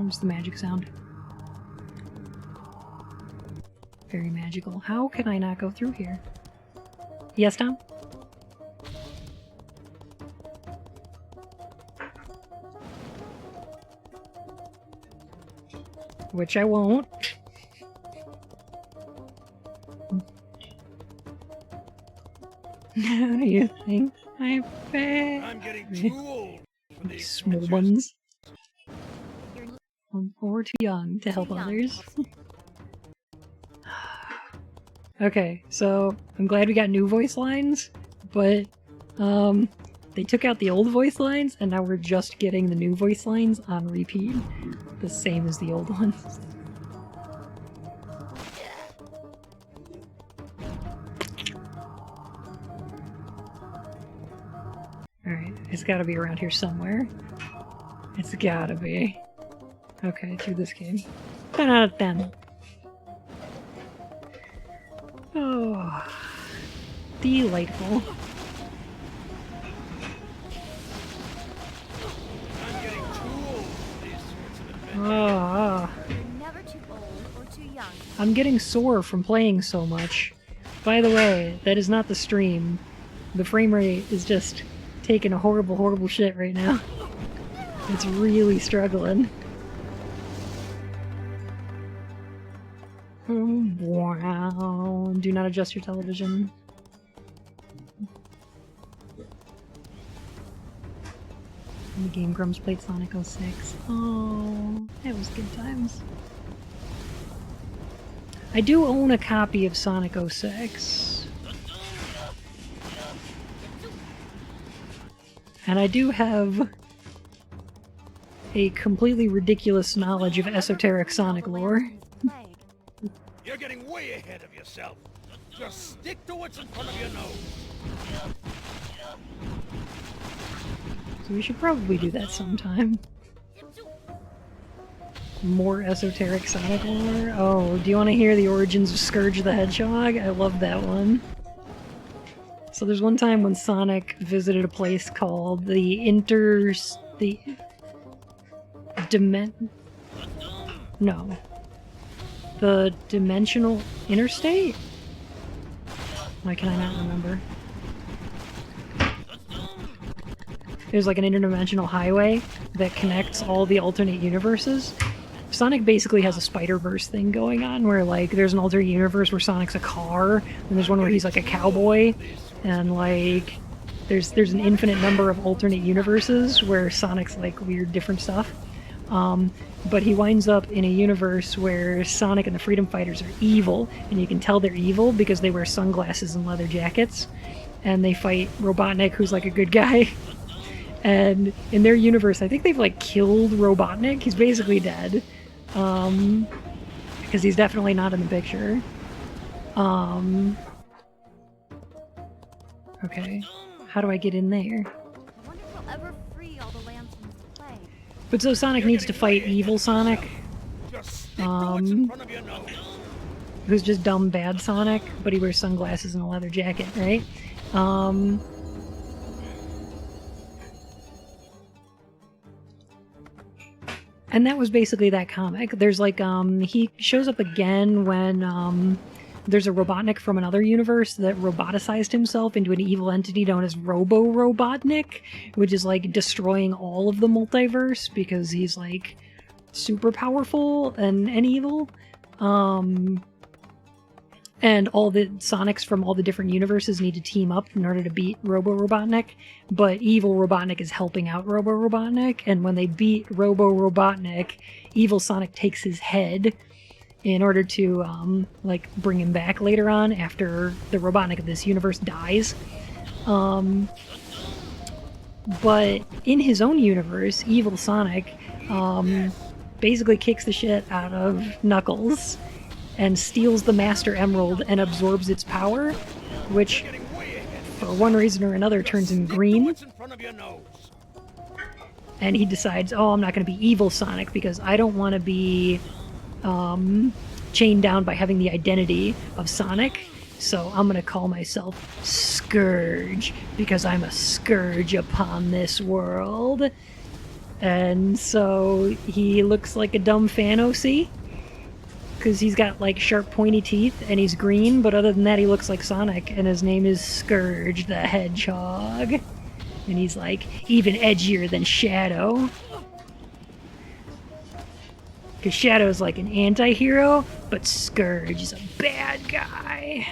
It's the magic sound. Very magical. How can I not go through here? Yes, Tom? Which I won't. How do you think I fare? I'm getting too old for these Small adventures. ones. Or too young to help others. Okay, so I'm glad we got new voice lines, but they took out the old voice lines, and now we're just getting the new voice lines on repeat, the same as the old ones. Alright, it's gotta be around here somewhere. It's gotta be. Okay, through this game. 10 out of 10. Oh, delightful. I'm getting too old for these sorts of adventures. Oh, You're never too old or too young. I'm getting sore from playing so much. By the way, that is not the stream. The frame rate is just taking a horrible, horrible shit right now. It's really struggling. Oh, wow. Do not adjust your television. And the Game Grumps played Sonic 06. Oh, that was good times. I do own a copy of Sonic 06. And I do have a completely ridiculous knowledge of esoteric Sonic lore. You're getting way ahead of yourself. Just stick to what's in front of your nose. So we should probably do that sometime. More esoteric Sonic lore? Oh, do you want to hear the origins of Scourge the Hedgehog? I love that one. So there's one time when Sonic visited a place called the Dimensional Interstate? Why can I not remember? There's like an interdimensional highway that connects all the alternate universes. Sonic basically has a Spider-Verse thing going on where like there's an alternate universe where Sonic's a car, and there's one where he's like a cowboy, and like there's an infinite number of alternate universes where Sonic's like weird different stuff. But he winds up in a universe where Sonic and the Freedom Fighters are evil, and you can tell they're evil because they wear sunglasses and leather jackets, and they fight Robotnik, who's like a good guy. And in their universe, I think they've like killed Robotnik. He's basically dead. Because he's definitely not in the picture. Okay. How do I get in there? I wonder if we'll ever free all the lands from this plague. But so Sonic needs to fight evil Sonic, Just stick to what's in front of your nose. who's just dumb bad Sonic, but he wears sunglasses and a leather jacket, right? And that was basically that comic. There's like, he shows up again when, there's a Robotnik from another universe that roboticized himself into an evil entity known as Robo-Robotnik, which is like destroying all of the multiverse because he's like super powerful and evil. And all the Sonics from all the different universes need to team up in order to beat Robo-Robotnik, but evil Robotnik is helping out Robo-Robotnik, and when they beat Robo-Robotnik, evil Sonic takes his head in order to, like, bring him back later on after the Robotnik of this universe dies. But in his own universe, evil Sonic, basically kicks the shit out of Knuckles and steals the Master Emerald and absorbs its power, which, for one reason or another, turns him green. What's in front of your nose? And he decides, oh, I'm not going to be evil Sonic because I don't want to be chained down by having the identity of Sonic. So I'm going to call myself Scourge because I'm a scourge upon this world. And so he looks like a dumb Phanos-y because he's got like sharp pointy teeth and he's green, but other than that he looks like Sonic, and his name is Scourge the Hedgehog. And he's like even edgier than Shadow. Because Shadow's like an anti-hero, but Scourge is a bad guy.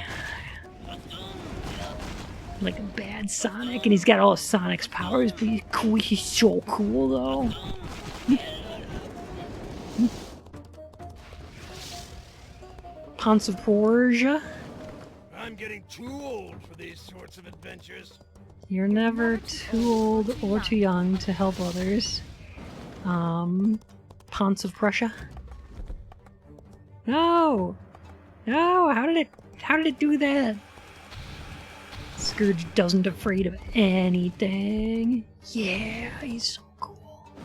Like a bad Sonic, and he's got all of Sonic's powers, but he's cool. He's so cool, though. Ponce of Persia. I'm getting too old for these sorts of adventures. You're never too old or too young to help others. Ponce of Prussia. No! No! How did it do that? Scourge doesn't afraid of anything. Yeah, he's so cool.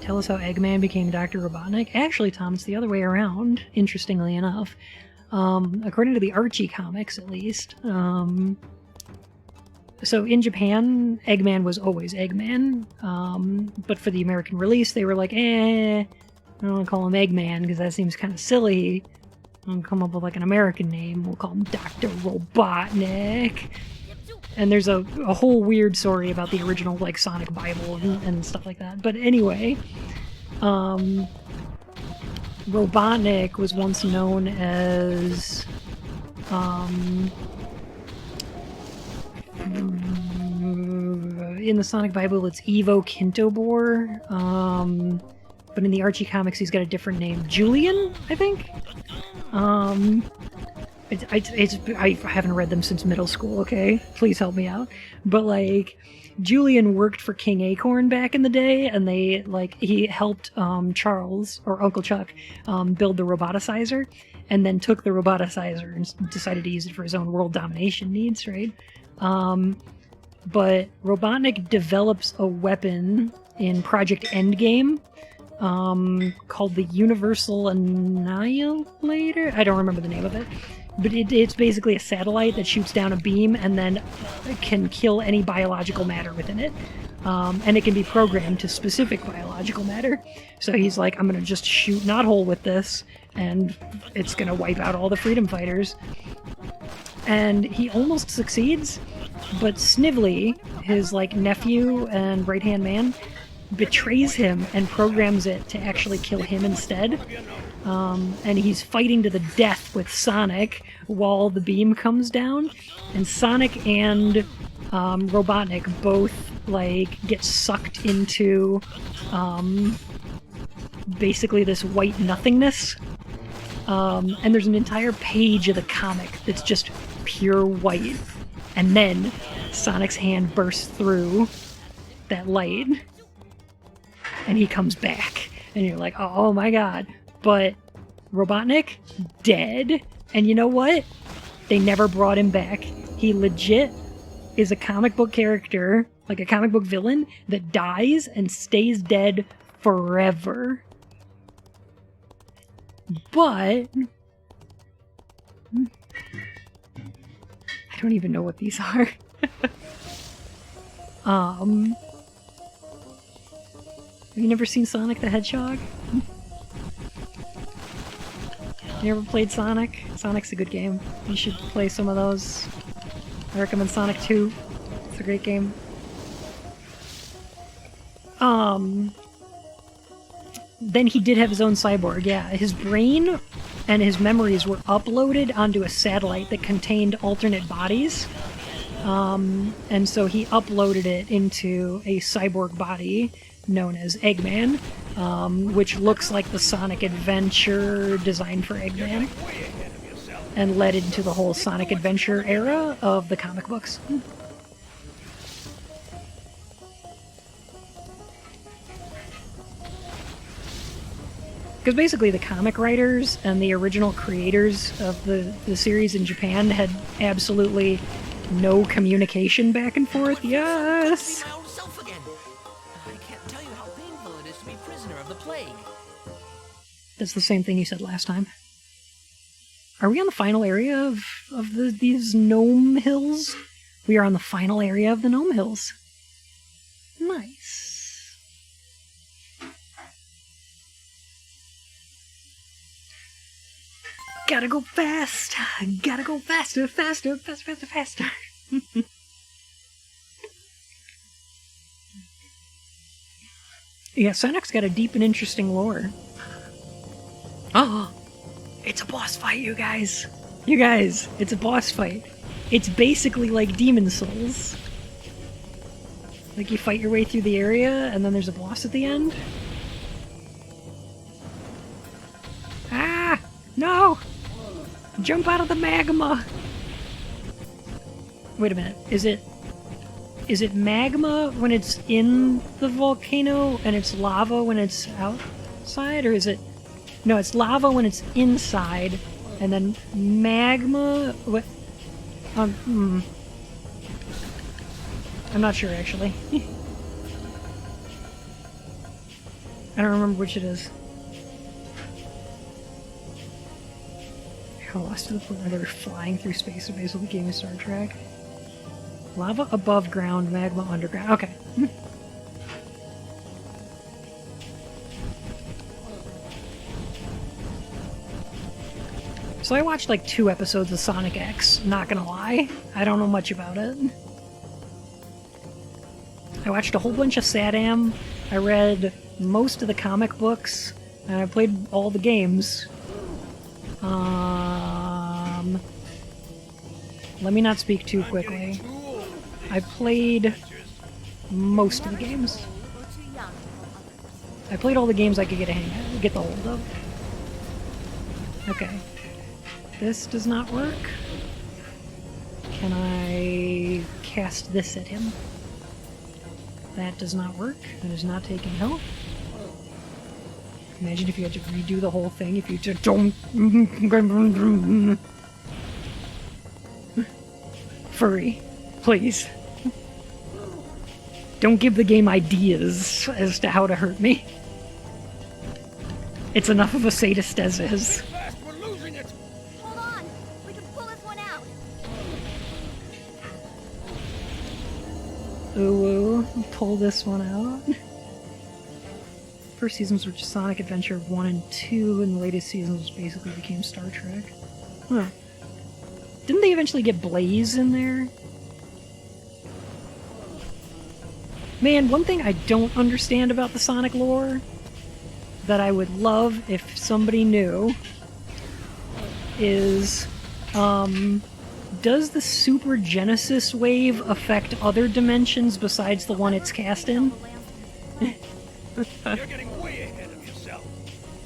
Tell us how Eggman became Dr. Robotnik. Actually, Tom, it's the other way around, interestingly enough. According to the Archie comics, at least. So in Japan, Eggman was always Eggman. But for the American release, they were like, I don't want to call him Eggman because that seems kind of silly. I'll come up with like an American name. We'll call him Dr. Robotnik. And there's a whole weird story about the original like Sonic Bible and stuff like that. But anyway, Robotnik was once known as in the Sonic Bible it's Evo Kintobor, but in the Archie comics he's got a different name, Julian, I think. I haven't read them since middle school, okay? Please help me out. But, like, Julian worked for King Acorn back in the day, and he helped Charles, or Uncle Chuck, build the roboticizer, and then took the roboticizer and decided to use it for his own world domination needs, right? But Robotnik develops a weapon in Project Endgame, called the Universal Annihilator? I don't remember the name of it. But it's basically a satellite that shoots down a beam and then can kill any biological matter within it. And it can be programmed to specific biological matter. So he's like, I'm going to just shoot knothole with this, and it's going to wipe out all the freedom fighters. And he almost succeeds, but Snively, his like nephew and right-hand man, betrays him and programs it to actually kill him instead. And he's fighting to the death with Sonic while the beam comes down. And Sonic and Robotnik both like get sucked into basically this white nothingness. And there's an entire page of the comic that's just pure white. And then Sonic's hand bursts through that light. And he comes back. And you're like, oh my god. But Robotnik, dead. And you know what? They never brought him back. He legit is a comic book character, like a comic book villain, that dies and stays dead forever. But I don't even know what these are. Have you never seen Sonic the Hedgehog? You ever played Sonic? Sonic's a good game. You should play some of those. I recommend Sonic 2. It's a great game. Then he did have his own cyborg, yeah. His brain and his memories were uploaded onto a satellite that contained alternate bodies. And so he uploaded it into a cyborg body known as Eggman, which looks like the Sonic Adventure designed for Eggman, and led into the whole Sonic Adventure era of the comic books. Because basically the comic writers and the original creators of the series in Japan had absolutely no communication back and forth. Yes! My old self again. I can't tell you how painful it is to be prisoner of the plague. That's the same thing you said last time. Are we on the final area of these gnome hills? We are on the final area of the gnome hills. Nice. Gotta go fast. Gotta go faster, faster, faster, faster, faster. Yeah, Sonic's got a deep and interesting lore. Oh, it's a boss fight, you guys. You guys, it's a boss fight. It's basically like Demon Souls. Like you fight your way through the area, and then there's a boss at the end. Ah! No! Jump out of the magma! Wait a minute, is it magma when it's in the volcano and it's lava when it's outside, or is it... No, it's lava when it's inside, and then magma... What? I'm not sure, actually. I don't remember which it is. How lost to the point where they were flying through space and basically became a Star Trek. Lava above ground, magma underground. Okay. So I watched like 2 episodes of Sonic X, not gonna lie. I don't know much about it. I watched a whole bunch of SatAM, I read most of the comic books, and I played all the games. Let me not speak too quickly. I played most of the games. I played all the games I could get the hold of. Okay. This does not work. Can I cast this at him? That does not work. That is not taking health. Imagine if you had to redo the whole thing if you just don't... Furry, please. Don't give the game ideas as to how to hurt me. It's enough of a sadist as is. We're losing it. Hold on. We can pull this one out. Ooh, pull this one out. First seasons were just Sonic Adventure 1 and 2, and the latest seasons basically became Star Trek. Huh. Didn't they eventually get Blaze in there? Man, one thing I don't understand about the Sonic lore that I would love if somebody knew is, does the Super Genesis wave affect other dimensions besides the one it's cast in? You're getting way ahead of yourself.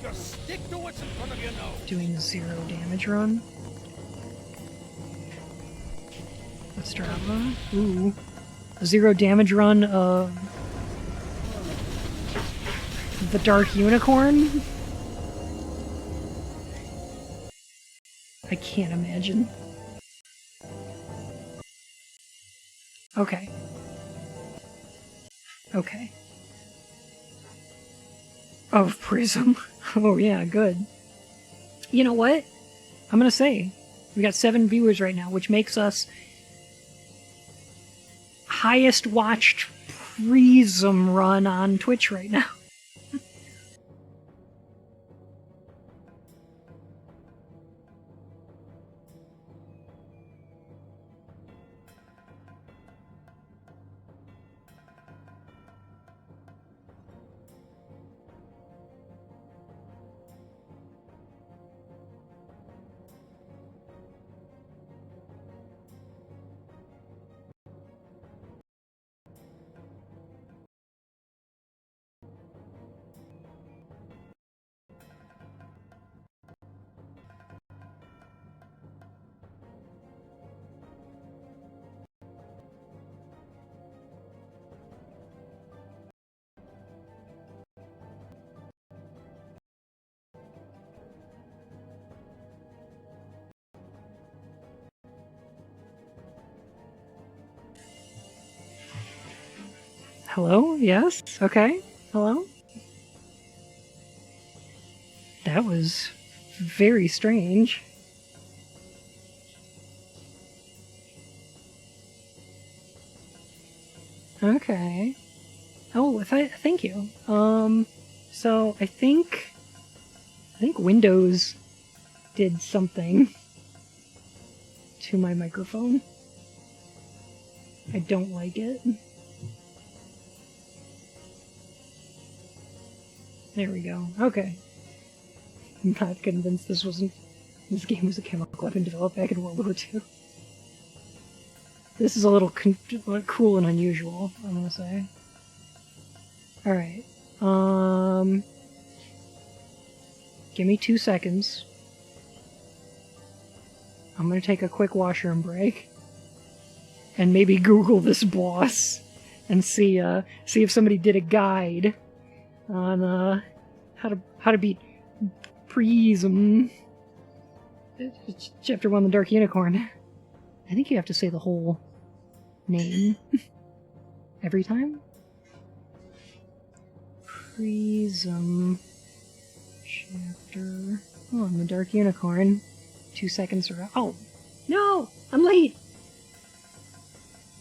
Just stick to what's in front of your nose. Doing a 0 damage run. Let's Strava. Ooh. A 0 damage run of the Dark Unicorn? I can't imagine. Okay. Okay. Of Pryzm. Oh yeah, good. You know what? I'm gonna say, we got 7 viewers right now, which makes us highest watched Pryzm run on Twitch right now. Hello? Yes? Okay. Hello? That was very strange. Okay. Oh, thank you. So I think Windows did something to my microphone. I don't like it. There we go. Okay. I'm not convinced this game was a chemical weapon developed back in World War II. This is a little cool and unusual, I'm gonna say. Alright. Give me 2 seconds. I'm gonna take a quick washroom break. And maybe Google this boss. And see if somebody did a guide on, how to beat Pryzm. Chapter 1, The Dark Unicorn. I think you have to say the whole name every time. Pryzm Chapter 1, The Dark Unicorn. 2 seconds or... Oh! No! I'm late!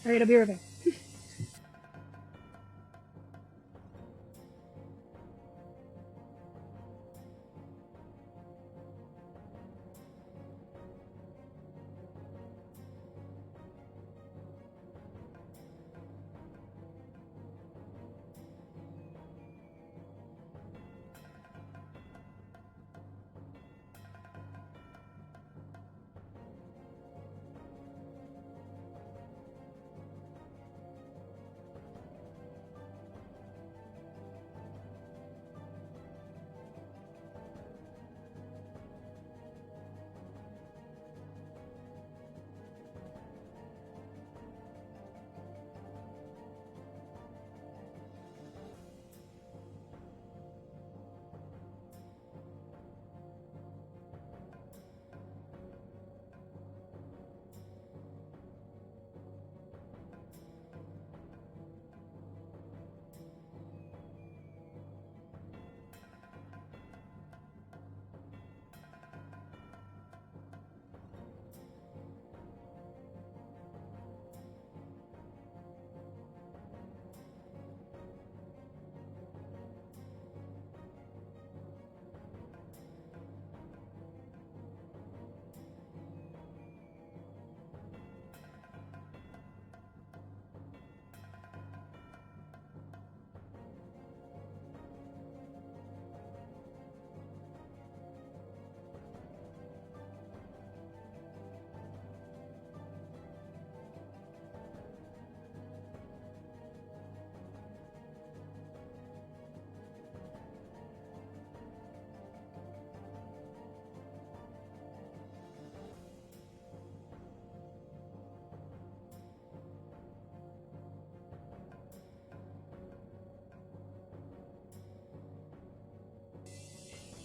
Alright, I'll be right back.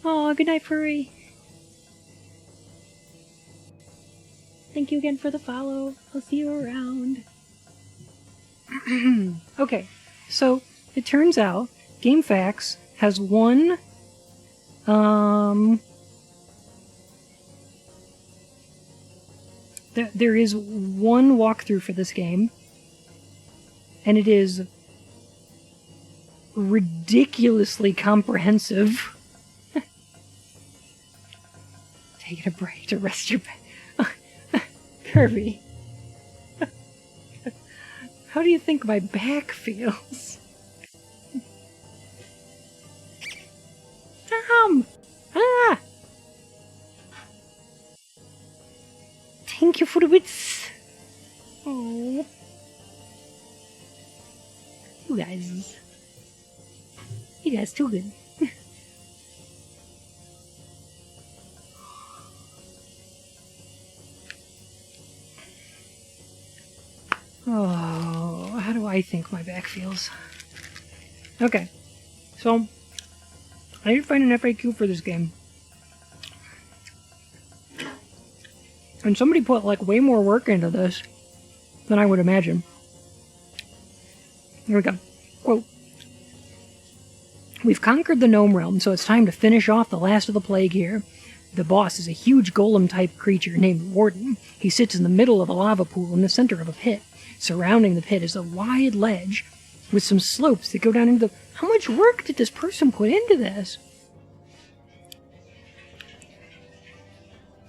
Oh, good night, Furry. Thank you again for the follow. I'll see you around. Okay, so it turns out GameFAQs has one there is one walkthrough for this game, and it is ridiculously comprehensive. Taking a break to rest your back. Kirby. How do you think my back feels? Tom! Ah! Thank you for the bits. Oh. You guys too good. Oh, how do I think my back feels? Okay, so I need to find an FAQ for this game. And somebody put like way more work into this than I would imagine. Here we go. Quote, "We've conquered the gnome realm, so it's time to finish off the last of the plague here. The boss is a huge golem-type creature named Warden. He sits in the middle of a lava pool in the center of a pit. Surrounding the pit is a wide ledge with some slopes that go down into the... How much work did this person put into this?"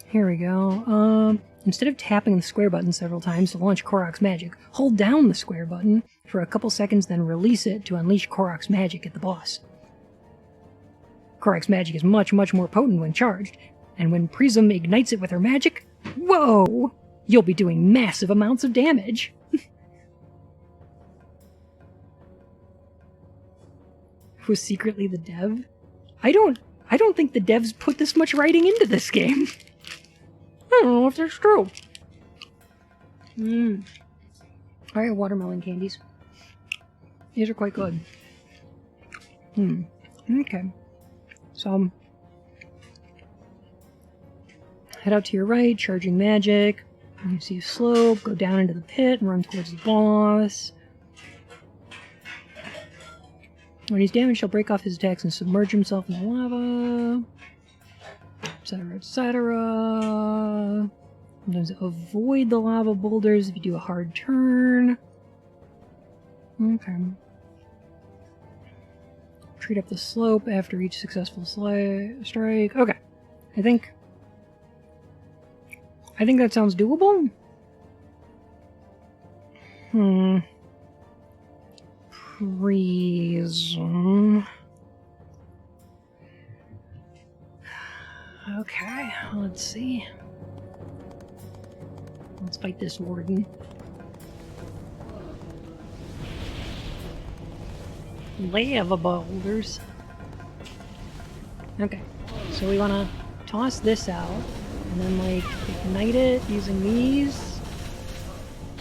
Here we go. Instead of tapping the square button several times to launch Korok's magic, hold down the square button for a couple seconds, then release it to unleash Korok's magic at the boss. Korok's magic is much, much more potent when charged, and when Pryzm ignites it with her magic, whoa! You'll be doing massive amounts of damage. Was secretly the dev? I don't think the devs put this much writing into this game. I don't know if that's true. Alright, watermelon candies. These are quite good. Okay. So, head out to your right, charging magic. You see a slope, go down into the pit and run towards the boss. When he's damaged, he'll break off his attacks and submerge himself in the lava. Etc., etc. Sometimes avoid the lava boulders if you do a hard turn. Okay. Retreat up the slope after each successful strike. Okay. I think that sounds doable. Pryzm. Okay, let's see. Let's fight this warden. Lava boulders. Okay, so we want to toss this out and then like ignite it using these.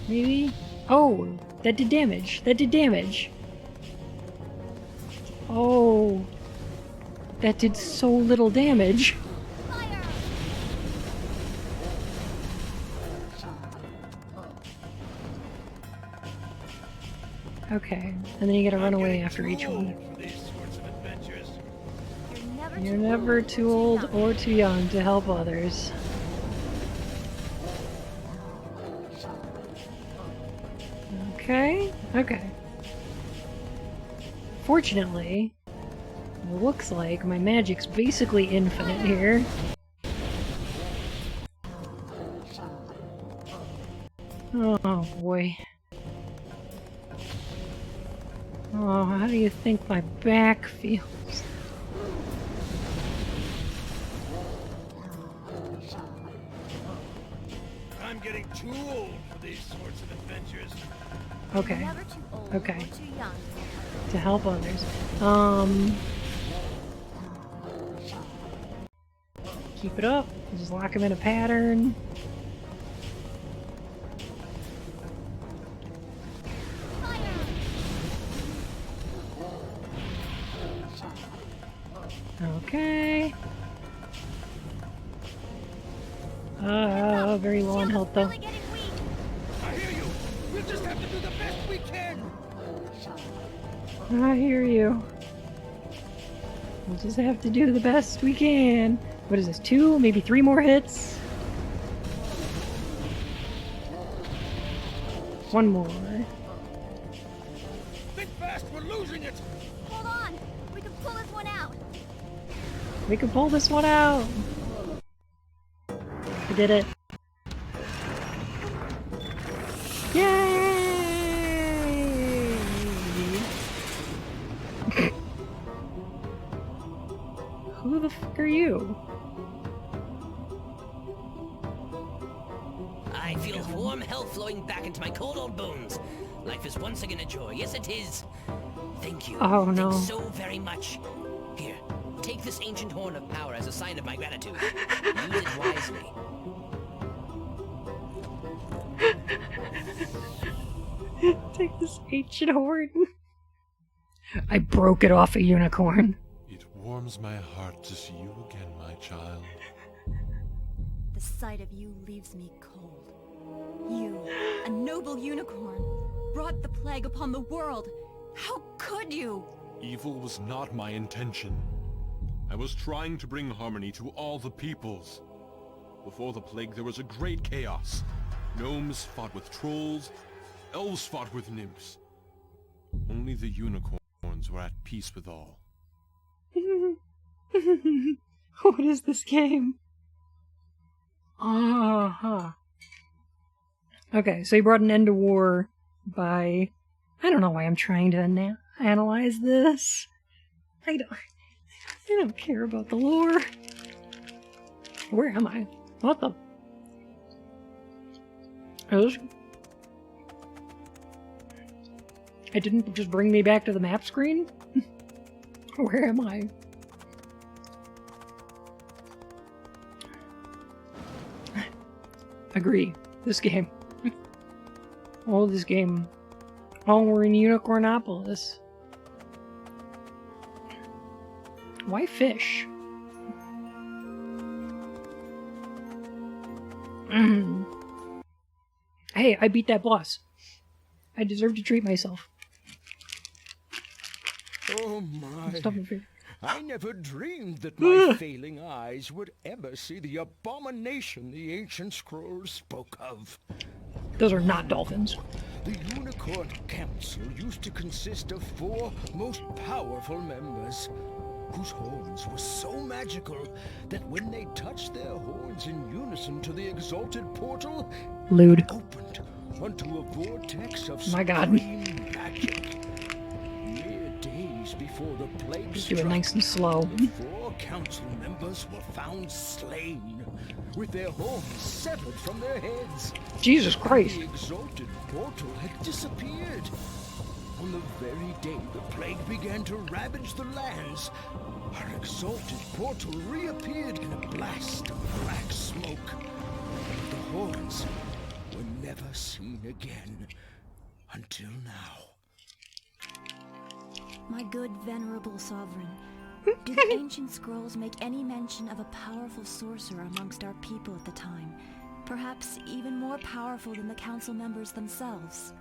Maybe? Oh, that did damage. That did damage. Oh, that did so little damage. Okay, and then you gotta run away after each one. You're never too old or too young to help others. Okay, okay. Fortunately, it looks like my magic's basically infinite here. Oh boy. Oh, how do you think my back feels? I'm getting too old for these sorts of adventures. Okay. Okay. To help others. Keep it up. Just lock him in a pattern. Okay. Very low on health though. I hear you. We'll just have to do the best we can. I hear you. We'll just have to do the best we can. What is this? 2, maybe 3 more hits? 1 more. Think fast, we're losing it. Hold on. We can pull this one out. We can pull this one out. I did it. Yay! Who the fuck are you? I feel warm health flowing back into my cold old bones. Life is once again a joy. Yes, it is. Thank you. Oh, no. Thanks so very much. Here, take this ancient horn of power as a sign of my gratitude. Use it wisely. Take this ancient horn. I broke it off a unicorn. It warms my heart to see you again, my child. The sight of you leaves me cold. You, a noble unicorn, brought the plague upon the world. How could you? Evil was not my intention. I was trying to bring harmony to all the peoples. Before the plague, there was a great chaos. Gnomes fought with trolls, elves fought with nymphs. Only the unicorns were at peace with all. What is this game? Uh-huh. Okay, so he brought an end to war by... I don't know why I'm trying to analyze this. I don't care about the lore. Where am I? What the... It didn't just bring me back to the map screen? Where am I? Agree. This game. Oh, this game. Oh, we're in Unicornopolis. Why fish? Hey, I beat that boss. I deserve to treat myself. Oh my. Stop me. I never dreamed that my failing eyes would ever see the abomination the ancient scrolls spoke of. Those are not dolphins. The Unicorn Council used to consist of 4 most powerful members, whose horns were so magical that when they touched their horns in unison to the exalted portal, Lewd. it opened onto a vortex of My God. supreme magic. Mere days before the plague Just do it struck, nice and slow. the 4 council members were found slain, with their horns severed from their heads. Jesus Christ. The exalted portal had disappeared. On the very day the plague began to ravage the lands, our exalted portal reappeared in a blast of black smoke. The horns were never seen again until now. My good venerable sovereign, do the ancient scrolls make any mention of a powerful sorcerer amongst our people at the time? Perhaps even more powerful than the council members themselves?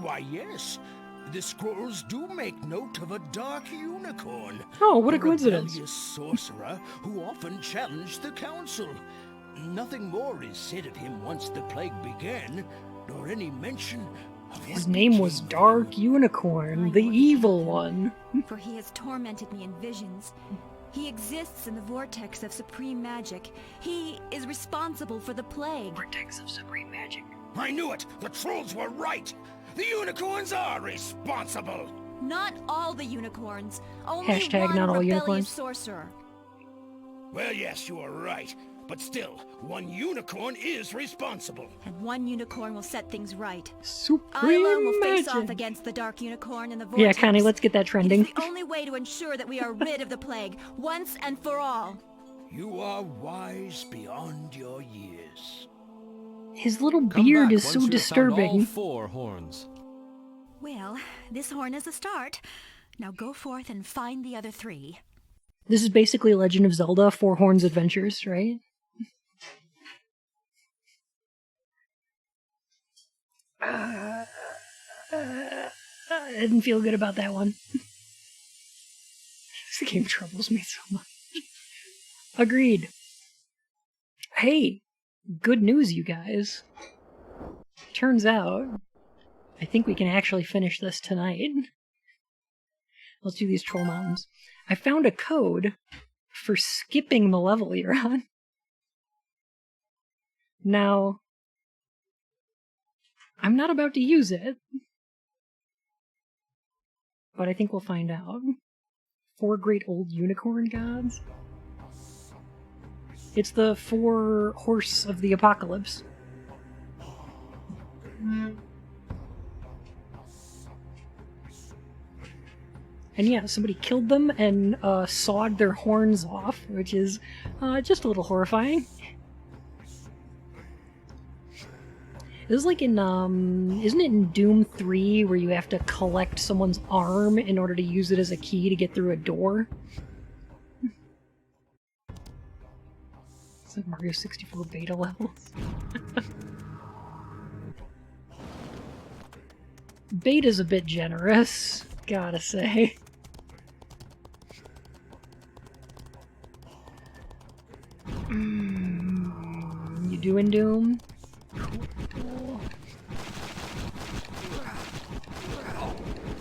Why, yes. The scrolls do make note of a dark unicorn. Oh, what a coincidence. Rebellious sorcerer who often challenged the council. Nothing more is said of him once the plague began, nor any mention of His what name was became of Dark him. Unicorn, the evil one. For he has tormented me in visions. He exists in the vortex of supreme magic. He is responsible for the plague. Vortex of supreme magic. I knew it! The trolls were right! The unicorns are responsible! Not all the unicorns. Only Hashtag one not all rebellious unicorns. sorcerer. Well, yes, you are right. But still, one unicorn is responsible. And one unicorn will set things right. I Supreme alone will face off magic. against the dark unicorn and the vortex. Yeah, Connie, let's get that It is trending. the only way to ensure that we are rid of the plague, once and for all. You are wise beyond your years. His little Come beard back is once so you have found disturbing. all 4 horns. Well, this horn is a start. Now go forth and find the other 3. This is basically Legend of Zelda 4 Horns Adventures, right? I didn't feel good about that one. This game troubles me so much. Agreed. Hey, good news, you guys. Turns out, I think we can actually finish this tonight. Let's do these troll mountains. I found a code for skipping the level you're on. Now, I'm not about to use it, but I think we'll find out. 4 great old unicorn gods. It's the 4 horse of the apocalypse. And yeah, somebody killed them and sawed their horns off, which is just a little horrifying. This is like in, isn't it in Doom 3 where you have to collect someone's arm in order to use it as a key to get through a door? It's like Mario 64 beta levels. Beta's a bit generous, gotta say. You doing Doom? Cool.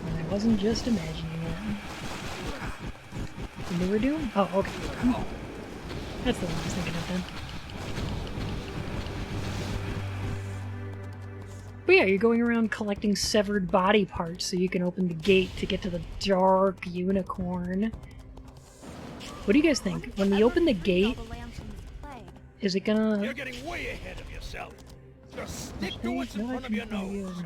And I wasn't just imagining it. The newer Doom? Oh, okay. That's the one I was thinking of then. But yeah, you're going around collecting severed body parts so you can open the gate to get to the Dark Unicorn. What do you guys think? When we open the gate, is it gonna... You're getting way ahead of yourself. Just stick to what's in front of your nose.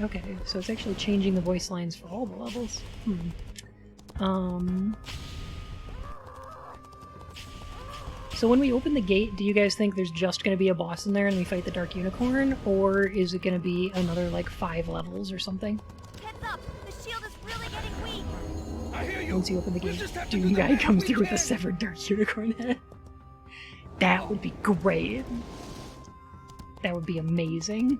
Okay, so it's actually changing the voice lines for all the levels. So when we open the gate, do you guys think there's just going to be a boss in there and we fight the Dark Unicorn? Or is it going to be another, like, 5 levels or something? Heads up! The shield is really getting weak! I hear you. Once you open the We'll gate, just have to Doom do the Guy best comes we through with a can. severed Dark Unicorn head. That would be great. That would be amazing.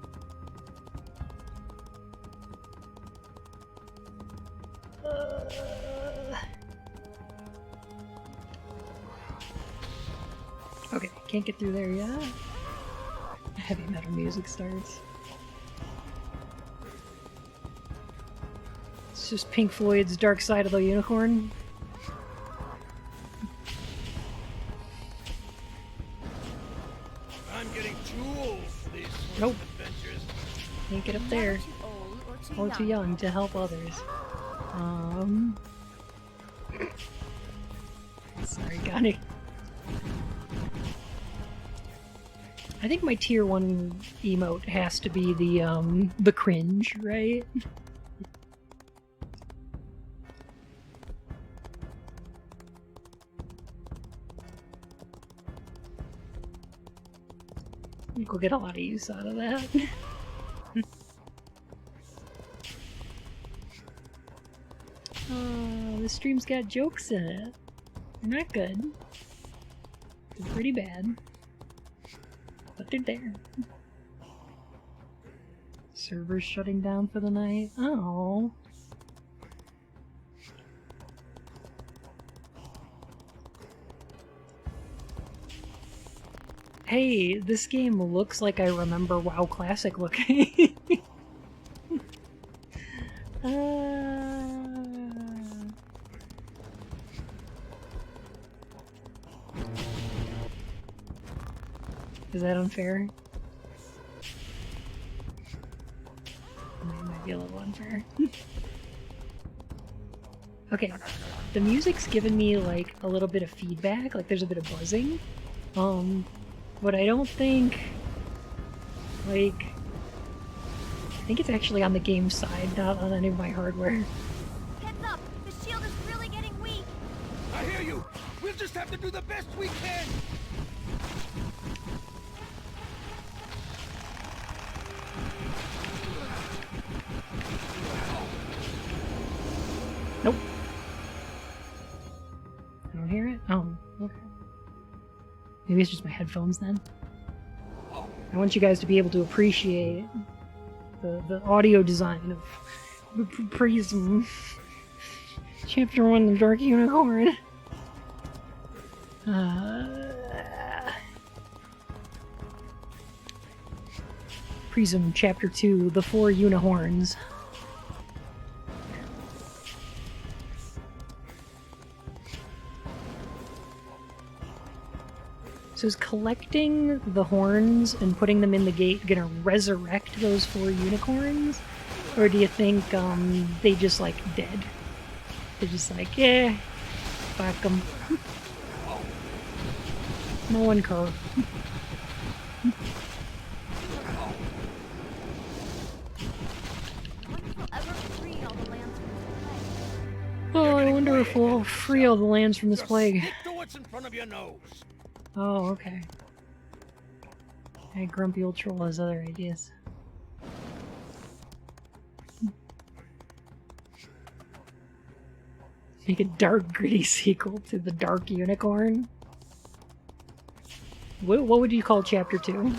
Okay, can't get through there yet. Heavy metal music starts. It's just Pink Floyd's Dark Side of the Unicorn. I'm getting too old for these sorts Nope. of adventures. Can't get up there. Too old or Or too young to help others. Sorry, Connie. I think my tier 1 emote has to be the cringe, right? I think we'll get a lot of use out of that. This stream's got jokes in it. They're not good. They're pretty bad. But they're there. Server's shutting down for the night. Oh. Hey, this game looks like I remember WoW Classic looking. Is that unfair? It might be a little unfair. Okay, the music's given me like a little bit of feedback, like there's a bit of buzzing. But I don't think, like, I think it's actually on the game side, not on any of my hardware. Heads up! The shield is really getting weak! I hear you. We'll just have to do the best we can. Nope. I don't hear it? Oh, okay. Maybe it's just my headphones then. I want you guys to be able to appreciate the audio design of Pryzm. Chapter 1, The Dark Unicorn. Pryzm, Chapter 2, The 4 Unihorns. So is collecting the horns and putting them in the gate gonna resurrect those 4 unicorns? Or do you think they just like dead? They're just like, yeah, fuck them. No one cares. I wonder if we'll ever free all the lands from this Oh, I wonder if we'll free all the lands from this plague. Stick to what's in front of your nose. Oh, okay. Hey, grumpy old troll has other ideas. Make a dark, gritty sequel to The Dark Unicorn? What would you call Chapter 2?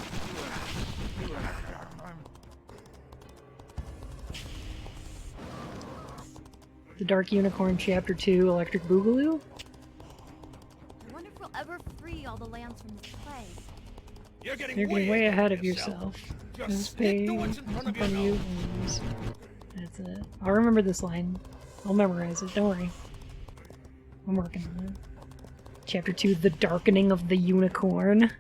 The Dark Unicorn Chapter 2 Electric Boogaloo? I wonder if we'll ever free all the lands from this plague. You're getting, You're getting way ahead of yourself. Just This stick page to in what's in front of front your of you. nose. That's it. I'll remember this line. I'll memorize it, don't worry. I'm working on it. Chapter 2, The Darkening of the Unicorn.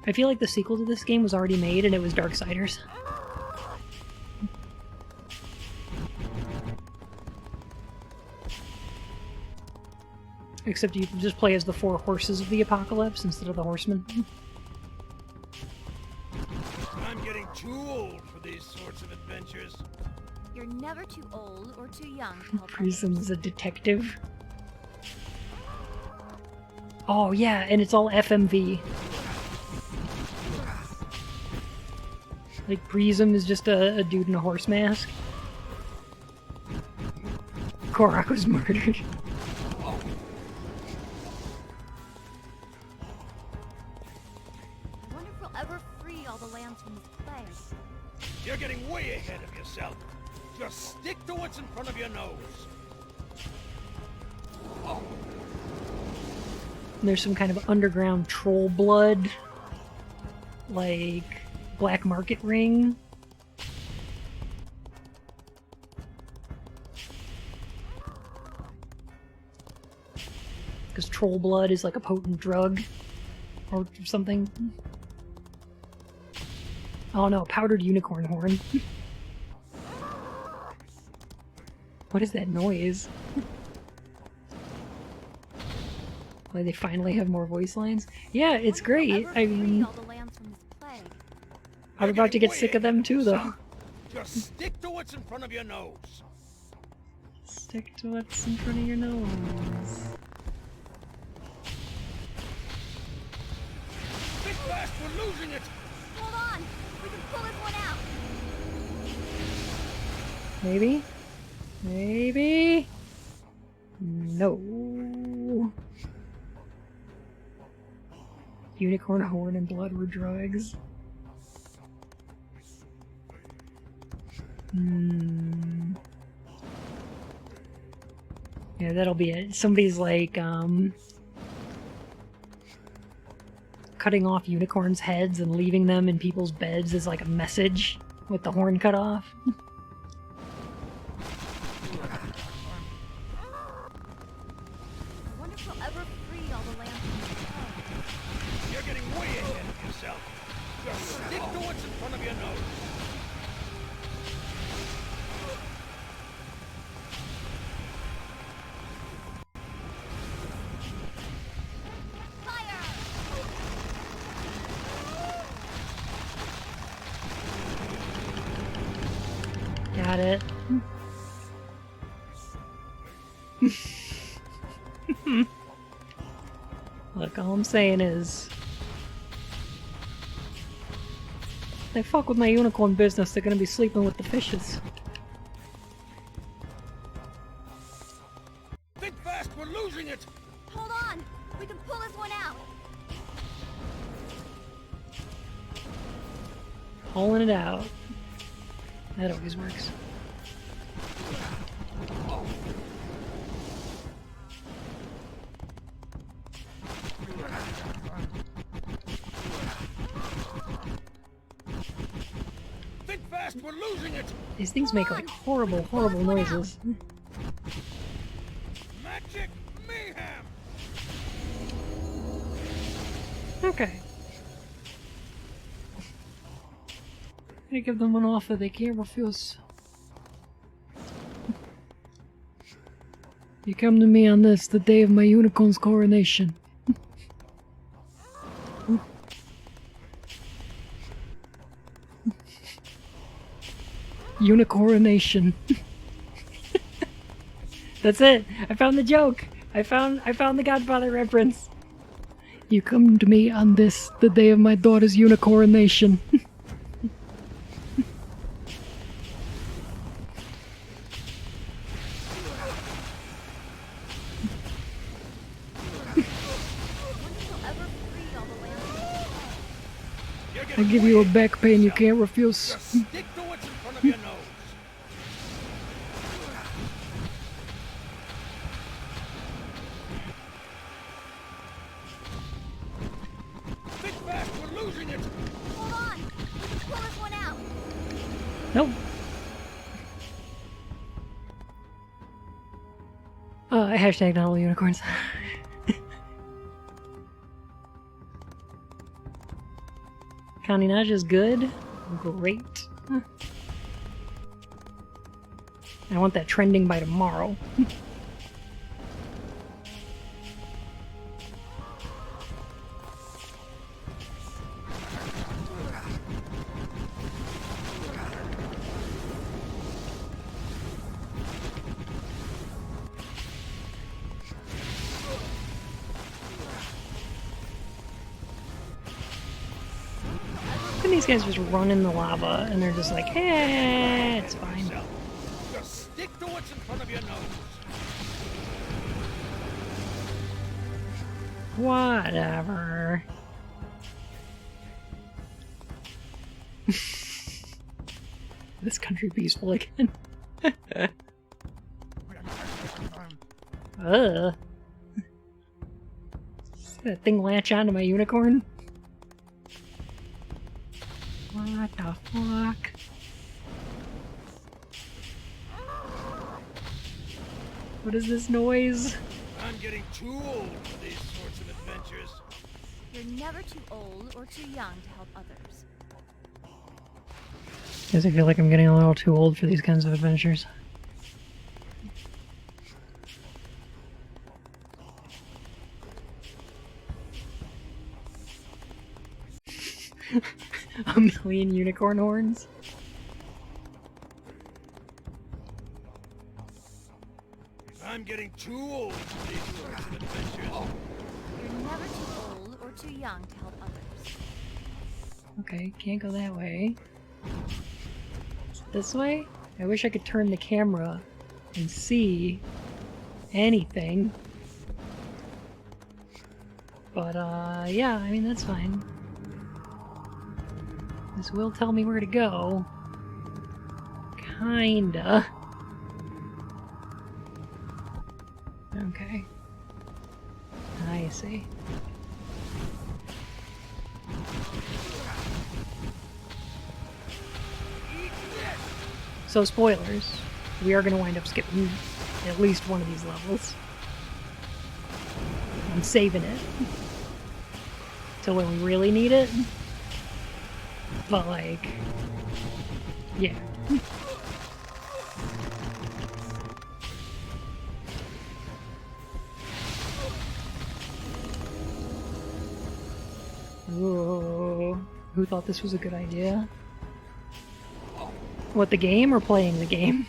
I feel like the sequel to this game was already made and it was Darksiders. Except you can just play as the 4 horses of the apocalypse instead of the horsemen. I'm getting too old for these sorts of adventures. You're never too old or too young to help Pryzm's a detective. Oh yeah, and it's all FMV. Like, Pryzm is just a dude in a horse mask. Korok was murdered. I wonder if we'll ever free all the lands from this plague. You're getting way ahead of yourself. Just stick to what's in front of your nose. There's some kind of underground troll blood, like, black market ring. Because troll blood is like a potent drug or something. Oh no, powdered unicorn horn. What is that noise? Why, they finally have more voice lines? Yeah, it's great. I mean, I'm about to get sick of them too, though. Just stick to what's in front of your nose. Stick to what's in front of your nose. Think fast, we're losing it. Hold on! We can pull this one out! Maybe? Maybe? No. Unicorn horn and blood were drugs. Yeah, that'll be it. Somebody's like, cutting off unicorns' heads and leaving them in people's beds as like a message with the horn cut off. I wonder if we'll ever free all the lands from this plague. You're getting way ahead of yourself. Just stick to what's in front of your nose. Got it. Look, all I'm saying is, if they fuck with my unicorn business, they're gonna be sleeping with the fishes. Think fast, we're losing it. Hold on! We can pull this one out! Pulling it out. That always works. Think fast, we're losing it. These things make like horrible, horrible noises. Magic mayhem. Okay. I give them an offer they can't refuse. You come to me on this, the day of my unicorn's coronation. Unicornation. That's it. I found the joke. I found the Godfather reference. You come to me on this, the day of my daughter's unicornation. getting I give you a way back pain you ahead of can't yourself. refuse. Just stick to what's in front of your nose. Think fast, we're losing it. Hold on! We can pull this one out! Nope. Hashtag not all unicorns. Kaninaj is good. Great. I want that trending by tomorrow. And these guys just run in the lava and they're just like, eh, it's fine. Just stick to what's in front of your nose. Whatever. This country peaceful again. Ugh. Does that thing latch onto my unicorn? What the fuck? What is this noise? I'm getting too old for these sorts of adventures. You're never too old or too young to help others. Guess I feel like I'm getting a little too old for these kinds of adventures. A million unicorn horns? I'm getting too old for these sorts of adventures. You're never too old or too young to help others. Okay, can't go that way. This way? I wish I could turn the camera and see anything. But, yeah, I mean, that's fine. This will tell me where to go. Kinda. Okay. I see. So, spoilers. We are going to wind up skipping at least one of these levels. I'm saving it. Till when we really need it. But, like... yeah. Whoa. Who thought this was a good idea? What, the game or playing the game?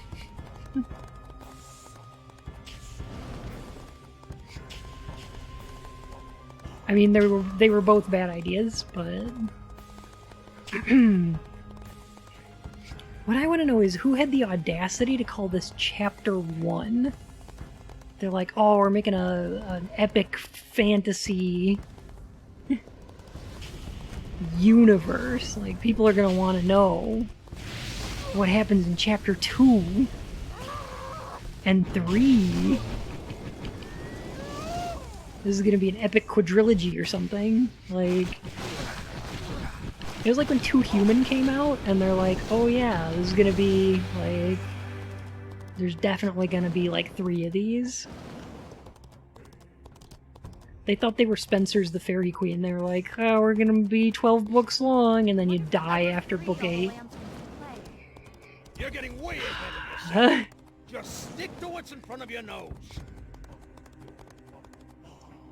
I mean, they were both bad ideas, but... What I want to know is who had the audacity to call this Chapter 1? They're like, oh, we're making an epic fantasy universe. Like, people are gonna want to know what happens in Chapter 2 and 3. This is gonna be an epic quadrilogy or something. Like... It was like when Two Human came out, and they're like, oh yeah, this is gonna be, like... There's definitely gonna be, like, 3 of these. They thought they were Spencer's the Fairy Queen. They were like, oh, we're gonna be 12 books long, and then you die after book 8. You're getting way ahead of yourself. Just stick to what's in front of your nose.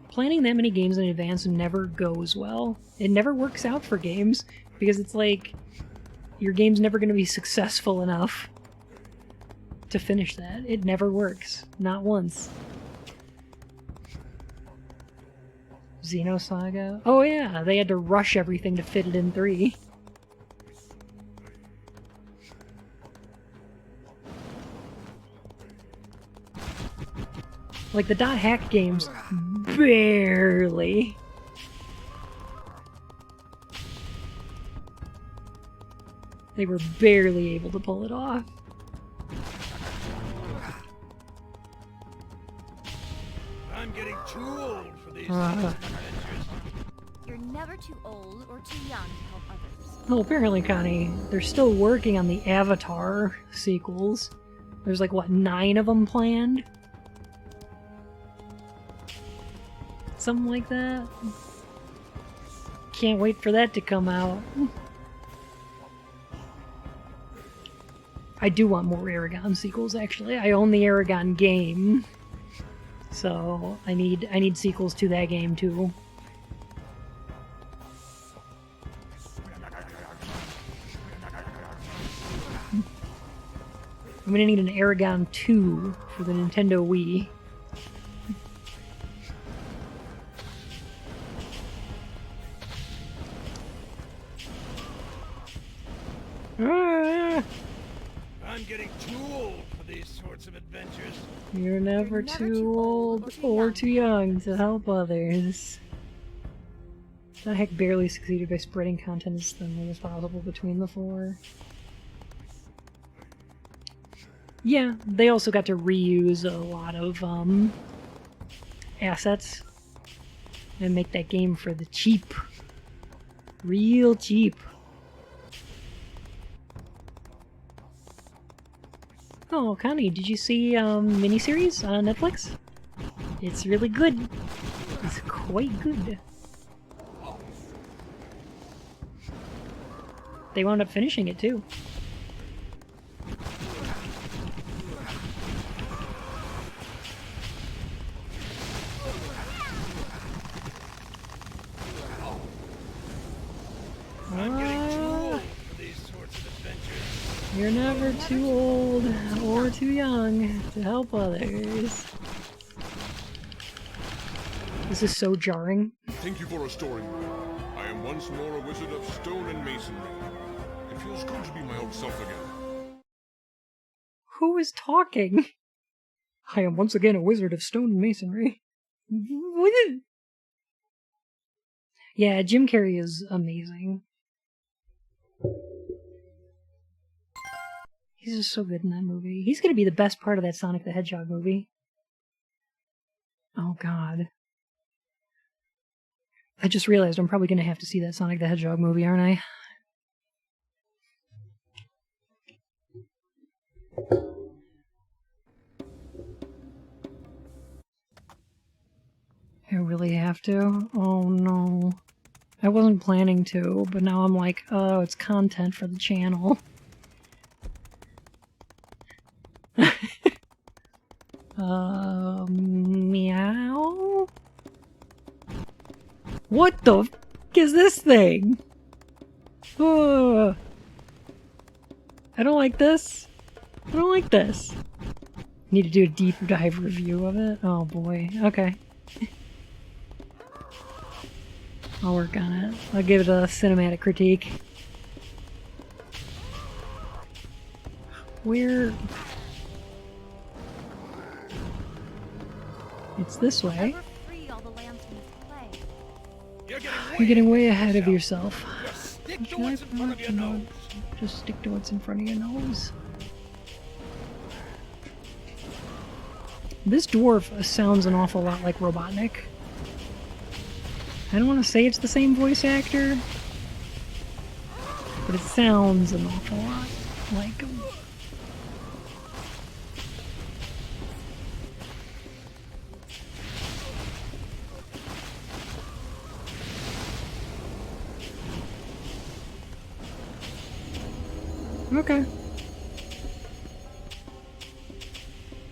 Planning that many games in advance never goes well. It never works out for games, because it's like, your game's never going to be successful enough to finish that. It never works. Not once. Xenosaga? Oh yeah, they had to rush everything to fit it in 3. Like, the dot hack games barely They were barely able to pull it off. I'm getting too old for these Uh. adventures. You're never too old or too young to help others. Well, apparently, Connie, they're still working on the Avatar sequels. There's like, what, 9 of them planned? Something like that. Can't wait for that to come out. I do want more Aragon sequels, actually. I own the Aragon game. So, I need sequels to that game, too. I'm gonna need an Aragon 2 for the Nintendo Wii. Ah, I'm getting too old for these sorts of adventures. you're never too old or too young to help others. That heck barely succeeded by spreading content as thinly as possible between the 4. Yeah, they also got to reuse a lot of assets and make that game for the cheap. Real cheap. Oh, Connie, did you see miniseries on Netflix? It's really good. It's quite good. They wound up finishing it too. I'm getting too old for these sorts of adventures. You're never too old or too young to help others. This is so jarring. Thank you for restoring me. I am once more a wizard of stone and masonry. It feels good to be my old self again. Who is talking? I am once again a wizard of stone and masonry. What is... Yeah, Jim Carrey is amazing. He's just so good in that movie. He's gonna be the best part of that Sonic the Hedgehog movie. Oh god. I just realized I'm probably gonna have to see that Sonic the Hedgehog movie, aren't I? I really have to? Oh no. I wasn't planning to, but now I'm like, oh, it's content for the channel. Meow? What the f is this thing? Ugh. I don't like this. I don't like this. Need to do a deep dive review of it? Oh boy. Okay. I'll work on it. I'll give it a cinematic critique. Where... It's this way. Ever free all the landsman's play. You're getting way ahead of yourself. Just stick to what's in front of your nose. Just stick to what's in front of your nose. This dwarf sounds an awful lot like Robotnik. I don't want to say it's the same voice actor, but it sounds an awful lot like him. Okay.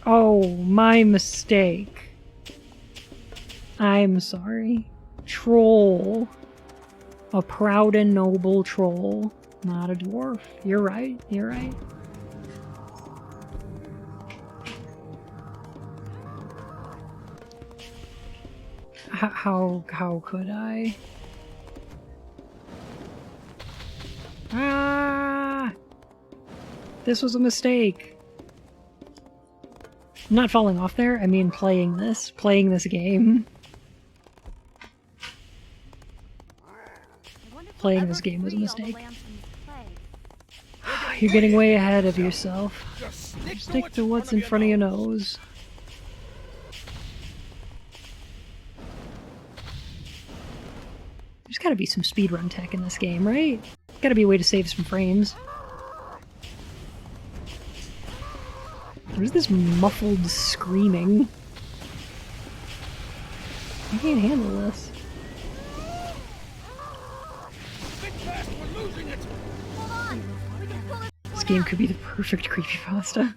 Oh, my mistake. I'm sorry. Troll. A proud and noble troll. Not a dwarf. You're right. You're right. How could I? Ah! This was a mistake. I'm not falling off there. I mean playing this game. Playing this game was a mistake. You're getting way ahead of yourself. Just Stick to what's in front of your nose. There's gotta be some speedrun tech in this game, right? Gotta be a way to save some frames. Where's this muffled screaming? I can't handle this. This game could be the perfect creepypasta.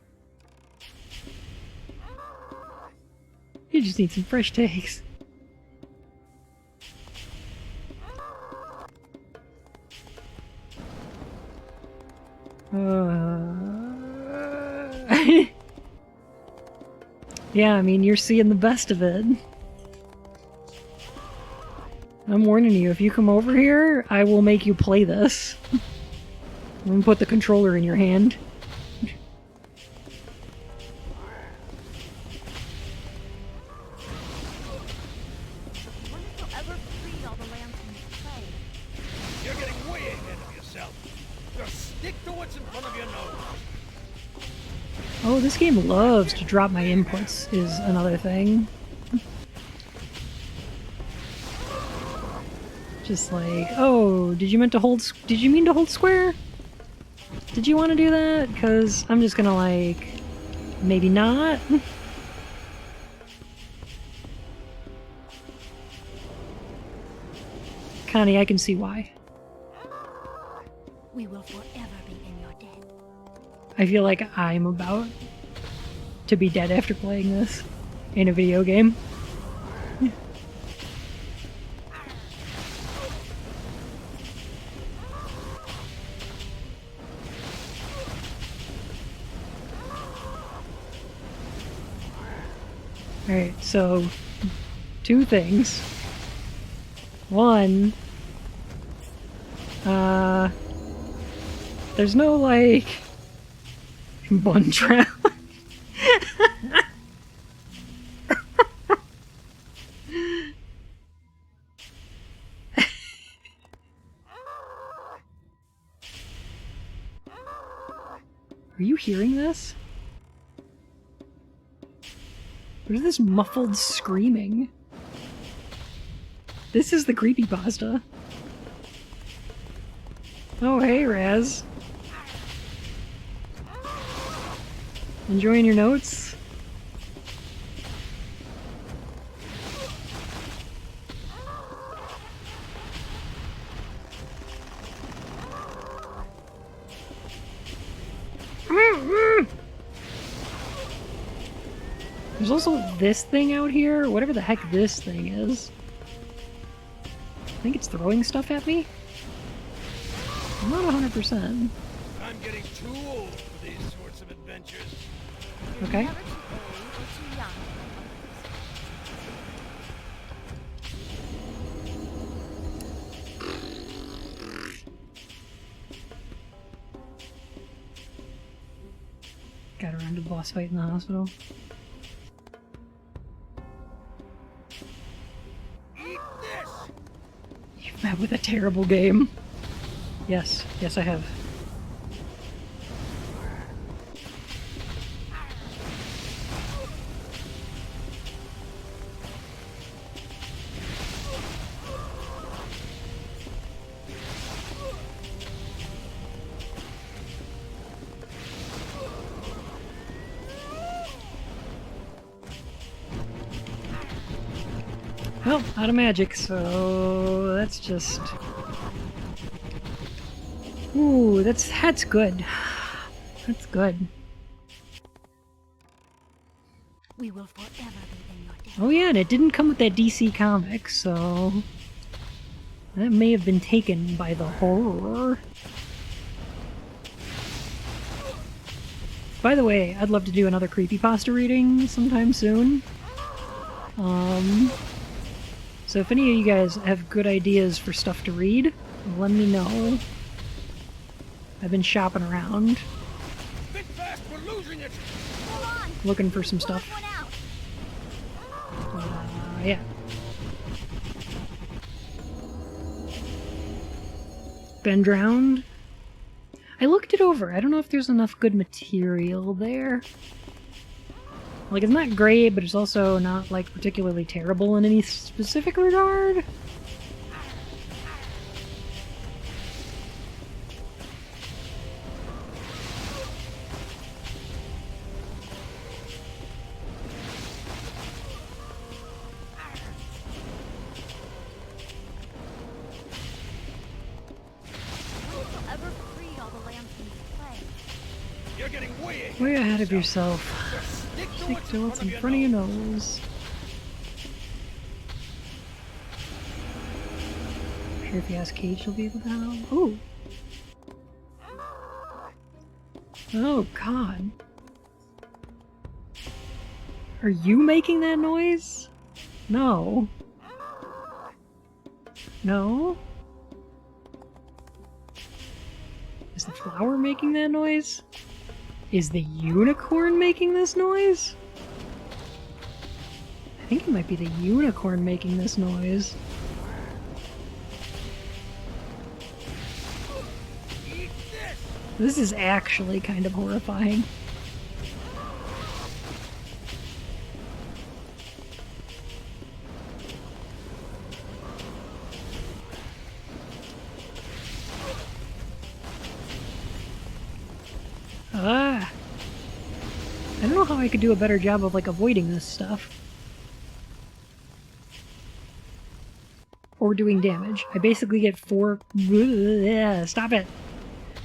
You just need some fresh takes. Yeah, I mean, you're seeing the best of it. I'm warning you, if you come over here, I will make you play this. I'm gonna put the controller in your hand. You're getting way ahead of yourself. Just stick to what's in front of your nose. Oh, this game loves to drop my inputs, is another thing. Just like, oh, did you mean to hold square? Did you want to do that? Because I'm just gonna, like, maybe not. Connie, I can see why. We will forever be in your debt. I feel like I'm about to be dead after playing this in a video game. Alright, so two things. One, there's no, like, bun trap. Are you hearing this? Where's this muffled screaming? This is the creepypasta. Oh, hey, Raz. Enjoying your notes? There's also this thing out here, whatever the heck this thing is. I think it's throwing stuff at me? I'm not 100%. I'm getting too old for these sorts of adventures. Okay. Never too old or too young. Got around to the boss fight in the hospital. Eat this! You've met with a terrible game. Yes, yes I have. Well, out of magic, so that's just... Ooh, that's good. That's good. We will forever be in your debt. Oh yeah, and it didn't come with that DC comic, so... That may have been taken by the horror. By the way, I'd love to do another creepypasta reading sometime soon. So if any of you guys have good ideas for stuff to read, let me know. I've been shopping around, Think fast, we're losing it! Hold on. looking for some stuff. One out. Yeah. Been drowned? I looked it over. I don't know if there's enough good material there. Like, it's not great, but it's also not, like, particularly terrible in any specific regard. Way ahead of yourself. Stick to what's in front of your nose. I'm sure if you ask Cage, she'll be able to help. Ooh. Oh, God. Are you making that noise? No. No? Is the flower making that noise? Is the unicorn making this noise? I think it might be the unicorn making this noise. This is actually kind of horrifying. Ah! I don't know how I could do a better job of, like, avoiding this stuff. Or doing damage. I basically get 4... Stop it!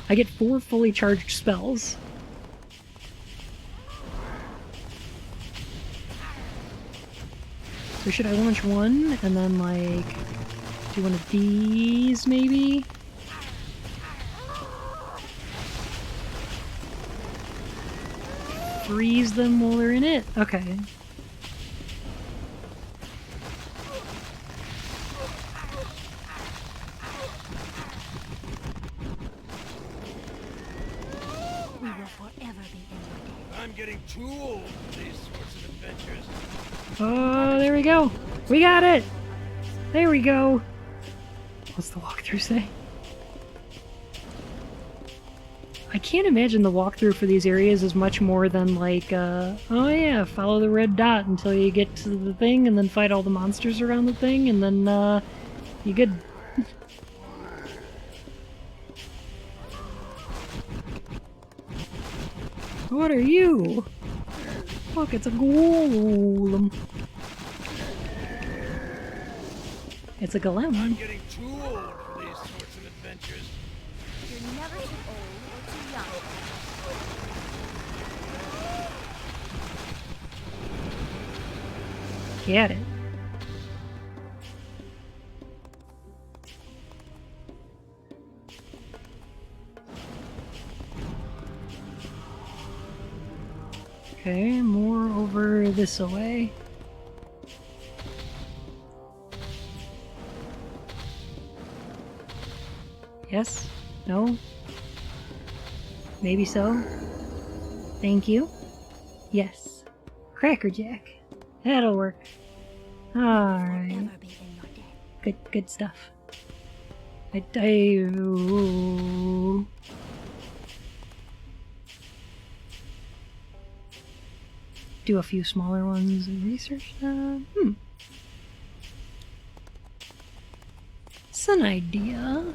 I get 4 fully charged spells. So should I launch one, and then, like, do one of these, maybe? Freeze them while they're in it? Okay. We will forever be in your debt. I'm getting too old for these sorts of adventures. Oh, there we go. We got it. There we go. What's the walkthrough say? I can't imagine the walkthrough for these areas is much more than like, oh yeah, follow the red dot until you get to the thing and then fight all the monsters around the thing and then, you good. What are you? Look, it's a golem. It's a golem. I'm getting too old for these sorts of adventures. You're never too old or too young. Get it. Okay, more over this way. Yes? No? Maybe so? Thank you? Yes. Crackerjack. That'll work. Alright. Forever be in your debt. Good stuff. Do a few smaller ones and research them. It's an idea.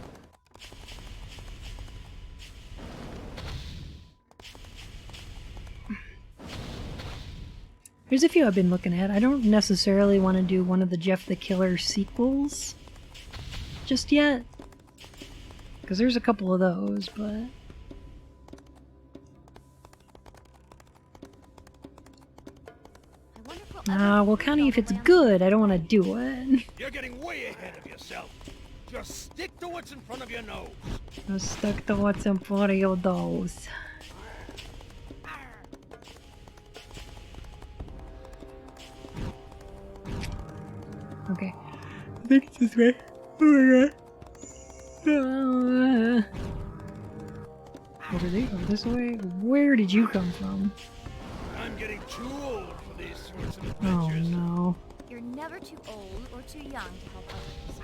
There's a few I've been looking at. I don't necessarily want to do one of the Jeff the Killer sequels just yet. Because there's a couple of those, but... well, Connie, if it's good, I don't want to do it. You're getting way ahead of yourself. Just stick to what's in front of your nose. Just stick to what's in front of your nose. Okay. I think it's this way. Oh my god. Over there? Over this way? Where did you come from? I'm getting too old for these sorts of Oh adventures. no. You're never too old or too young to help others.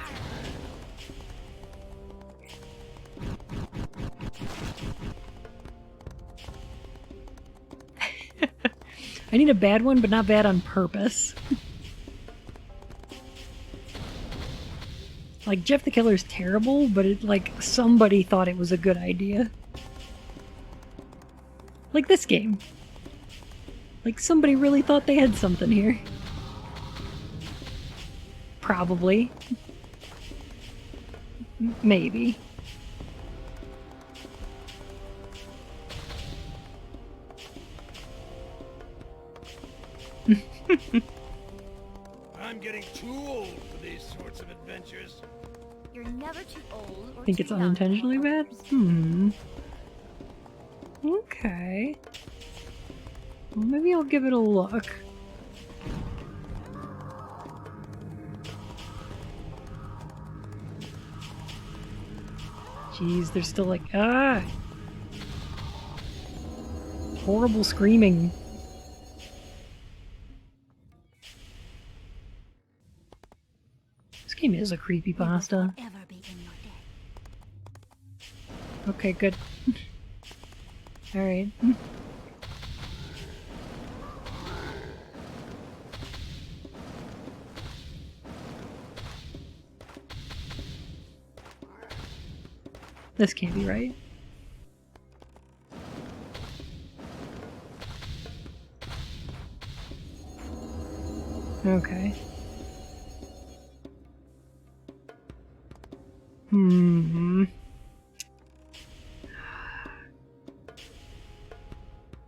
I need a bad one, but not bad on purpose. Like, Jeff the Killer's terrible, but somebody thought it was a good idea. Like this game. Like, somebody really thought they had something here. Probably. Maybe. I'm getting too old for these sorts of adventures. You're never too old or Think too it's young to unintentionally help bad? others. Okay. Well, maybe I'll give it a look. Jeez, they're still like, ah! Horrible screaming. This game is a creepypasta. Ever be in your day. Okay, good. Alright. This can't be right. Okay.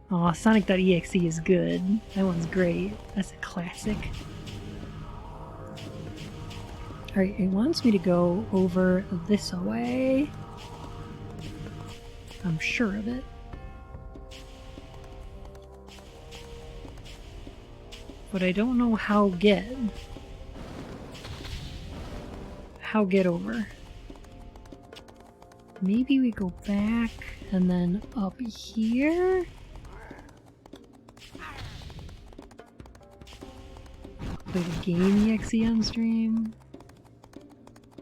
Aw, Sonic.exe is good. That one's great. That's a classic. Alright, it wants me to go over this way. I'm sure of it. But I don't know how get. How get over. Maybe we go back and then up here? Play the game EXE on stream?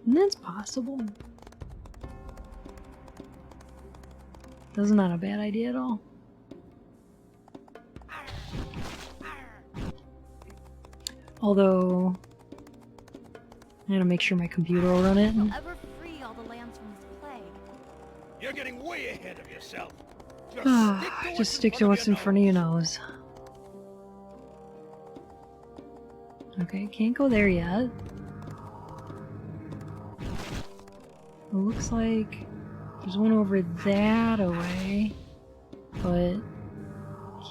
And that's possible. That's not a bad idea at all. Although, I gotta make sure my computer will run it. Will ever free all the lands from this plague. You're getting way ahead of yourself. Just Just stick to what's in front of your nose. Okay, can't go there yet. It looks like there's one over that away, but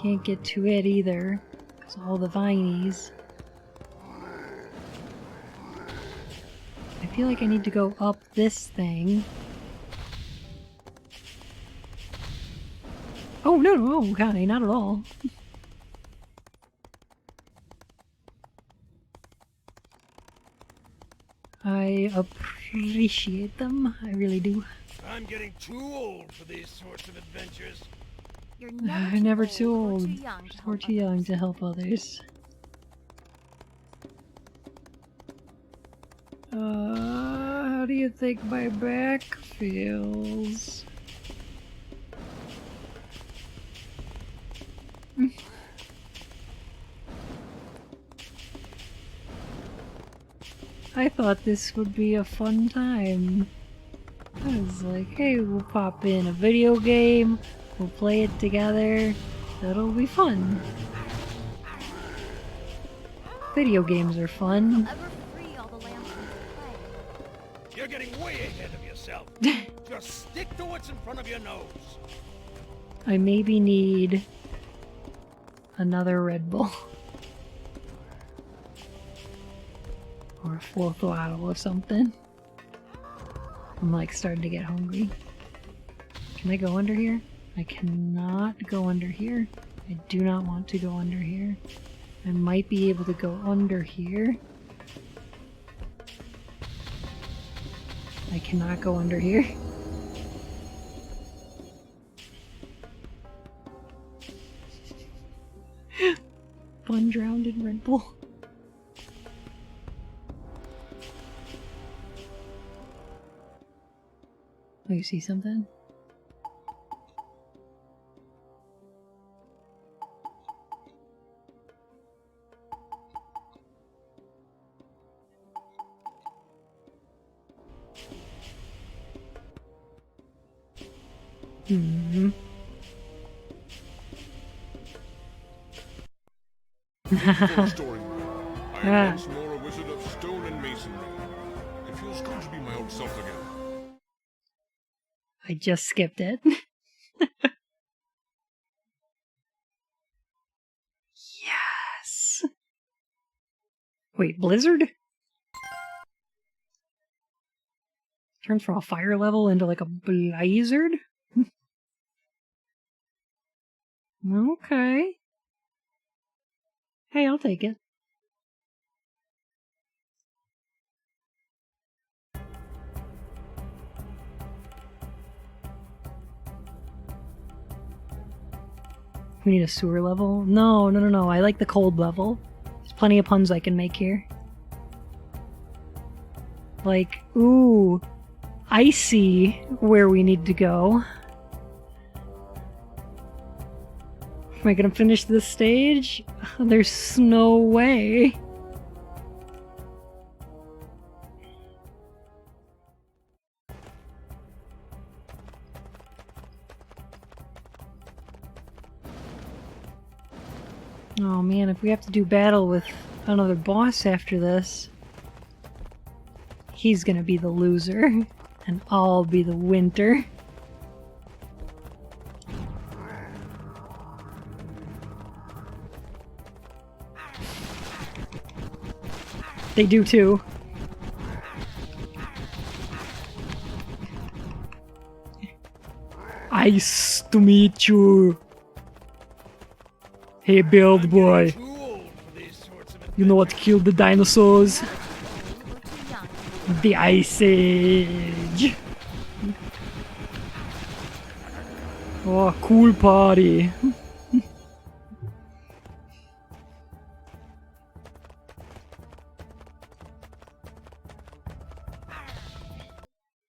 can't get to it either because of all the vinies. I feel like I need to go up this thing. Oh no, no, God, not at all. I appreciate them. I really do. I'm getting too old for these sorts of adventures. You're Never too or old too young to or help too young others. to help others. How do you think my back feels? I thought this would be a fun time. I was like, hey, we'll pop in a video game, we'll play it together, that'll be fun. Video games are fun. Ever free all the lands from this plague. You're getting way ahead of yourself. Just stick to what's in front of your nose. I maybe need another Red Bull. Or a full throttle or something. I'm like starting to get hungry. Can I go under here? I cannot go under here. I do not want to go under here. I might be able to go under here. I cannot go under here. Fun drowned in Red Bull. Oh, you see something? Hmm. Full story. I am Ah. once more a wizard of stone and masonry. It feels good to be my old self again. I just skipped it. Yes! Wait, Blizzard? Turns from a fire level into like a blizzard? Okay. Hey, I'll take it. We need a sewer level? No, no, no, no. I like the cold level. There's plenty of puns I can make here. Like, ooh, I see where we need to go. Am I gonna finish this stage? There's no way. Oh man, if we have to do battle with another boss after this, he's gonna be the loser, and I'll be the winner. They do too. Nice to meet you. Hey, build boy. You know what killed the dinosaurs? The Ice Age. Oh, cool party.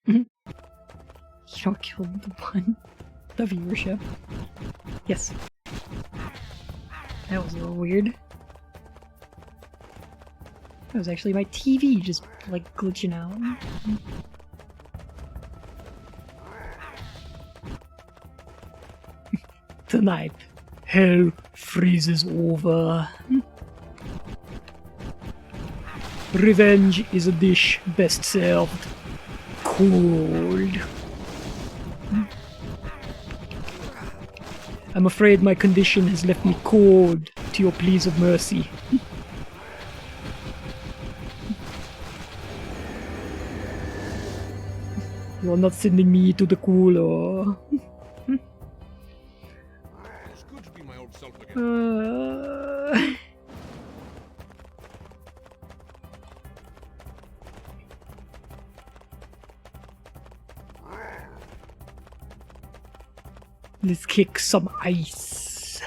You know what killed the one? The viewership. Yes. That was a little weird. That was actually my TV just, like, glitching out. Tonight, hell freezes over. Revenge is a dish best served cold. I'm afraid my condition has left me cold to your pleas of mercy. You're not sending me to the cooler. It's good to be my old self again. Let's kick some ice.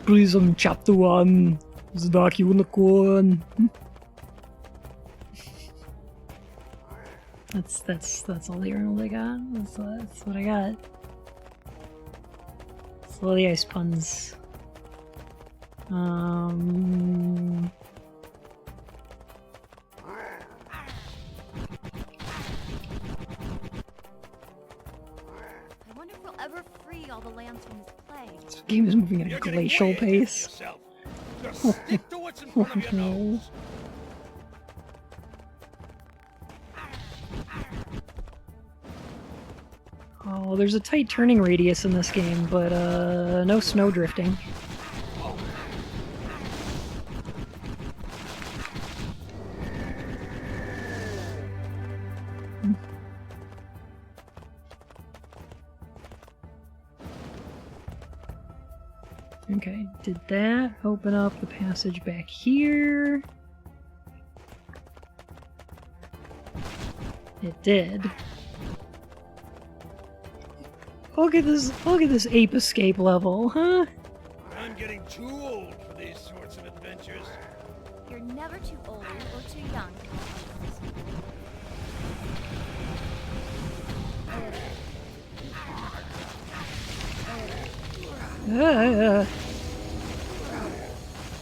Pryzm Chapter 1. The Dark Unicorn. That's all the Arnold I got. That's what I got. That's all the ice puns. I wonder if we'll ever free all the lands from this plague. This game is moving at a glacial pace. Just stick to what's in front of your nose. Oh, there's a tight turning radius in this game, but no snow drifting. Okay, did that open up the passage back here? It did. Look at this ape escape level, huh? I'm getting too old for these sorts of adventures. You're never too old or too young.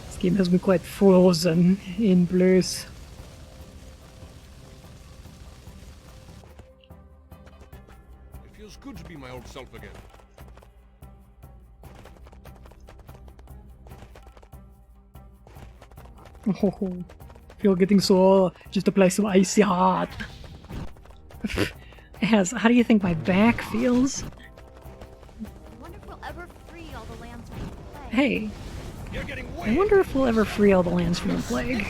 This game has me quite frozen in place. Feels good to be my old self again. Oh, feel getting sore just to play some icy hot. How do you think my back feels? I wonder if we'll ever free all the lands from the plague. Hey, You're getting I wonder if we'll ever free all the lands from the plague.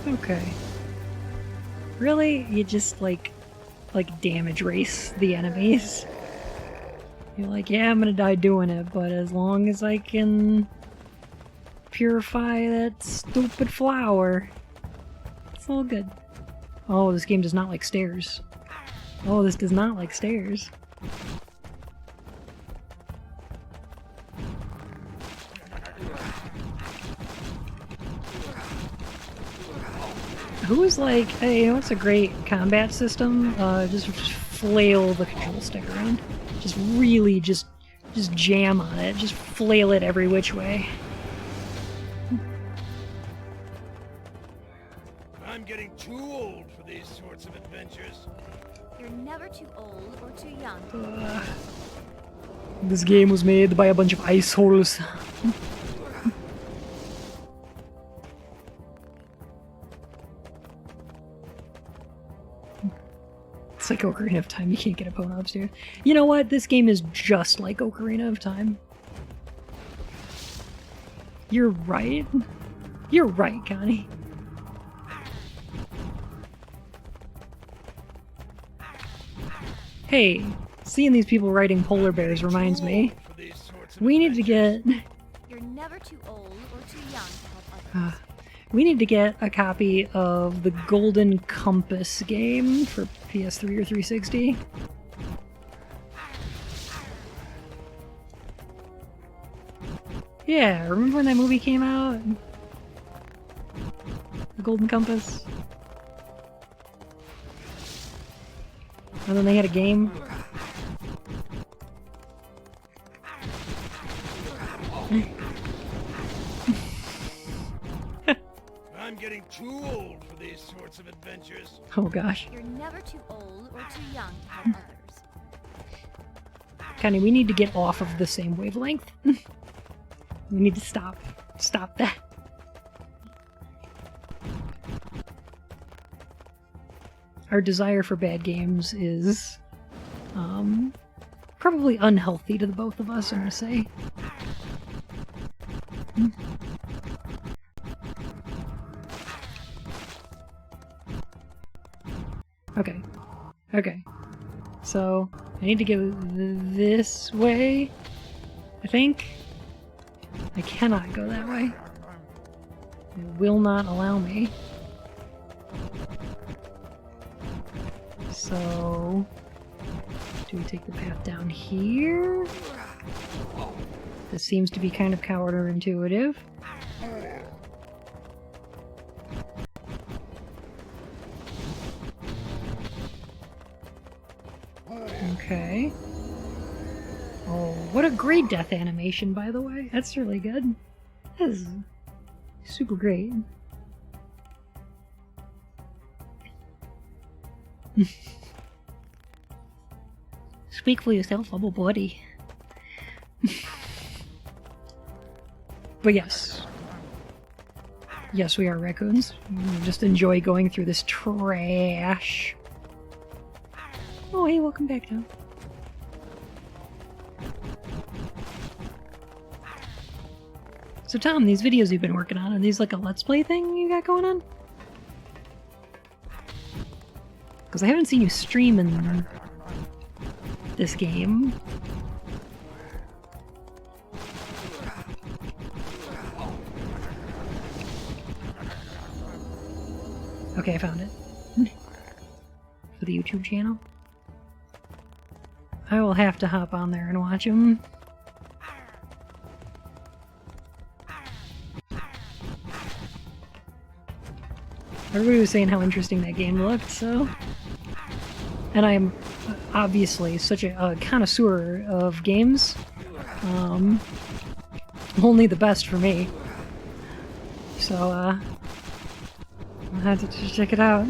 Okay. Really? You just like damage race the enemies? You're like, yeah, I'm gonna die doing it, but as long as I can purify that stupid flower, it's all good. Oh, this game does not like stairs. Oh, this does not like stairs. Who's like, hey, you know what's a great combat system? Just flail the control stick around. Just really, just jam on it. Just flail it every which way. I'm getting too old for these sorts of adventures. You're never too old or too young. This game was made by a bunch of ice holes. It's like Ocarina of Time, you can't get Epona upstairs. You know what? This game is just like Ocarina of Time. You're right. You're right, Connie. Hey, seeing these people riding polar bears reminds me. We need to get... You're never too old or too young to help others. We need to get a copy of the Golden Compass game for PS3 or 360. Yeah, remember when that movie came out? The Golden Compass? And then they had a game. I'm getting too old for these sorts of adventures. Oh gosh. You're never too old or too young to help others. Connie, we need to get off of the same wavelength. We need to stop that. Our desire for bad games is probably unhealthy to the both of us, I'm gonna say. Okay. Okay. So, I need to go this way, I think. I cannot go that way. It will not allow me. So, do we take the path down here? This seems to be kind of counterintuitive. Okay. Oh, what a great death animation, by the way. That's really good. That is super great. Speak for yourself, I'm a buddy. But yes. Yes, we are raccoons. We just enjoy going through this trash. Oh, hey, welcome back, Tom. So, Tom, these videos you've been working on, are these like a Let's Play thing you got going on? Because I haven't seen you stream in this game. Okay, I found it. For the YouTube channel. I will have to hop on there and watch them. Everybody was saying how interesting that game looked, so and I am obviously such a connoisseur of games. Only the best for me. So, I'll have to just check it out.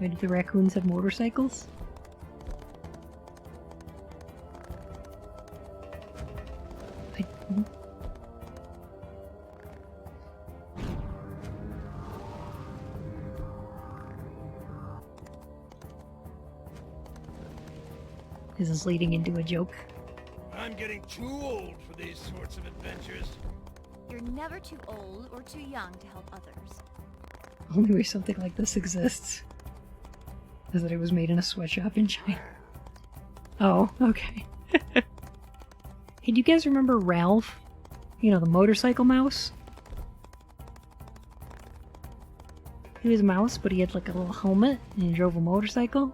Wait, do the raccoons have motorcycles? Is this leading into a joke? I'm getting too old for these sorts of adventures. You're never too old or too young to help others. Only way something like this exists is that it was made in a sweatshop in China. Oh, okay. Hey, do you guys remember Ralph? You know, the motorcycle mouse? He was a mouse, but he had like a little helmet and he drove a motorcycle.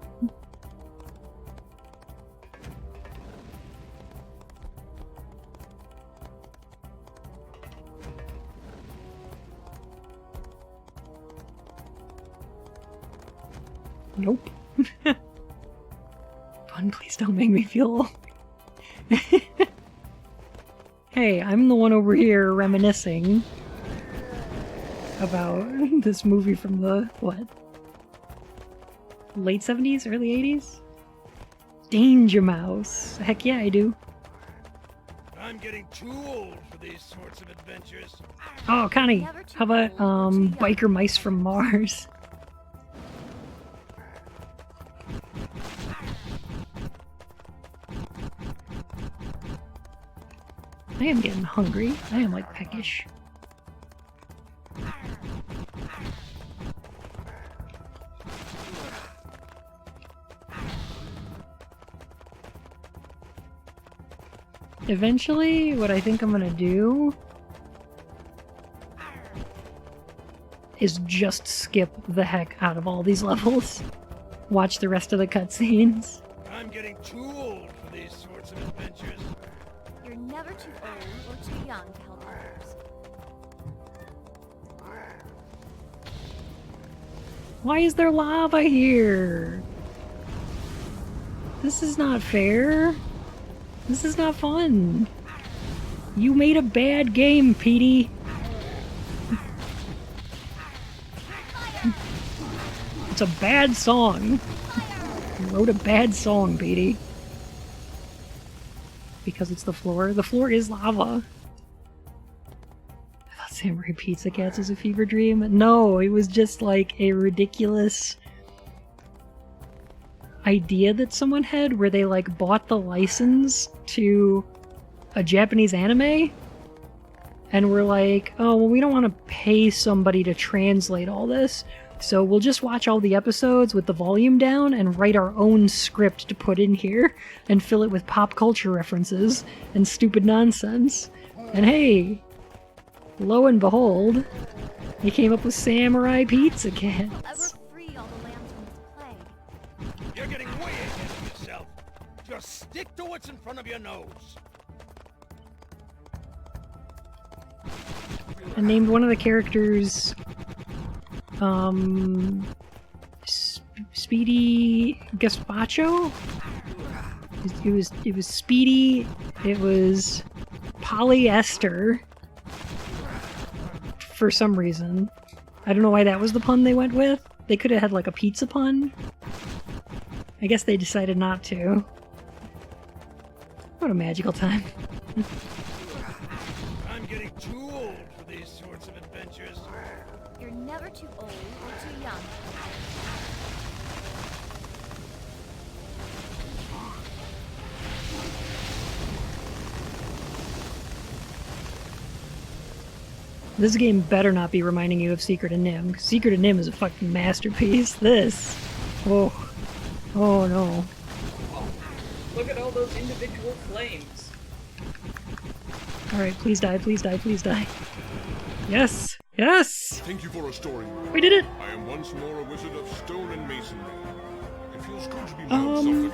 Nope. Fun, please don't make me feel old. Hey, I'm the one over here reminiscing about this movie from the, what? Late 70s? Early 80s? Danger Mouse. Heck yeah, I do. I'm getting too old for these sorts of adventures. Oh, Connie, how about, Biker Mice from Mars? I am getting hungry. I am like peckish. Eventually, what I think I'm gonna do is just skip the heck out of all these levels. Watch the rest of the cutscenes. I'm getting too old for these sorts of adventures. You're never too old or too young to help others. Why is there lava here? This is not fair. This is not fun. You made a bad game, Petey. It's a bad song. You wrote a bad song, Petey. Because it's the floor. The floor is lava. I thought Samurai Pizza Cats was a fever dream. No, it was just like a ridiculous idea that someone had where they like bought the license to a Japanese anime and were like, oh, well, we don't want to pay somebody to translate all this, so we'll just watch all the episodes with the volume down and write our own script to put in here and fill it with pop culture references and stupid nonsense. And hey, lo and behold, they came up with Samurai Pizza Cats. Ever free all the lands from this plague. You're getting way ahead of yourself. Just stick to what's in front of your nose. I named one of the characters Speedy Gazpacho? It was Speedy, it was Polyester for some reason. I don't know why that was the pun they went with. They could have had like a pizza pun. I guess they decided not to. What a magical time. I'm getting too old for these sorts of adventures. You're never too old or too young. This game better not be reminding you of Secret of Nim. Secret of Nim is a fucking masterpiece. This. Oh. Oh no. Look at all those individual flames. Alright, please die, please die, please die. Yes! Yes! Thank you for restoring me. We did it! I am once more a wizard of stone and masonry. It feels good to be my own self again.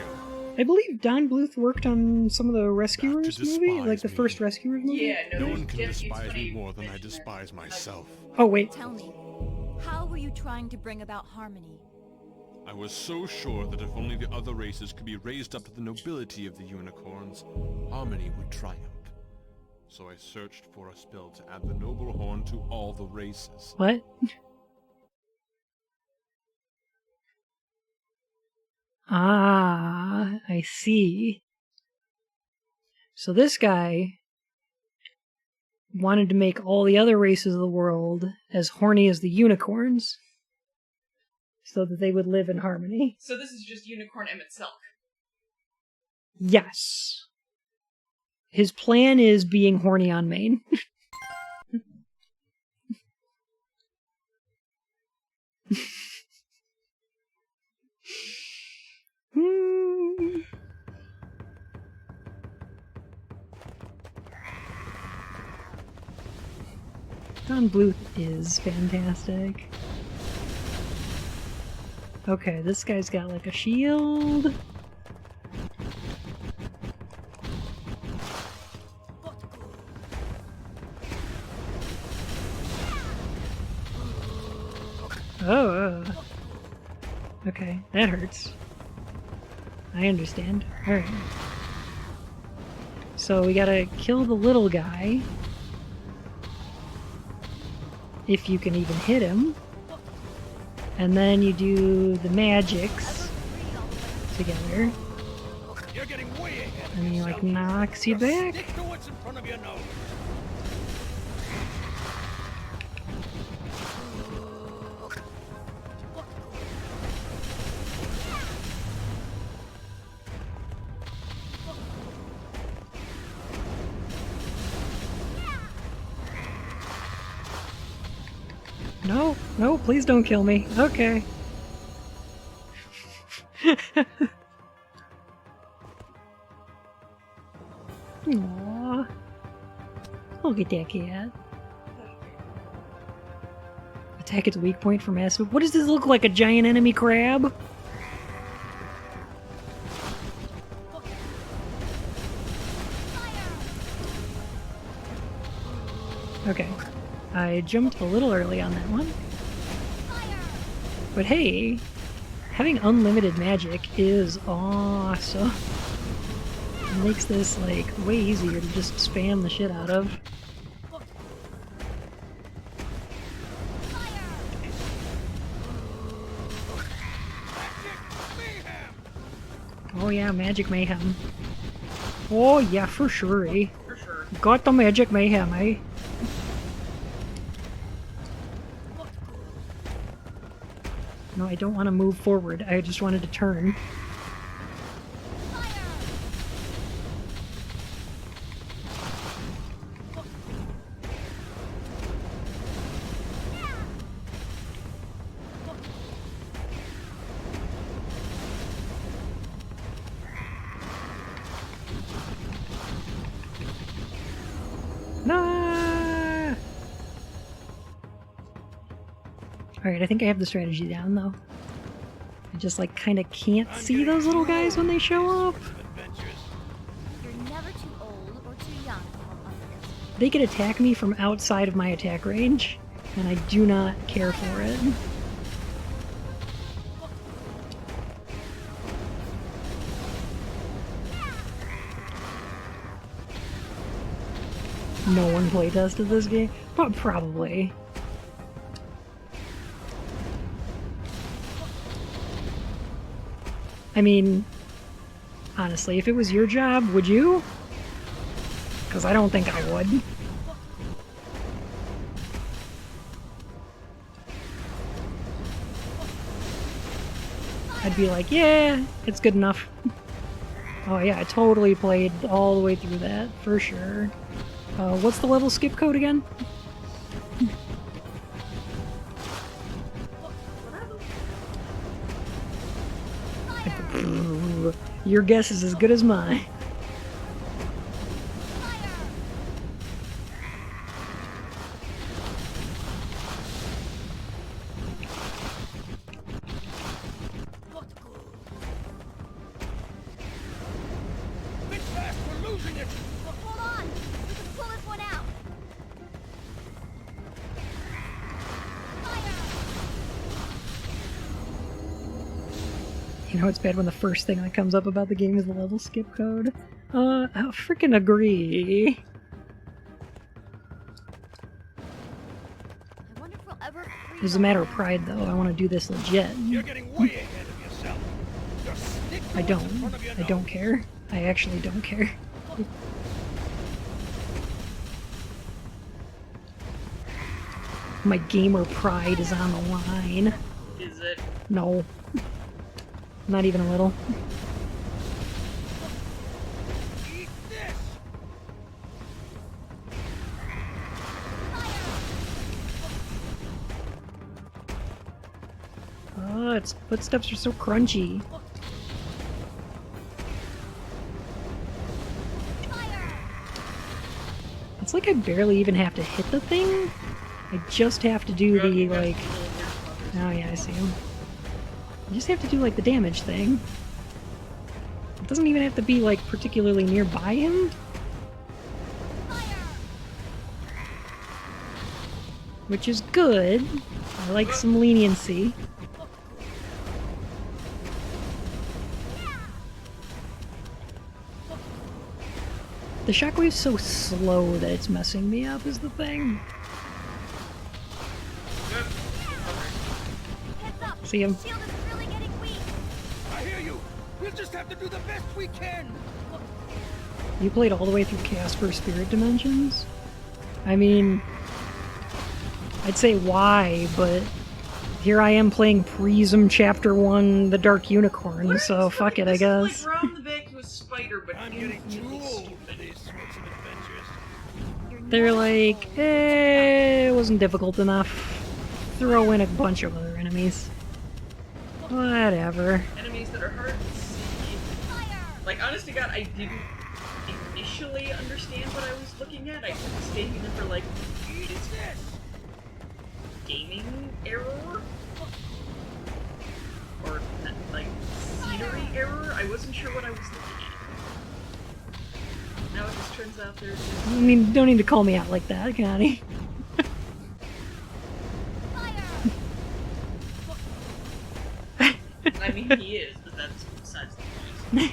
I believe Don Bluth worked on some of the Rescuers Not to movie, like the despise first me. Rescuers movie. Yeah, no, No it's one can just- it's despise funny. me more than I despise myself. Oh wait, Tell me, how will you trying to bring about harmony? I was so sure that if only the other races could be raised up to the nobility of the unicorns, harmony would triumph. So I searched for a spell to add the noble horn to all the races. What? Ah, I see. So this guy wanted to make all the other races of the world as horny as the unicorns, so that they would live in harmony. So this is just Unicorn Emmett Silk. Yes. His plan is being horny on main. Don Bluth is fantastic. Okay, this guy's got like a shield. Oh. Okay, that hurts. I understand. Alright. So we gotta kill the little guy. If you can even hit him. And then you do the magics together. You're getting way ahead of And he yourself. like knocks you back. Stick to what's in front of your nose. No, no, please don't kill me. Okay. Aww. Look at that cat. Attack its weak point for massive. What does this look like? A giant enemy crab? Okay. I jumped a little early on that one. But hey, having unlimited magic is awesome. It makes this, like, way easier to just spam the shit out of. Oh yeah, magic mayhem. Oh yeah, for sure, eh? For sure. Got the magic mayhem, eh? No, I don't want to move forward. I just wanted to turn. Nah! Alright, I think I have the strategy down, though. I just, like, kind of can't see those little guys when they show up. You're never too old or too young to help others. They could attack me from outside of my attack range, and I do not care for it. No one playtested this game? But probably. I mean, honestly, if it was your job, would you? Because I don't think I would. I'd be like, yeah, it's good enough. Oh yeah, I totally played all the way through that, for sure. What's the level skip code again? Your guess is as good as mine. Bit fast, we're losing it. Hold on! We can pull this one out! Fire! You know, it's bad when the first thing that comes up about the game is the level skip code. I freaking agree. I wonder if we'll ever free It was a all matter of them. pride, though. I want to do this legit. You're getting way ahead of yourself. Just stick to I what's in front of your don't. I don't nose. care. I actually don't care. My gamer pride is on the line. Is it? No. Not even a little. Eat this! Oh, its footsteps are so crunchy. It's like I barely even have to hit the thing. I just have to do the, like... Oh yeah, I see him. You just have to do, like, the damage thing. It doesn't even have to be, like, particularly nearby him. Which is good. I like some leniency. The shockwave's so slow that it's messing me up is the thing. Heads up. See him? Shield is really getting weak. I hear you! We'll just have to do the best we can! You played all the way through Casper Spirit Dimensions? I mean, I'd say why, but here I am playing Pryzm Chapter 1, The Dark Unicorn, so fuck it, I guess. This is like round the back to a spider, but I'm getting too infinitely old stupid. for these sorts of adventures. They're like, it wasn't difficult enough. Throw in a bunch of other enemies. Whatever. Enemies that are hard to see. Like, honest to God, I didn't initially understand what I was looking at. I kept standing there for like, is this gaming error? Or, like, scenery error? I wasn't sure what I was looking at. Now it just turns out there's... I mean, don't need to call me out like that, Connie. I mean, he is, but that's besides the point.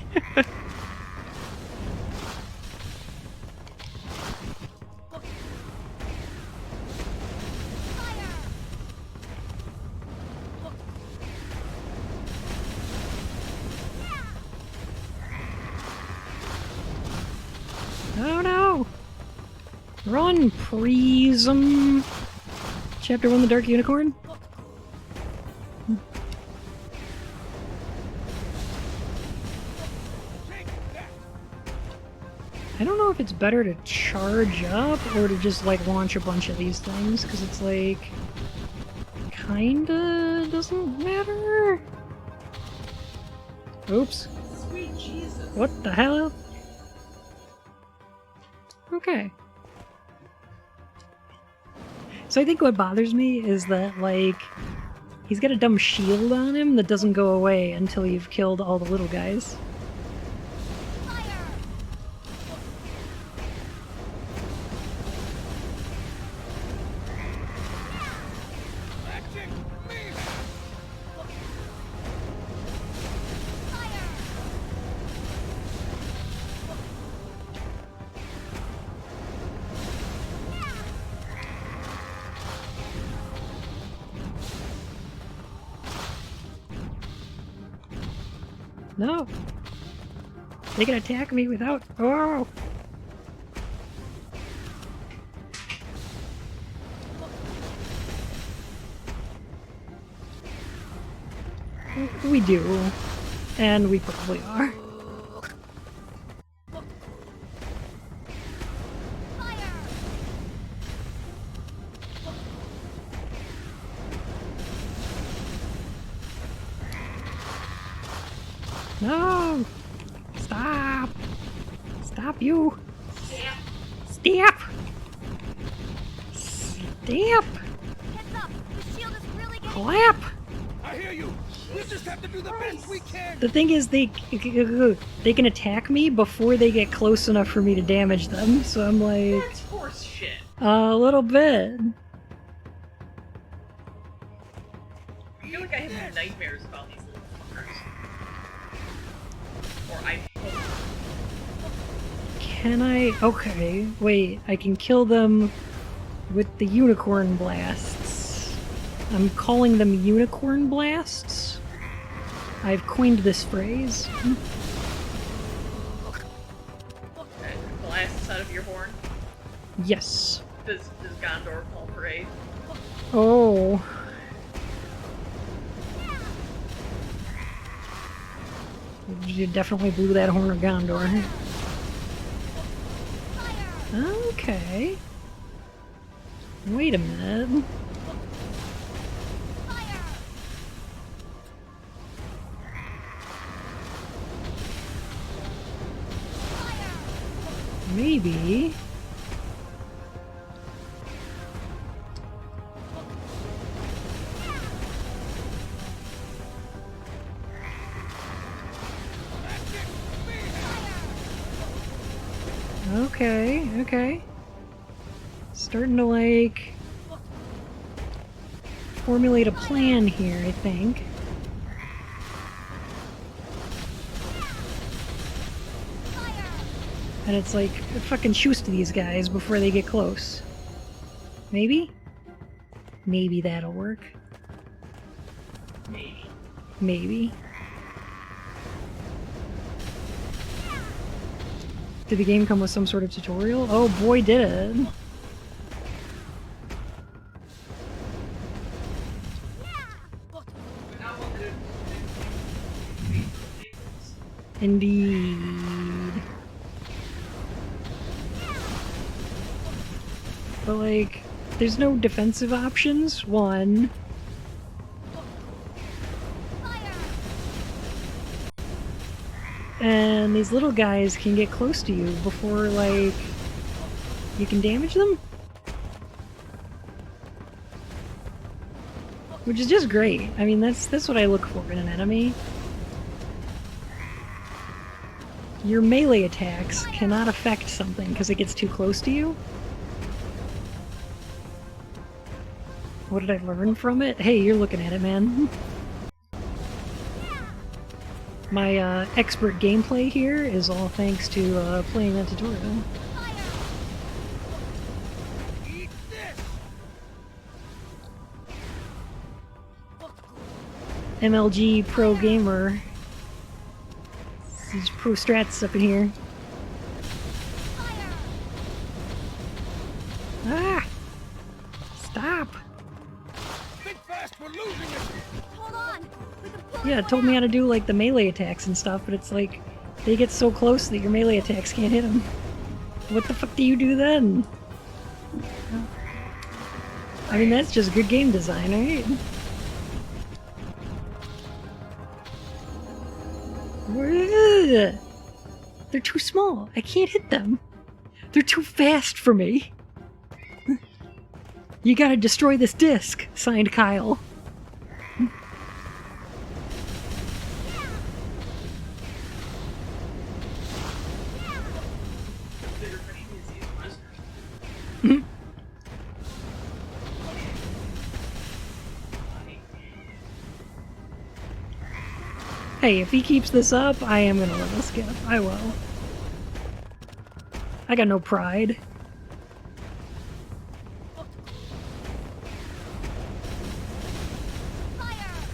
Oh no! Run, Pryzm! Chapter 1, The Dark Unicorn? I don't know if it's better to charge up or to just like launch a bunch of these things, because it's like kinda doesn't matter. Oops. Sweet Jesus. What the hell? Okay. So I think what bothers me is that, like, he's got a dumb shield on him that doesn't go away until you've killed all the little guys. No! They can attack me without... Oh! We do. And we probably are. No! Stop! Stop you! Stop! Stop! Heads up. The shield is really getting Clap! I hear you! We'll just have to do the best we can! The thing is, they can attack me before they get close enough for me to damage them, so I'm like... That's horse shit. A little bit. I feel like I have nightmares about these little fuckers. Or I hope. Can I? Okay, wait. I can kill them with the unicorn blasts. I'm calling them unicorn blasts. I've coined this phrase. Blasts out of your horn. Yes. Does Gondor call for aid? Oh. You definitely blew that horn of Gondor. Okay. Wait a minute. Maybe. Okay, okay. Starting to, like, formulate a plan here, I think. And it's like, fucking shoot these guys before they get close. Maybe? Maybe that'll work. Maybe. Maybe. Did the game come with some sort of tutorial? Oh boy, did it! Indeed. But like, there's no defensive options, one. And these little guys can get close to you before, like, you can damage them? Which is just great. I mean, that's what I look for in an enemy. Your melee attacks cannot affect something because it gets too close to you. What did I learn from it? Hey, you're looking at it, man. My expert gameplay here is all thanks to playing that tutorial. MLG Pro Gamer. These pro strats up in here. Ah! Stop! Think fast, we're losing it! Hold on! We can pull Yeah, it told me how to do like the melee attacks and stuff, but it's like they get so close that your melee attacks can't hit them. What the fuck do you do then? I mean, that's just good game design, right? They're too small. I can't hit them. They're too fast for me. You gotta destroy this disc. Signed, Kyle. Hey, if he keeps this up, I am gonna level skip. I will. I got no pride.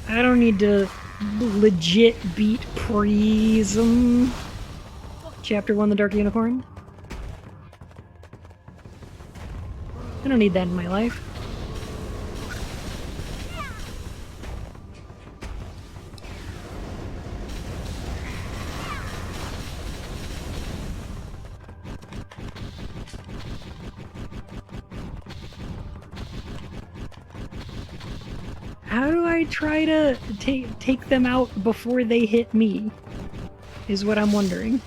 I don't need to legit beat Pryzm. Chapter 1, The Dark Unicorn. I don't need that in my life. How do I try to take them out before they hit me? Is what I'm wondering.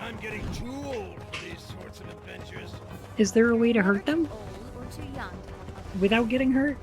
I'm getting too old for these sorts of adventures. Is there a way to hurt them old or too young. without getting hurt?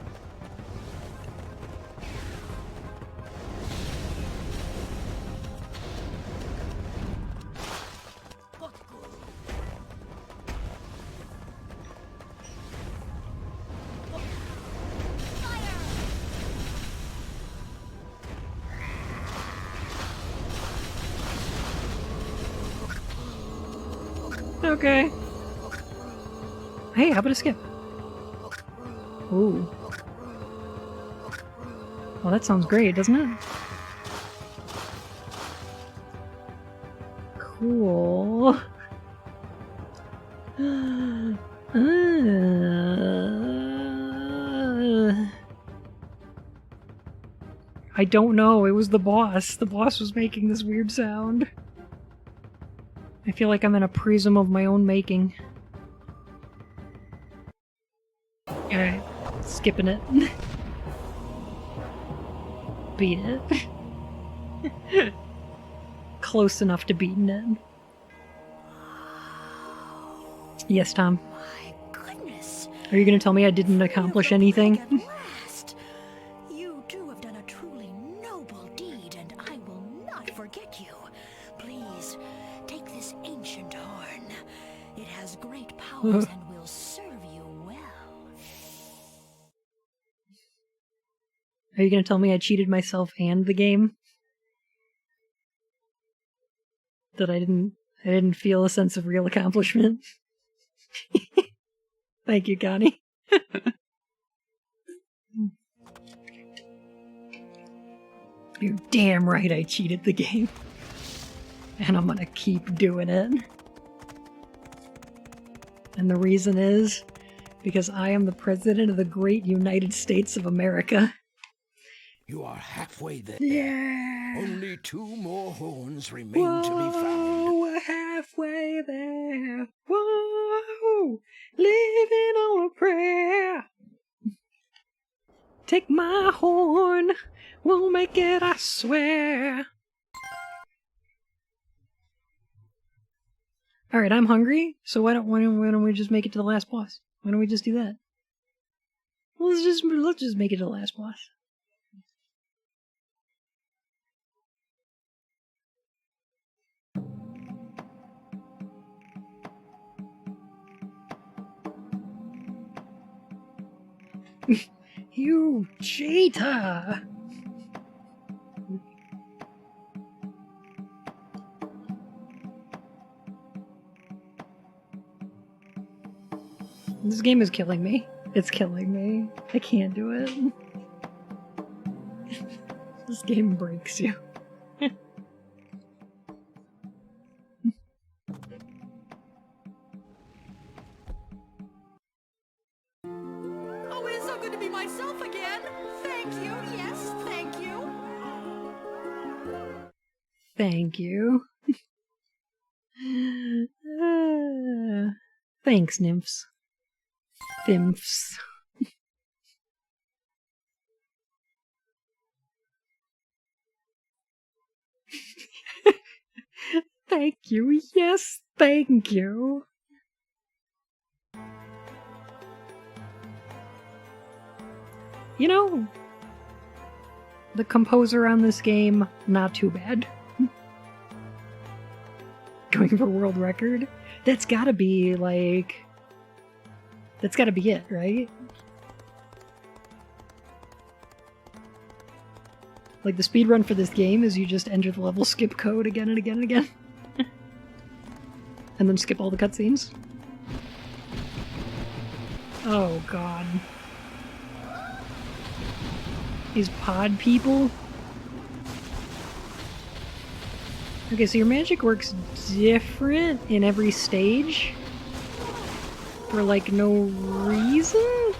Okay. Hey, how about a skip? Ooh. Well, that sounds great, doesn't it? Cool. I don't know. It was the boss. The boss was making this weird sound. I feel like I'm in a Pryzm of my own making. Alright, skipping it. Beat it. Close enough to beating it. Yes, Tom. My goodness. Are you gonna tell me I didn't accomplish anything? At last. You too have done a truly noble deed, and I will not forget you. Please, take this ancient horn. It has great powers and will serve you well. Are you gonna tell me I cheated myself and the game? That I didn't feel a sense of real accomplishment? Thank you, Connie. You're damn right I cheated the game. And I'm gonna keep doing it. And the reason is because I am the President of the great United States of America. You are halfway there. Yeah! Only 2 more horns remain to be found. We're halfway there. Whoa! Living on a prayer. Take my horn. We'll make it, I swear. Alright, I'm hungry, so why don't we just make it to the last boss? Why don't we just do that? Let's just make it to the last boss. You cheater! This game is killing me. It's killing me. I can't do it. This game breaks you. Oh, it's so good to be myself again. Thank you. Yes, thank you. Thank you. Thanks, nymphs. Thymphs. Thank you. Yes, thank you. You know, the composer on this game, not too bad. Going for world record? That's gotta be, like... That's gotta be it, right? Like, the speedrun for this game is you just enter the level skip code again and again and again. And then skip all the cutscenes. Oh, God. These pod people? Okay, so your magic works different in every stage? For, like, no reason?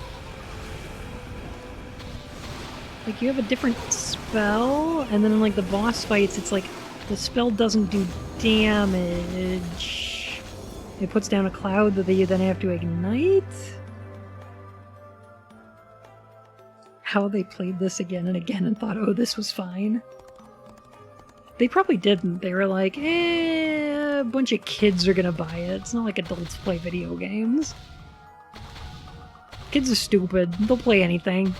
Like, you have a different spell, and then in, like, the boss fights, it's like, the spell doesn't do damage. It puts down a cloud that you then have to ignite? How they played this again and again and thought, oh, this was fine. They probably didn't. They were like, a bunch of kids are gonna buy it. It's not like adults play video games. Kids are stupid. They'll play anything.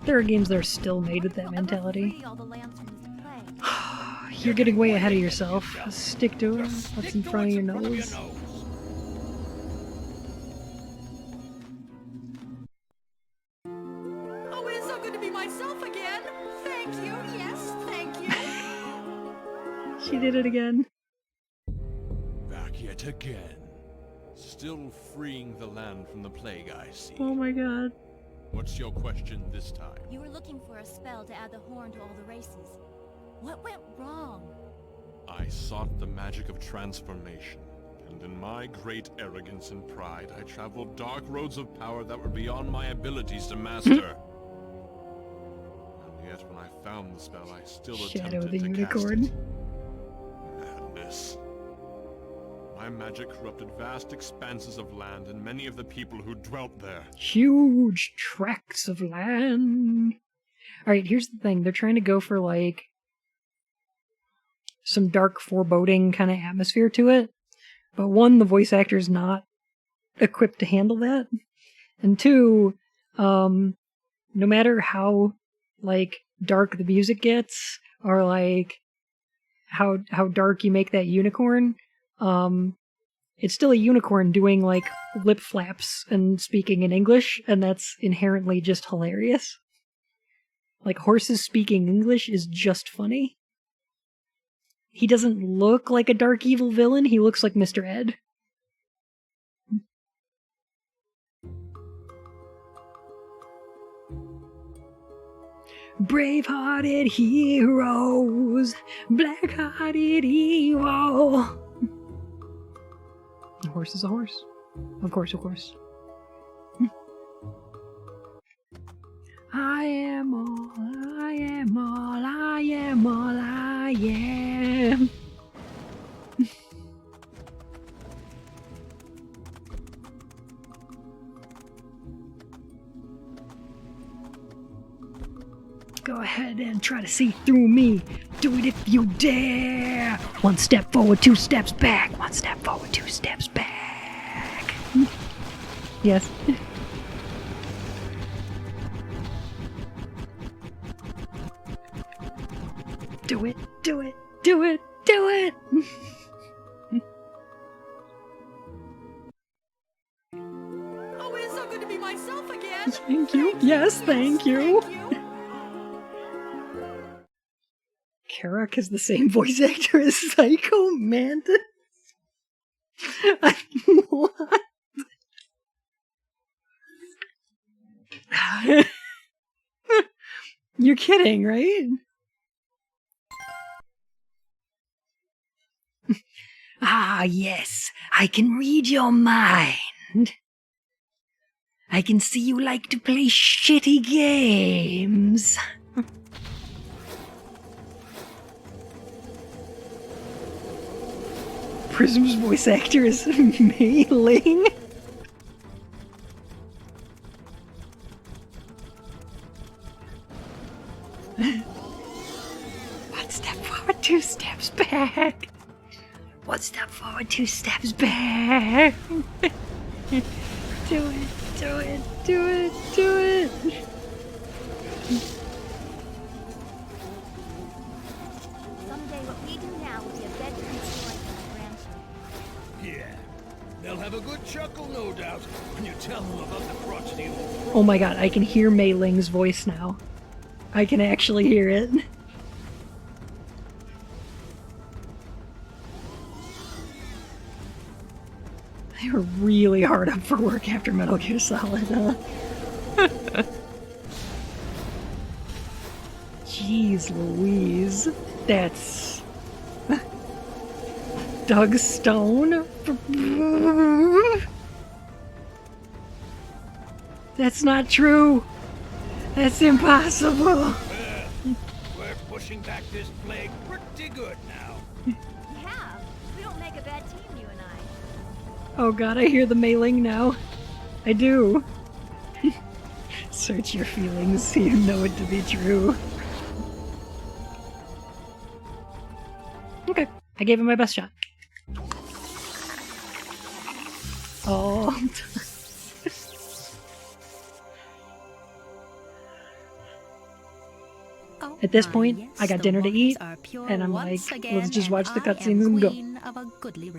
There are games that are still made with that mentality. You're getting way ahead of yourself. Stick to it. What's in front of your nose? Oh, it's so good to be myself again. Thank you. Yes, thank you. She did it again. Back yet again. Still freeing the land from the plague, I see. Oh my god. What's your question this time? You were looking for a spell to add the horn to all the races. What went wrong? I sought the magic of transformation, and in my great arrogance and pride, I traveled dark roads of power that were beyond my abilities to master. And yet when I found the spell, I still Shadow attempted the to Unicorn. cast it. Madness. My magic corrupted vast expanses of land and many of the people who dwelt there. Huge tracts of land. Alright, here's the thing. They're trying to go for, like, some dark foreboding kind of atmosphere to it. But one, the voice actor's not equipped to handle that. And two, no matter how, like, dark the music gets, or, like, how dark you make that unicorn, it's still a unicorn doing, like, lip flaps and speaking in English, and that's inherently just hilarious. Like, horses speaking English is just funny. He doesn't look like a dark evil villain, he looks like Mr. Ed. Brave-hearted heroes, black-hearted evil. A horse is a horse. Of course, of course. I am all, I am all, I am all I am. Go ahead and try to see through me. Do it if you dare. 1 step forward, 2 steps back. 1 step forward, 2 steps back. Yes. Do it, do it, do it, do it! Oh, it's so good to be myself again. Thank you. Yes, thank you. Karak is the same voice actor as Psycho Mantis. What? You're kidding, right? Ah, yes, I can read your mind. I can see you like to play shitty games. Pryzm's voice actor is Mei Ling. One step forward, 2 steps back. 1 step forward, 2 steps back. Do it, do it, do it, do it. Someday what we do now will be a bedtime story for my grandchildren. Yeah. They'll have a good chuckle, no doubt, when you tell them about the crotchety old Oh my god, I can hear Mei Ling's voice now. I can actually hear it. They were really hard up for work after Metal Gear Solid, huh? Jeez Louise. That's... Doug Stone? That's not true! That's impossible! We're pushing back this plague pretty good now. Yeah, we don't make a bad team, you and I. Oh god, I hear the mailing now. I do. Search your feelings, you know it to be true. Okay, I gave it my best shot. Oh. At this point, I got dinner to eat, and I'm like, let's just watch the cutscenes and go.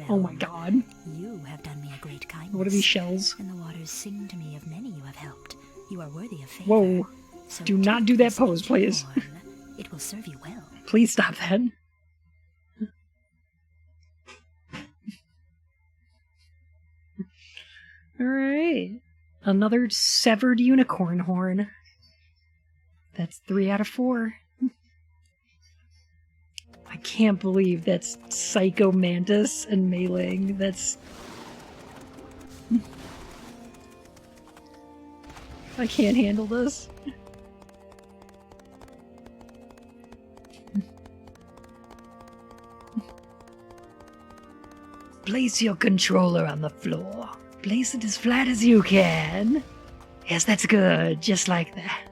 Oh my god. You have done me a great kindness. What are these shells? And the waters sing to me of many you have helped. You are worthy of favor. Whoa. So Do not take do that this pose, ancient please. horn. It will serve you well. Please stop that. Alright. Another severed unicorn horn. That's 3 out of 4. I can't believe that's Psycho Mantis and Mei-Ling. That's... I can't handle this. Place your controller on the floor. Place it as flat as you can. Yes, that's good. Just like that.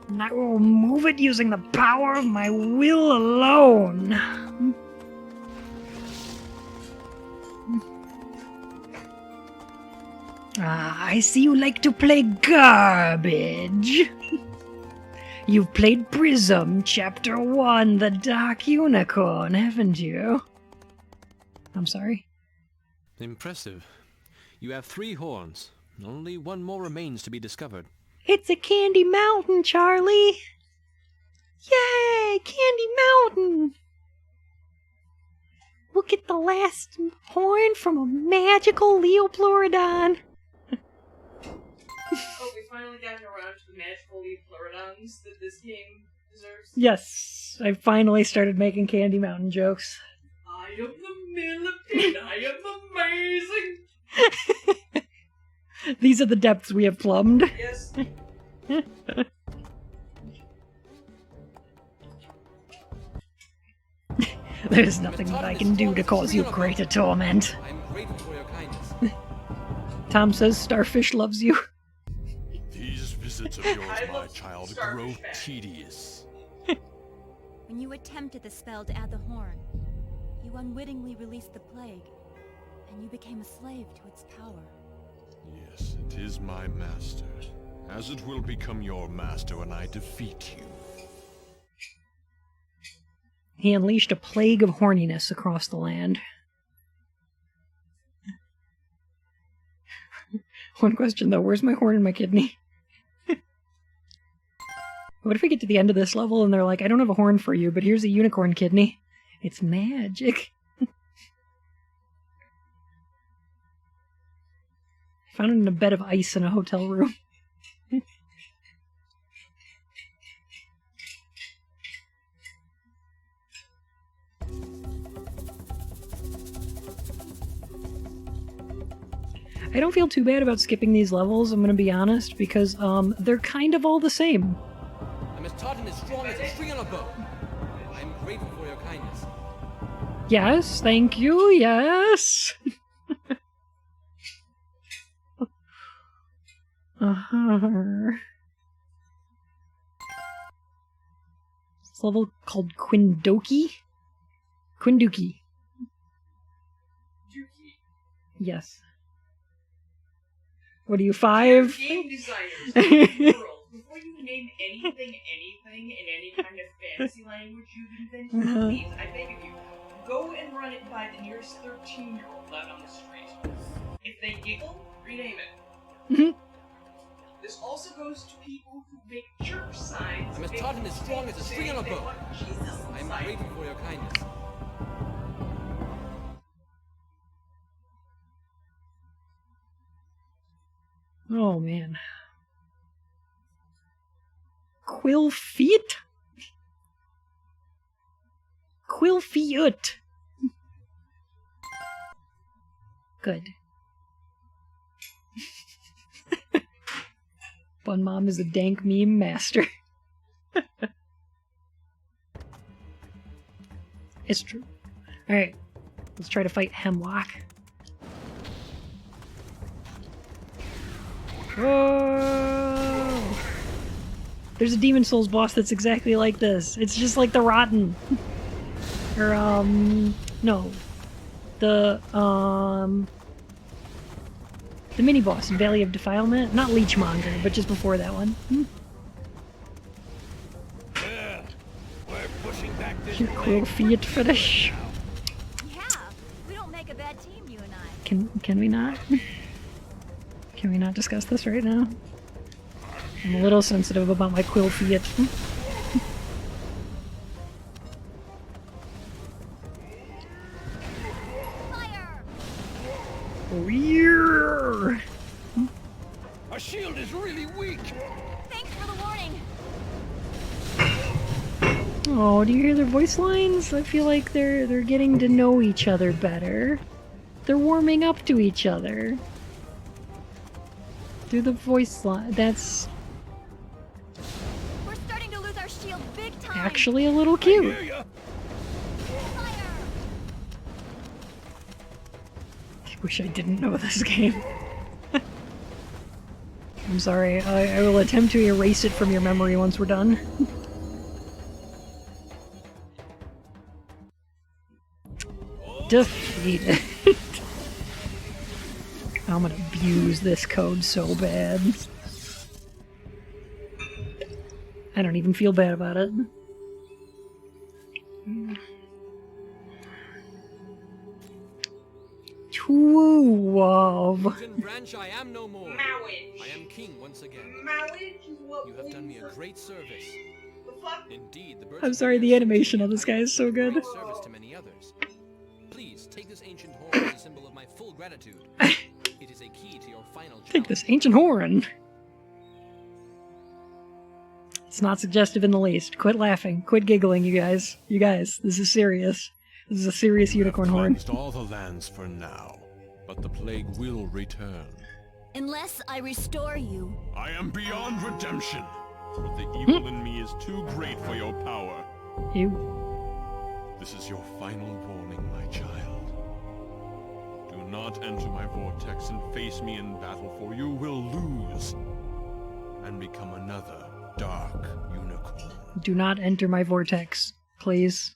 And I will move it using the power of my will alone. Ah, I see you like to play garbage. You've played Pryzm, Chapter 1, The Dark Unicorn, haven't you? I'm sorry. Impressive. You have 3 horns. Only 1 more remains to be discovered. It's a Candy Mountain, Charlie! Yay! Candy Mountain! We'll get the last horn from a magical Leopluridon. Oh, we finally gotten around to the magical Leopluridons that this game deserves. Yes, I finally started making Candy Mountain jokes. I am the millipede, I am amazing! These are the depths we have plumbed. Yes. There's nothing that I can do to cause you greater torment. I'm grateful for your kindness. Tom says Starfish loves you. These visits of yours, my child, grow tedious. When you attempted the spell to add the horn, you unwittingly released the plague, and you became a slave to its power. Yes, it is my master, as it will become your master when I defeat you. He unleashed a plague of horniness across the land. One question though, where's my horn and my kidney? What if we get to the end of this level and they're like, I don't have a horn for you, but here's a unicorn kidney. It's magic. Found it in a bed of ice in a hotel room. I don't feel too bad about skipping these levels, I'm gonna be honest, because they're kind of all the same. I'm as taut and as strong as a string on a bow. I'm grateful for your kindness. Yes, thank you, yes. This level called Quindoki? Quinduki. Yes. What are you, 5? Game designers in the world, before you name anything in any kind of fantasy language you've invented, please, I beg of you, go and run it by the nearest 13-year-old out on the street. If they giggle, rename it. This also goes to people who make church signs. I'm as taut and as strong as a string on a bow. I'm grateful for your kindness. Oh, man. Quillfiet? Quillfiut. Good. Bun Mom is a dank meme master. It's true. Alright. Let's try to fight Hemlock. Whoa! There's a Demon Souls boss that's exactly like this. It's just like the Rotten. Or, no. The mini-boss in Valley of Defilement. Not Leechmonger, but just before that one. Your Quillfiet fetish. Yeah, we don't make a bad team, you and I. Can we not? Can we not discuss this right now? I'm a little sensitive about my Quillfiet. Fire! Oh, yeah! Our shield is really weak. Thanks for the warning. Oh, do you hear their voice lines? I feel like they're getting to know each other better. They're warming up to each other. Through the voice line. That's We're starting to lose our shield big time. actually a little cute. Hear ya. Fire! I wish I didn't know this game. I'm sorry. I will attempt to erase it from your memory once we're done. Defeated. I'm gonna abuse this code so bad. I don't even feel bad about it. True of. Mountain branch, I am no more. Marriage. I am king once again. Marriage is what You have done me a we- great service. The fuck? Indeed, the birds I'm of sorry, air the seem animation to on be this guy is so a good. great service to many others. Please take this ancient horn as a symbol of my full gratitude. It is a key to your final challenge. Take this ancient horn. It's not suggestive in the least. Quit laughing. Quit giggling, you guys. You guys, this is serious. This is a serious unicorn horn. Cleansed all the lands for now, but the plague will return. Unless I restore you. I am beyond redemption, but the evil in me is too great for your power. You. This is your final warning, my child. Do not enter my vortex and face me in battle, for you will lose and become another dark unicorn. Do not enter my vortex, please.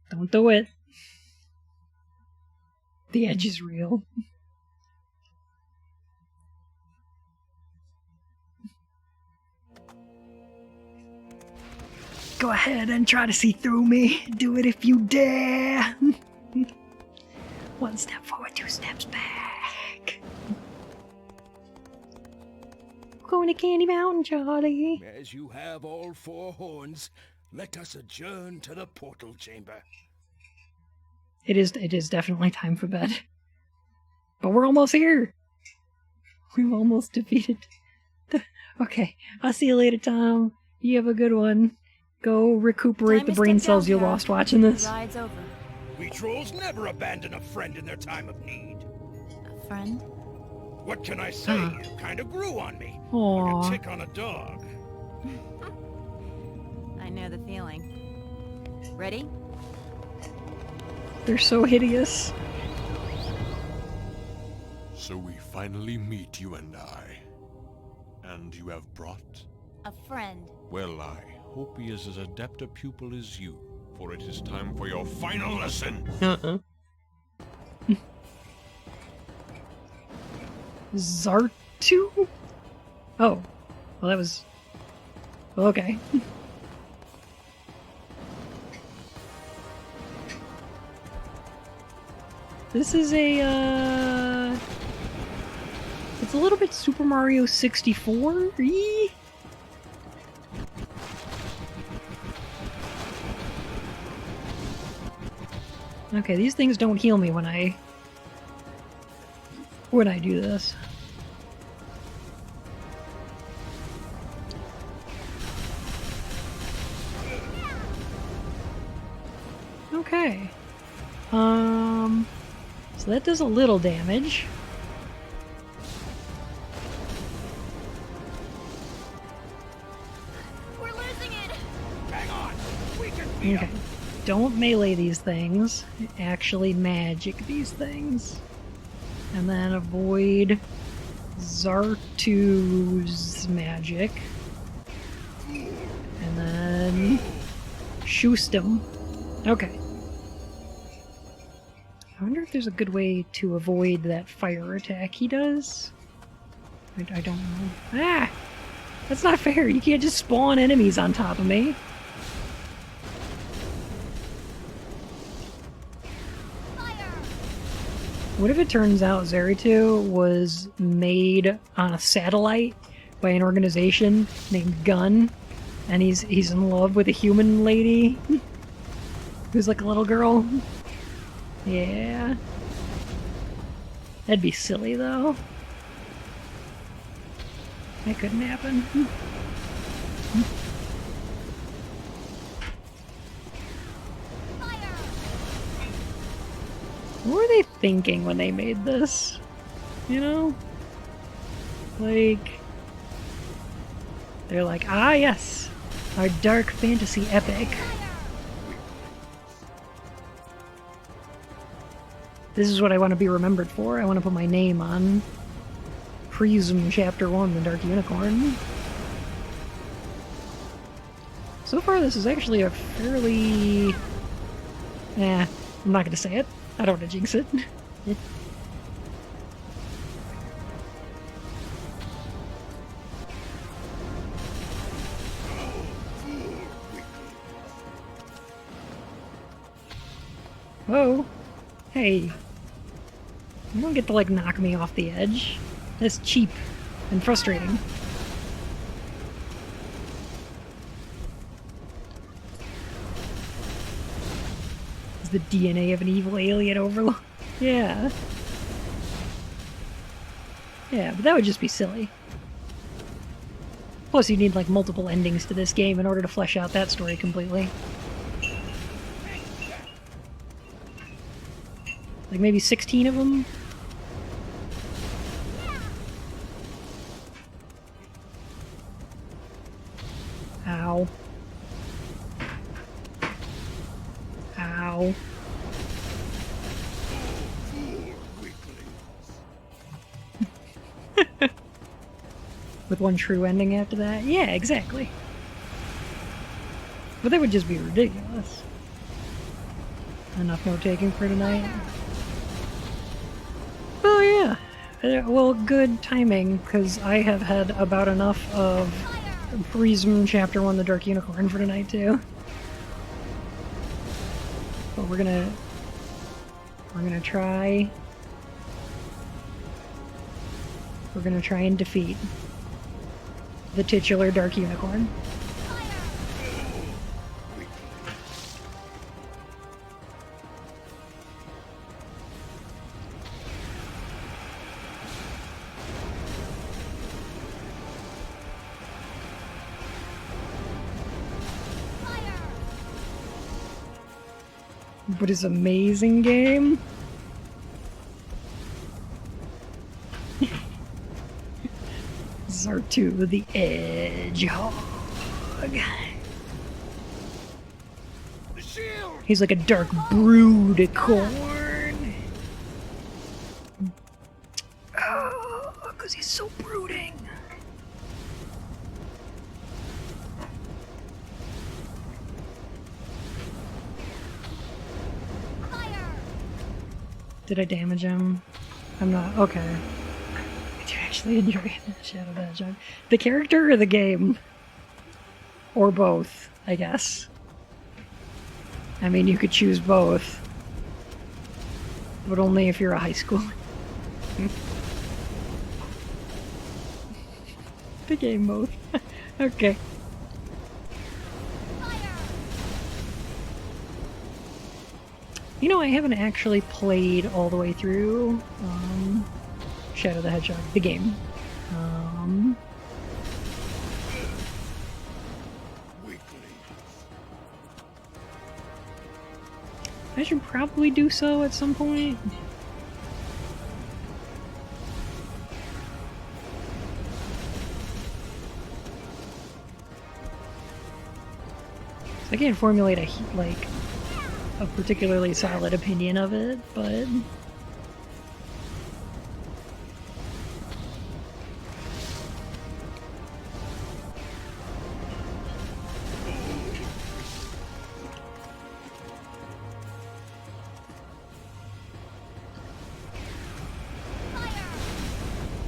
Don't do it. The edge is real. Go ahead and try to see through me. Do it if you dare. One step forward, two steps back. Going to Candy Mountain, Charlie. As you have all four horns, let us adjourn to the portal chamber. It is definitely time for bed. But we're almost here. We've almost defeated. Okay, I'll see you later, Tom. You have a good one. Go recuperate Time the to brain step cells down, you Kara. lost watching this. Ride's over. We trolls never abandon a friend in their time of need. A friend? What can I say? You kind of grew on me. Like Aww. a tick on a dog. I know the feeling. Ready? They're so hideous. So we finally meet, you and I. And you have brought? A friend. Well, I hope he is as adept a pupil as you, for it is time for your final lesson. Zartu? Oh. Well, that was... Okay. This is a, It's a little bit Super Mario 64-y? Okay, these things don't heal me when I do this. Okay. So that does a little damage. We're losing it! Hang on. We can beat Okay. Don't melee these things. Actually magic these things. And then avoid Zartu's magic. And then shoost him. Okay. I wonder if there's a good way to avoid that fire attack he does. I don't know. Ah! That's not fair. You can't just spawn enemies on top of me. What if it turns out Zeritu was made on a satellite by an organization named Gun, and he's in love with a human lady? Who's like a little girl? Yeah. That'd be silly, though. That couldn't happen. What were they thinking when they made this? You know? Like... They're like, ah yes! Our dark fantasy epic. This is what I want to be remembered for. I want to put my name on Pryzm Chapter 1, The Dark Unicorn. So far this is actually a fairly... I'm not gonna say it. I don't want to jinx it. Whoa. Hey. You don't get to, like, knock me off the edge. That's cheap and frustrating. Is the DNA of an evil alien overlord? Yeah. Yeah, but that would just be silly. Plus, you need, like, multiple endings to this game in order to flesh out that story completely. Like maybe 16 of them? Ow. Ow. With one true ending after that? Yeah, exactly. But that would just be ridiculous. Enough note-taking for tonight. Oh yeah. Well, good timing, because I have had about enough of Pryzm Chapter 1, The Dark Unicorn for tonight, too. But we're gonna try... We're gonna try and defeat the titular Dark Unicorn. What is amazing game? Zartu the Edgehog. He's like a dark broodicorn. Oh, because he's so brooding. Did I damage him? I'm not. Okay. I do actually enjoy Shadow the Hedgehog. The character or the game? Or both, I guess. I mean, you could choose both. But only if you're a high schooler. The game both. Okay. You know, I haven't actually played all the way through Shadow the Hedgehog, the game. I should probably do so at some point. I can't formulate a particularly solid opinion of it, but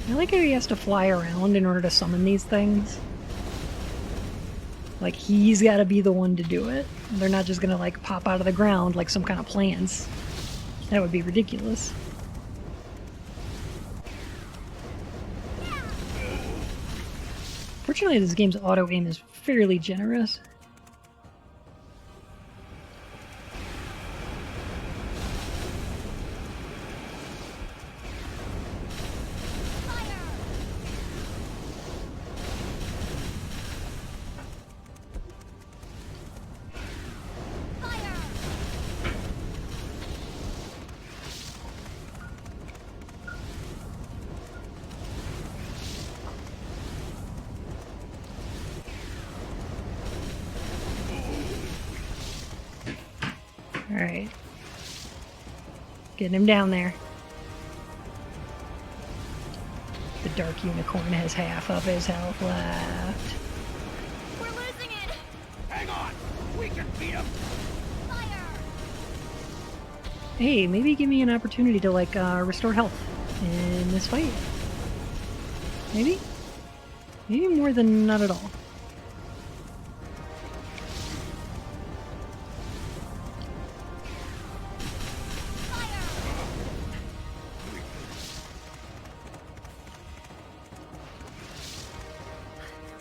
I like how he has to fly around in order to summon these things. Like, he's gotta be the one to do it. They're not just gonna, like, pop out of the ground like some kind of plants. That would be ridiculous. Fortunately, this game's auto-aim is fairly generous. Alright. Getting him down there. The Dark Unicorn has half of his health left. We're losing it! Hang on! We can beat him! Fire! Hey, maybe give me an opportunity to, like, restore health in this fight. Maybe? Maybe more than not at all.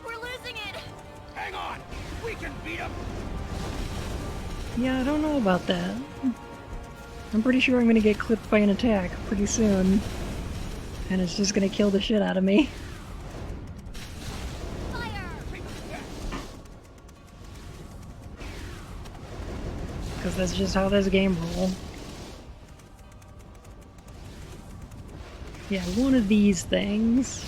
We're losing it! Hang on! We can beat him! Yeah, I don't know about that. I'm pretty sure I'm gonna get clipped by an attack pretty soon. And it's just gonna kill the shit out of me. Fire! Because that's just how this game rolls. Yeah, one of these things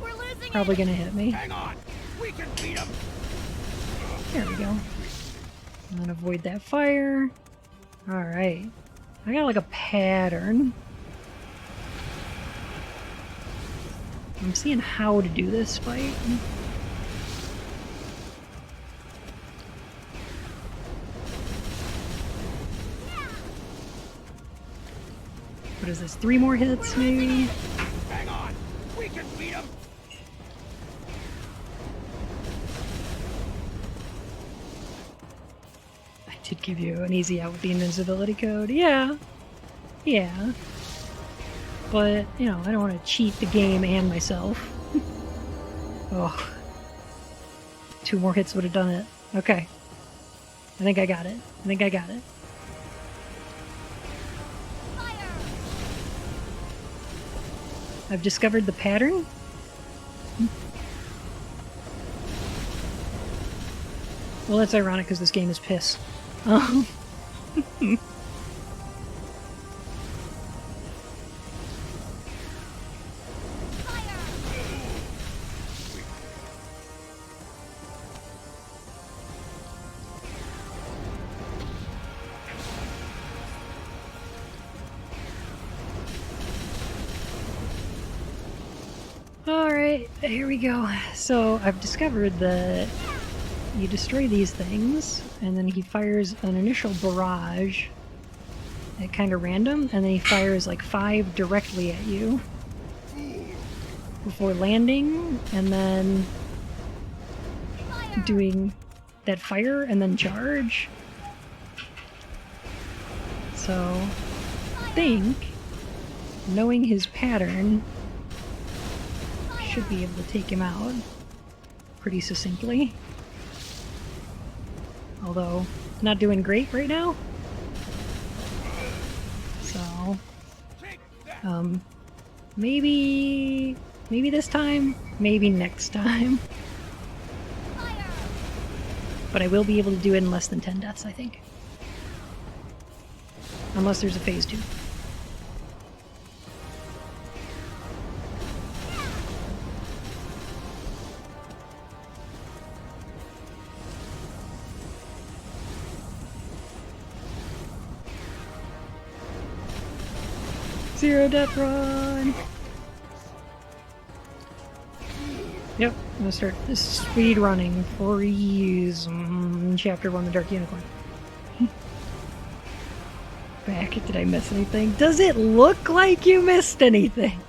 We're losing probably it! gonna hit me. Hang on! We can beat him! There we go. And then avoid that fire. Alright. I got like a pattern. I'm seeing how to do this fight. What is this? 3 more hits, maybe? Hang on! We can beat him! I did give you an easy out with the invincibility code. Yeah. Yeah. But, you know, I don't want to cheat the game and myself. Oh. 2 more hits would have done it. Okay. I think I got it. I think I got it. Fire! I've discovered the pattern. Well, that's ironic because this game is piss. Alright, here we go. So I've discovered that you destroy these things, and then he fires an initial barrage at kind of random, and then he fires like 5 directly at you before landing, and then doing that fire and then charge. So I think, knowing his pattern, should be able to take him out pretty succinctly. Although, not doing great right now. So, maybe this time, maybe next time. But I will be able to do it in less than 10 deaths, I think. Unless there's a phase 2. Zero death run! Yep, I'm gonna start this speed running for Pryzm, Chapter 1, the Dark Unicorn. Back, did I miss anything? Does it look like you missed anything?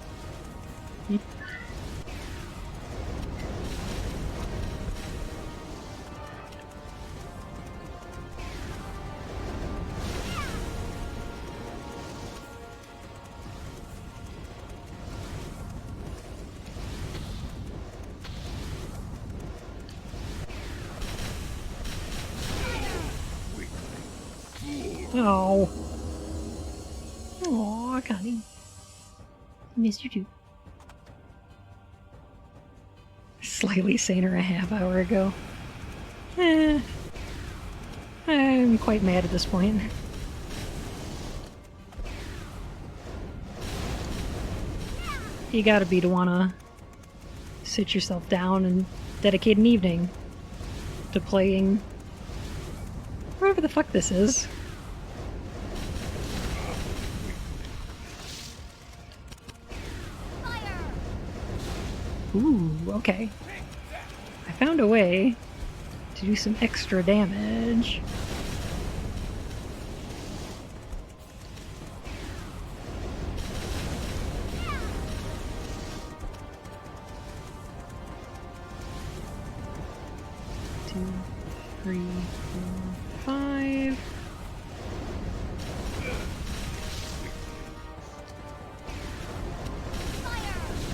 Oh. Aw, Connie. Missed you too. Slightly saner a half hour ago. I'm quite mad at this point. You gotta be to wanna sit yourself down and dedicate an evening to playing whatever the fuck this is. Ooh, okay. I found a way to do some extra damage. Two, three, four, five.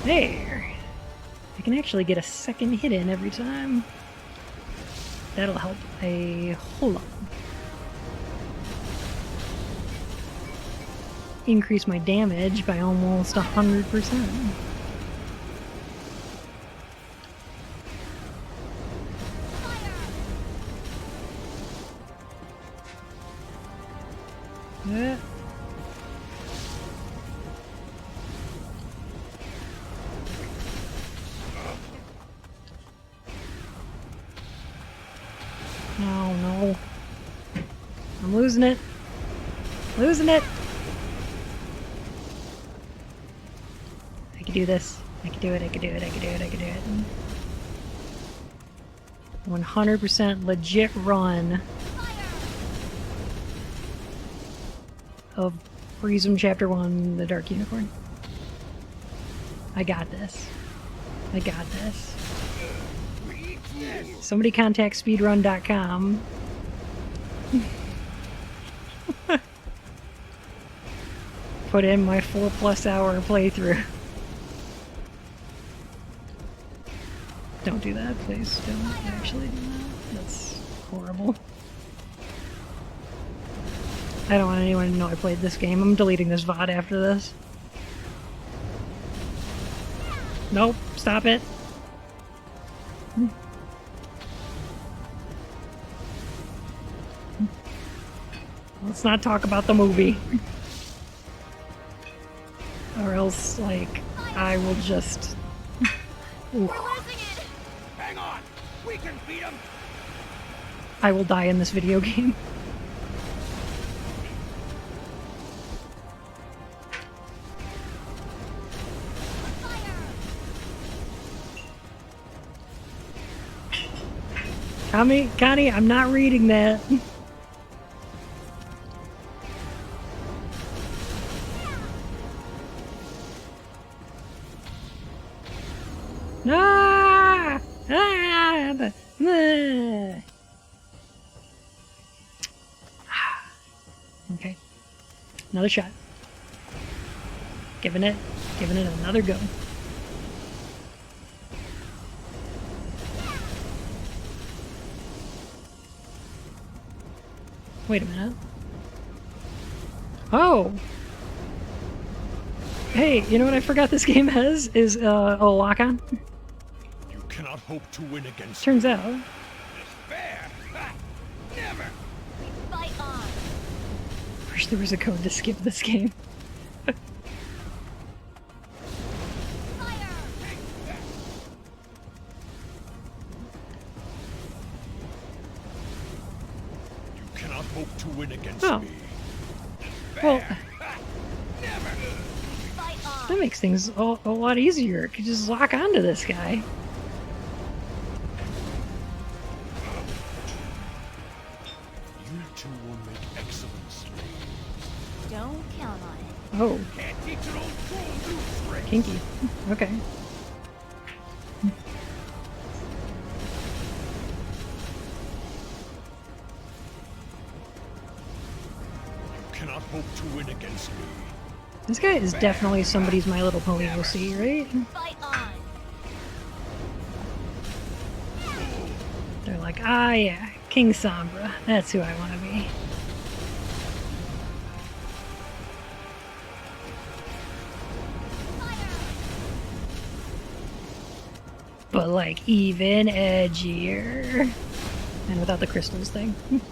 There! I can actually get a second hit in every time. That'll help a whole lot. Increase my damage by almost 100%. Yeah. Oh no. I'm losing it. Losing it! I can do this. I can do it, I can do it, I can do it, I can do it. 100% legit run of Pryzm Chapter 1, The Dark Unicorn. I got this. I got this. Somebody contact speedrun.com. Put in my 4+ hour playthrough. Don't do that, please. Don't actually do that. That's horrible. I don't want anyone to know I played this game. I'm deleting this VOD after this. Nope, stop it. Let's not talk about the movie. Or else, like, I will just... Ooh. Hang on! We can beat him! I will die in this video game. Connie, I'm not reading that. Ah! Ah! Okay. Another shot. Giving it another go. Wait a minute. Oh! Hey, you know what I forgot this game has? Is, a lock-on. You cannot hope to win against Turns out. Fair! Ha! Never! Fight on. Wish there was a code to skip this game. You cannot hope to win against Oh. me. Well, Never! Fight on. that makes things a lot easier. I could just lock onto this guy. You two will make excellent slaves. Don't count on it. Oh, Can't teach an old fool new tricks! kinky. Okay. You cannot hope to win against me. This guy is definitely somebody's My Little Pony OC, right? Fight on. They're like, ah yeah, King Sombra. That's who I want to be. But like even edgier. And without the crystals thing. You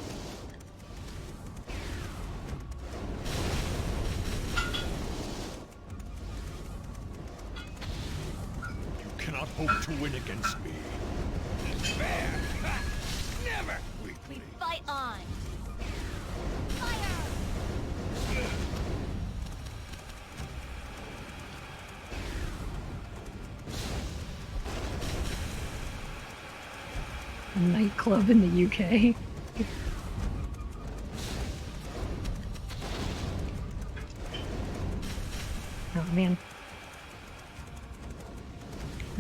cannot hope to win against me. Fair! Ha! Never! We fight on. nightclub in the UK. Oh man.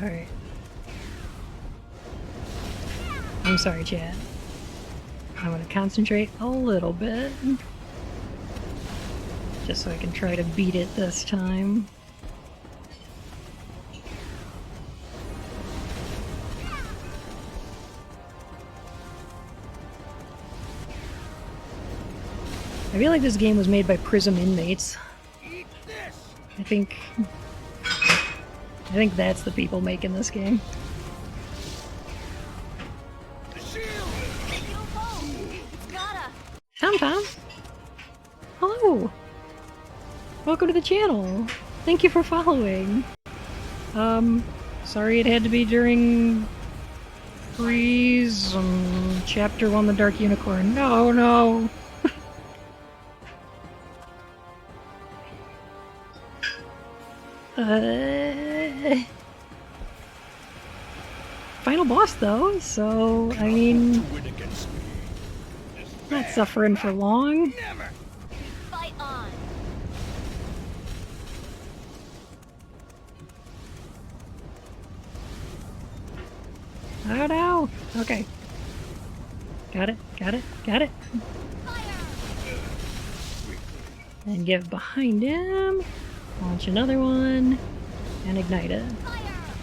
Alright. I'm sorry, chat. I'm gonna concentrate a little bit. Just so I can try to beat it this time. I feel like this game was made by Pryzm inmates. I think that's the people making this game. Tom. Hello. Welcome to the channel. Thank you for following. Sorry it had to be during Pryzm Chapter 1 The Dark Unicorn. No. Final boss though, so I mean, not suffering for long. Fight on. Oh no! Okay. Got it. And get behind him. Launch another one. And ignite it.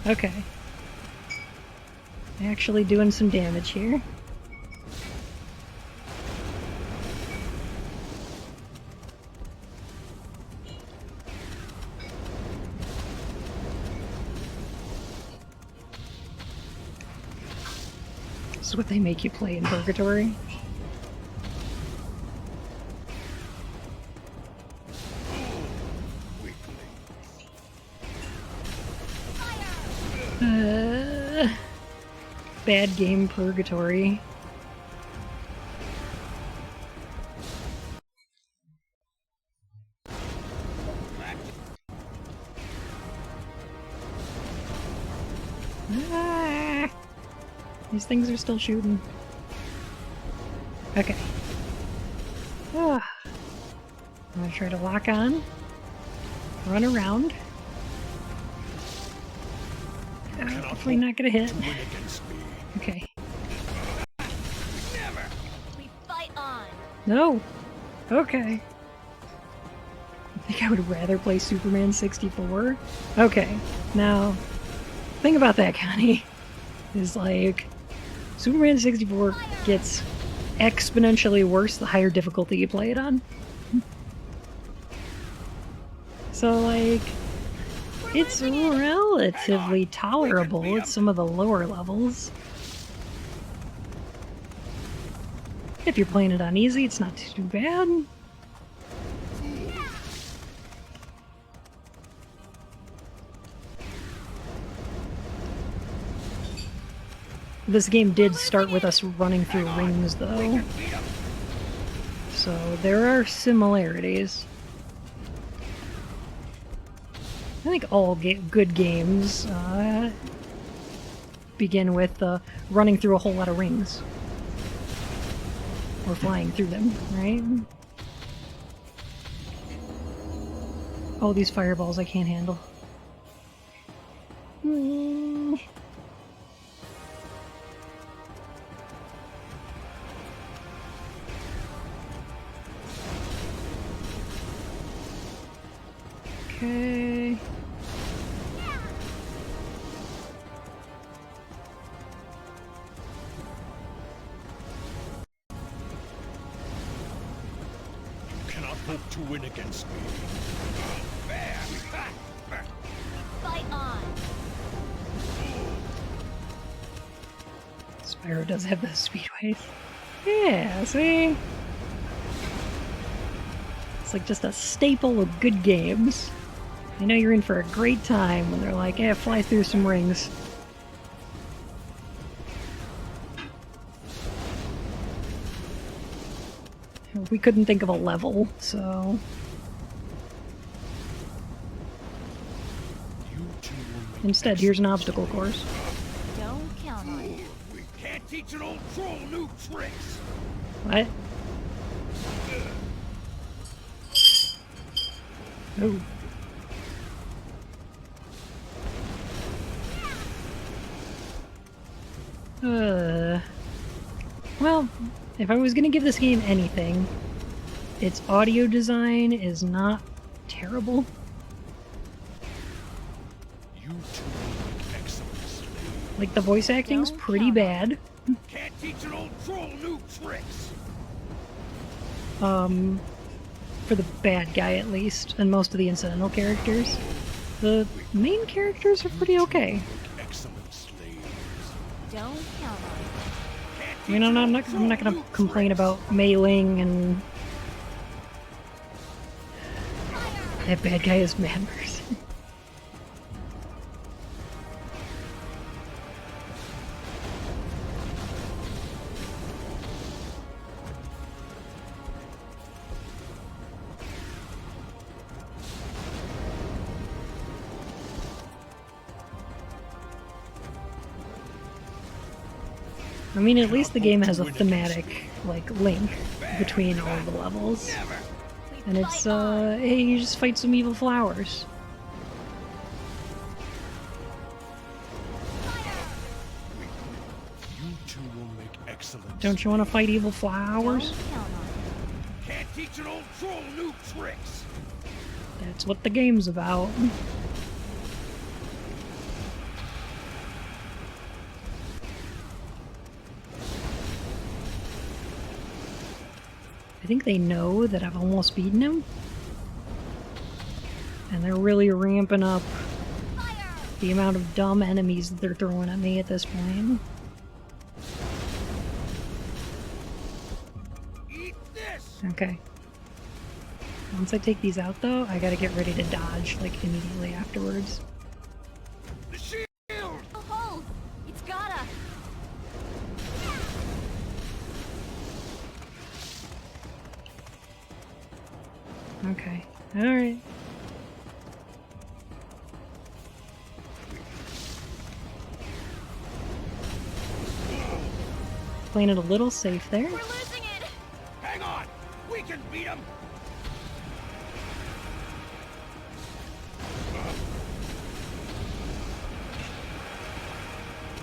Okay. Actually doing some damage here. This is what they make you play in Purgatory. Bad game Purgatory. These things are still shooting. Okay. I'm gonna try to lock on. Run around. Hopefully not gonna hit. Okay. We fight on. No! Okay. I think I would rather play Superman 64. Okay, now, think about that, Connie. Is like, Superman 64 gets exponentially worse the higher difficulty you play it on. So, like, it's relatively tolerable at some of the lower levels. If you're playing it on easy, it's not too bad. This game did start with us running through rings, though. So there are similarities. I think all good games begin with running through a whole lot of rings. Or flying through them, right? Oh, these fireballs I can't handle. Okay. Hope to win against me. Fight on. Spyro does have those speedways. Yeah, see? It's like just a staple of good games. You know you're in for a great time when they're like, yeah, fly through some rings. We couldn't think of a level, so... You two will make Instead, here's an obstacle course. Don't count on it. We can't teach an old troll new tricks. What? Oh. Well, if I was gonna give this game anything, its audio design is not terrible. You two make excellent slaves. Like, the voice acting's Don't pretty count on bad. Can't teach an old troll new tricks. For the bad guy at least, and most of the incidental characters. The main characters are pretty okay. Make excellent slaves. Don't count on it. I mean, I'm not gonna complain about Mei Ling and that bad guy is Mad Mercy. I mean, at least the game has a thematic, like, link between all the levels. And it's, hey, you just fight some evil flowers. You two will make excellent Don't you want to fight evil flowers? Don't count on it. Can't teach an old troll new tricks. That's what the game's about. I think they know that I've almost beaten him. And they're really ramping up the amount of dumb enemies that they're throwing at me at this point. Eat this. Okay. Once I take these out though, I gotta get ready to dodge, like, immediately afterwards. The shield. Hold! It's gotta! Okay. Alright. Playing it a little safe there. We're losing it! Hang on. We can beat him.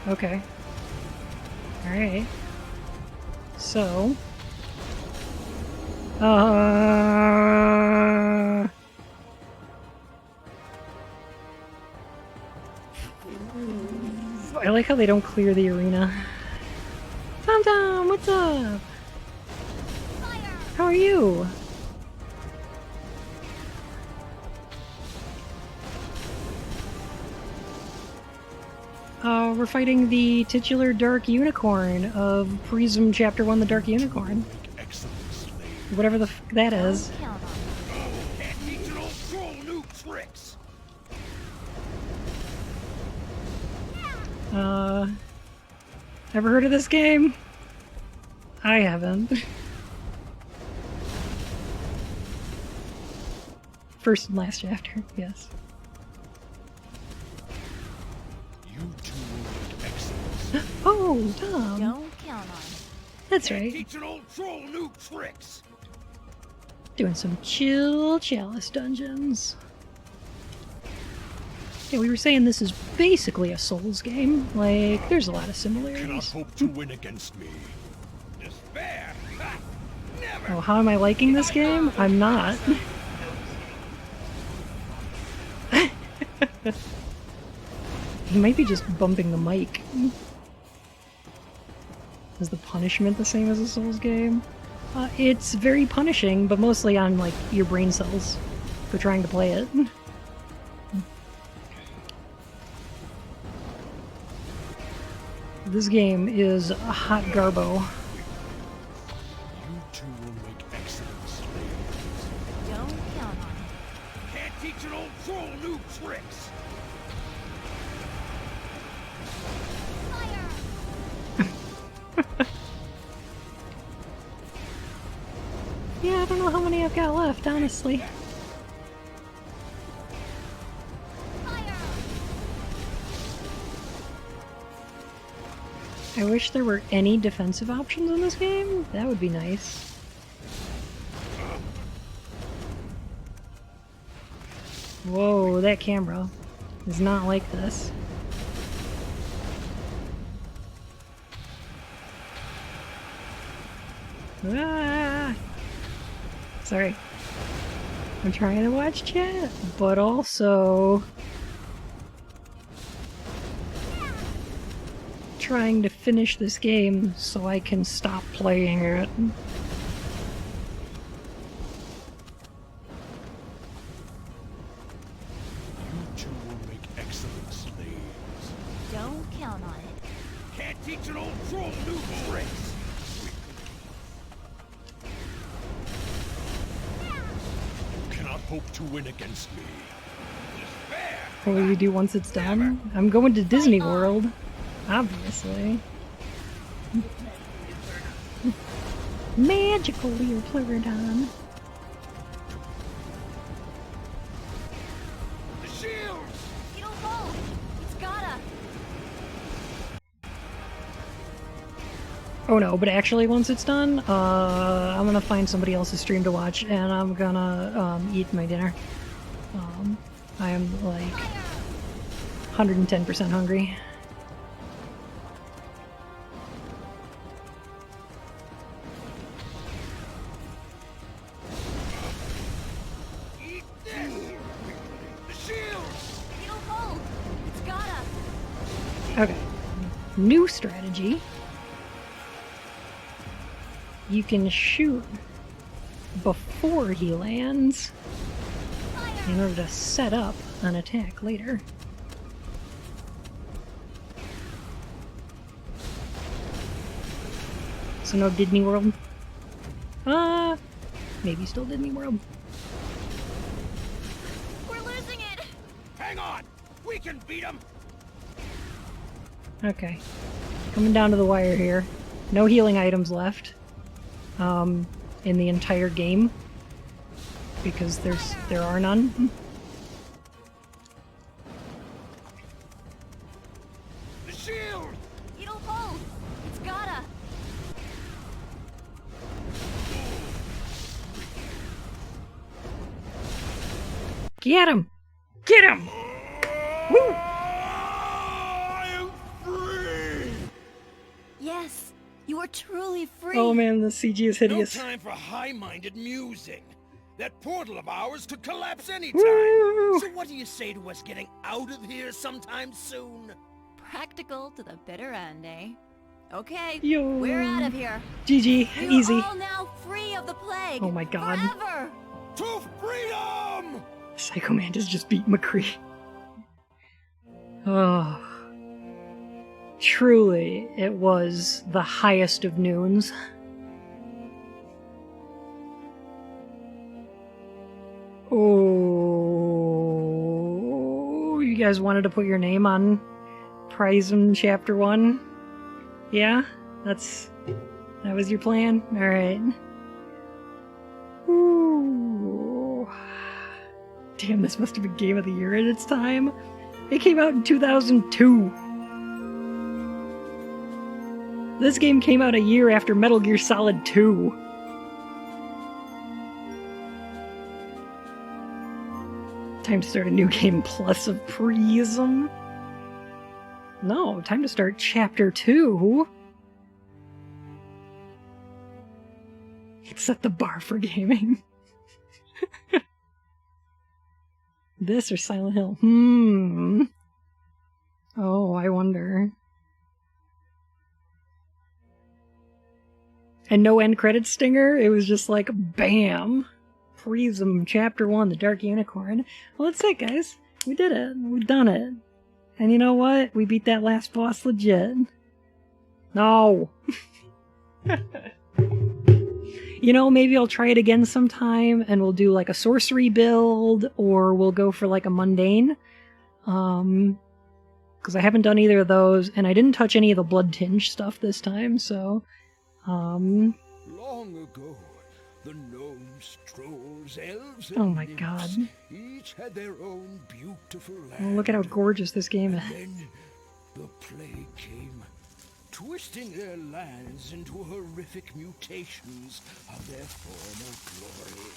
Okay. Alright. So... I like how they don't clear the arena. Tom Tom, what's up? How are you? We're fighting the titular Dark Unicorn of Pryzm Chapter 1, the Dark Unicorn. excellent slaves. Whatever the f that is. Don't count on it. Can't teach an old troll new tricks. Ever heard of this game? I haven't. First and last chapter, yes. You two will make excellent slaves. Oh, Tom. Don't count on it. That's Can't right. teach an old troll new tricks. Doing some chill chalice dungeons. Yeah, we were saying this is basically a Souls game. Like, there's a lot of Cannot similarities. hope to win against me. Despair. Ha! Never. Oh, how am I liking this game? I'm not. He might be just bumping the mic. Is the punishment the same as a Souls game? It's very punishing, but mostly on, like, your brain cells for trying to play it. This game is a hot garbo. You two will make excellent slaves. Don't count on it. Can't teach an old troll new tricks. Yeah, I don't know how many I've got left, honestly. I wish there were any defensive options in this game. That would be nice. Whoa, that camera is not like this. Ah! Sorry. I'm trying to watch chat, but also trying to finish this game so I can stop playing it. You two will make excellent slaves. Don't count on it. Can't teach an old troll new tricks. You cannot hope to win against me. What will you do once it's done? I'm going to Disney World, obviously. Magical your Pleurodon. The shield! It'll hold. It's gotta. Oh no, but actually once it's done, I'm gonna find somebody else's stream to watch and I'm gonna eat my dinner. I am like 110% hungry. Eat this! The shield! It'll hold. It's gotta. Okay. New strategy. You can shoot before he lands in order to set up an attack later. So no Disney World? Maybe still Disney World. We're losing it. Hang on! We can beat him! Okay. Coming down to the wire here. No healing items left. In the entire game. Because there are none. The shield! It'll hold. It's gotta. Get him! Get him! Woo! I am free! Yes, you are truly free. Oh man, the CG is No hideous. time for high-minded musing. That portal of ours could collapse anytime. Woo! So what do you say to us getting out of here sometime soon? Practical to the bitter end, eh? Okay, Yo. we're out of here. GG, We're easy. all now free of the plague. Oh my god. Forever. To freedom! Psycho Mantis just beat McCree. Oh. Truly, it was the highest of noons. Oh, you guys wanted to put your name on Pryzm Chapter 1? Yeah? That was your plan? Alright. Ooh. Damn, this must have been Game of the Year at its time. It came out in 2002. This game came out a year after Metal Gear Solid 2. Time to start a new game plus of Pryzm. No, time to start Chapter 2. Set the bar for gaming. This or Silent Hill? Oh, I wonder. And no end credits stinger? It was just like, bam! Pryzm Chapter 1, The Dark Unicorn. Well, that's it, guys. We did it. We've done it. And you know what? We beat that last boss legit. No! You know, maybe I'll try it again sometime, and we'll do like a sorcery build, or we'll go for like a mundane. Because I haven't done either of those, and I didn't touch any of the blood tinge stuff this time, so... Long ago, the gnomes, trolls, elves, and Oh my nymphs god. each had their own beautiful land. Oh, look at how gorgeous this game is. Then the plague came. twisting their lands into horrific mutations of their former glory.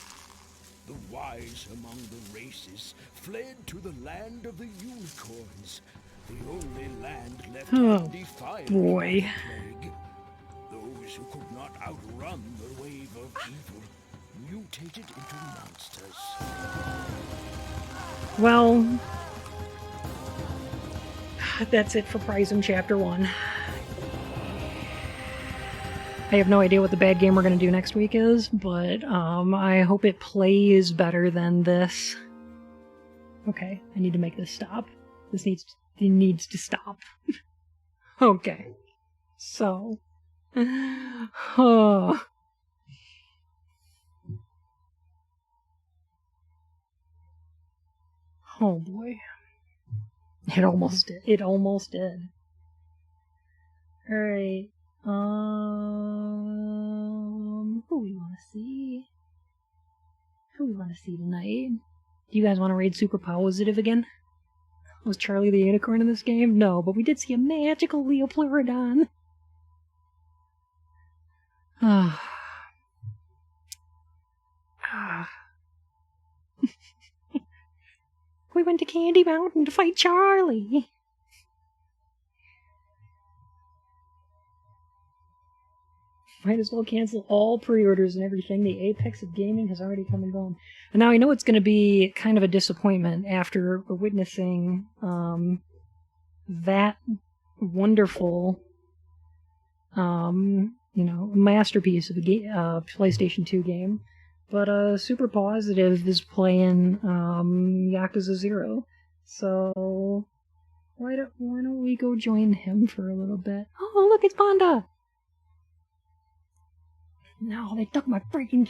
The wise among the races fled to the land of the unicorns, the only land left undefiled by boy. the plague. Those who could not outrun the wave of evil mutated into monsters. Well, that's it for Pryzm Chapter 1. I have no idea what the bad game we're going to do next week is, but I hope it plays better than this. Okay, I need to make this stop. This needs to stop. Okay. So. Oh. Oh boy. It almost did. It almost did. Alright. Who we want to see? Who we want to see tonight? Do you guys want to raid Super Positive again? Was Charlie the Unicorn in this game? No, but we did see a magical Leopleurodon. We went to Candy Mountain to fight Charlie. Might as well cancel all pre-orders and everything. The apex of gaming has already come and gone. And now I know it's going to be kind of a disappointment after witnessing that wonderful, masterpiece of a PlayStation 2 game. But Super Positive is playing Yakuza 0. So why don't we go join him for a little bit? Oh, look, it's Panda! No, they took my freaking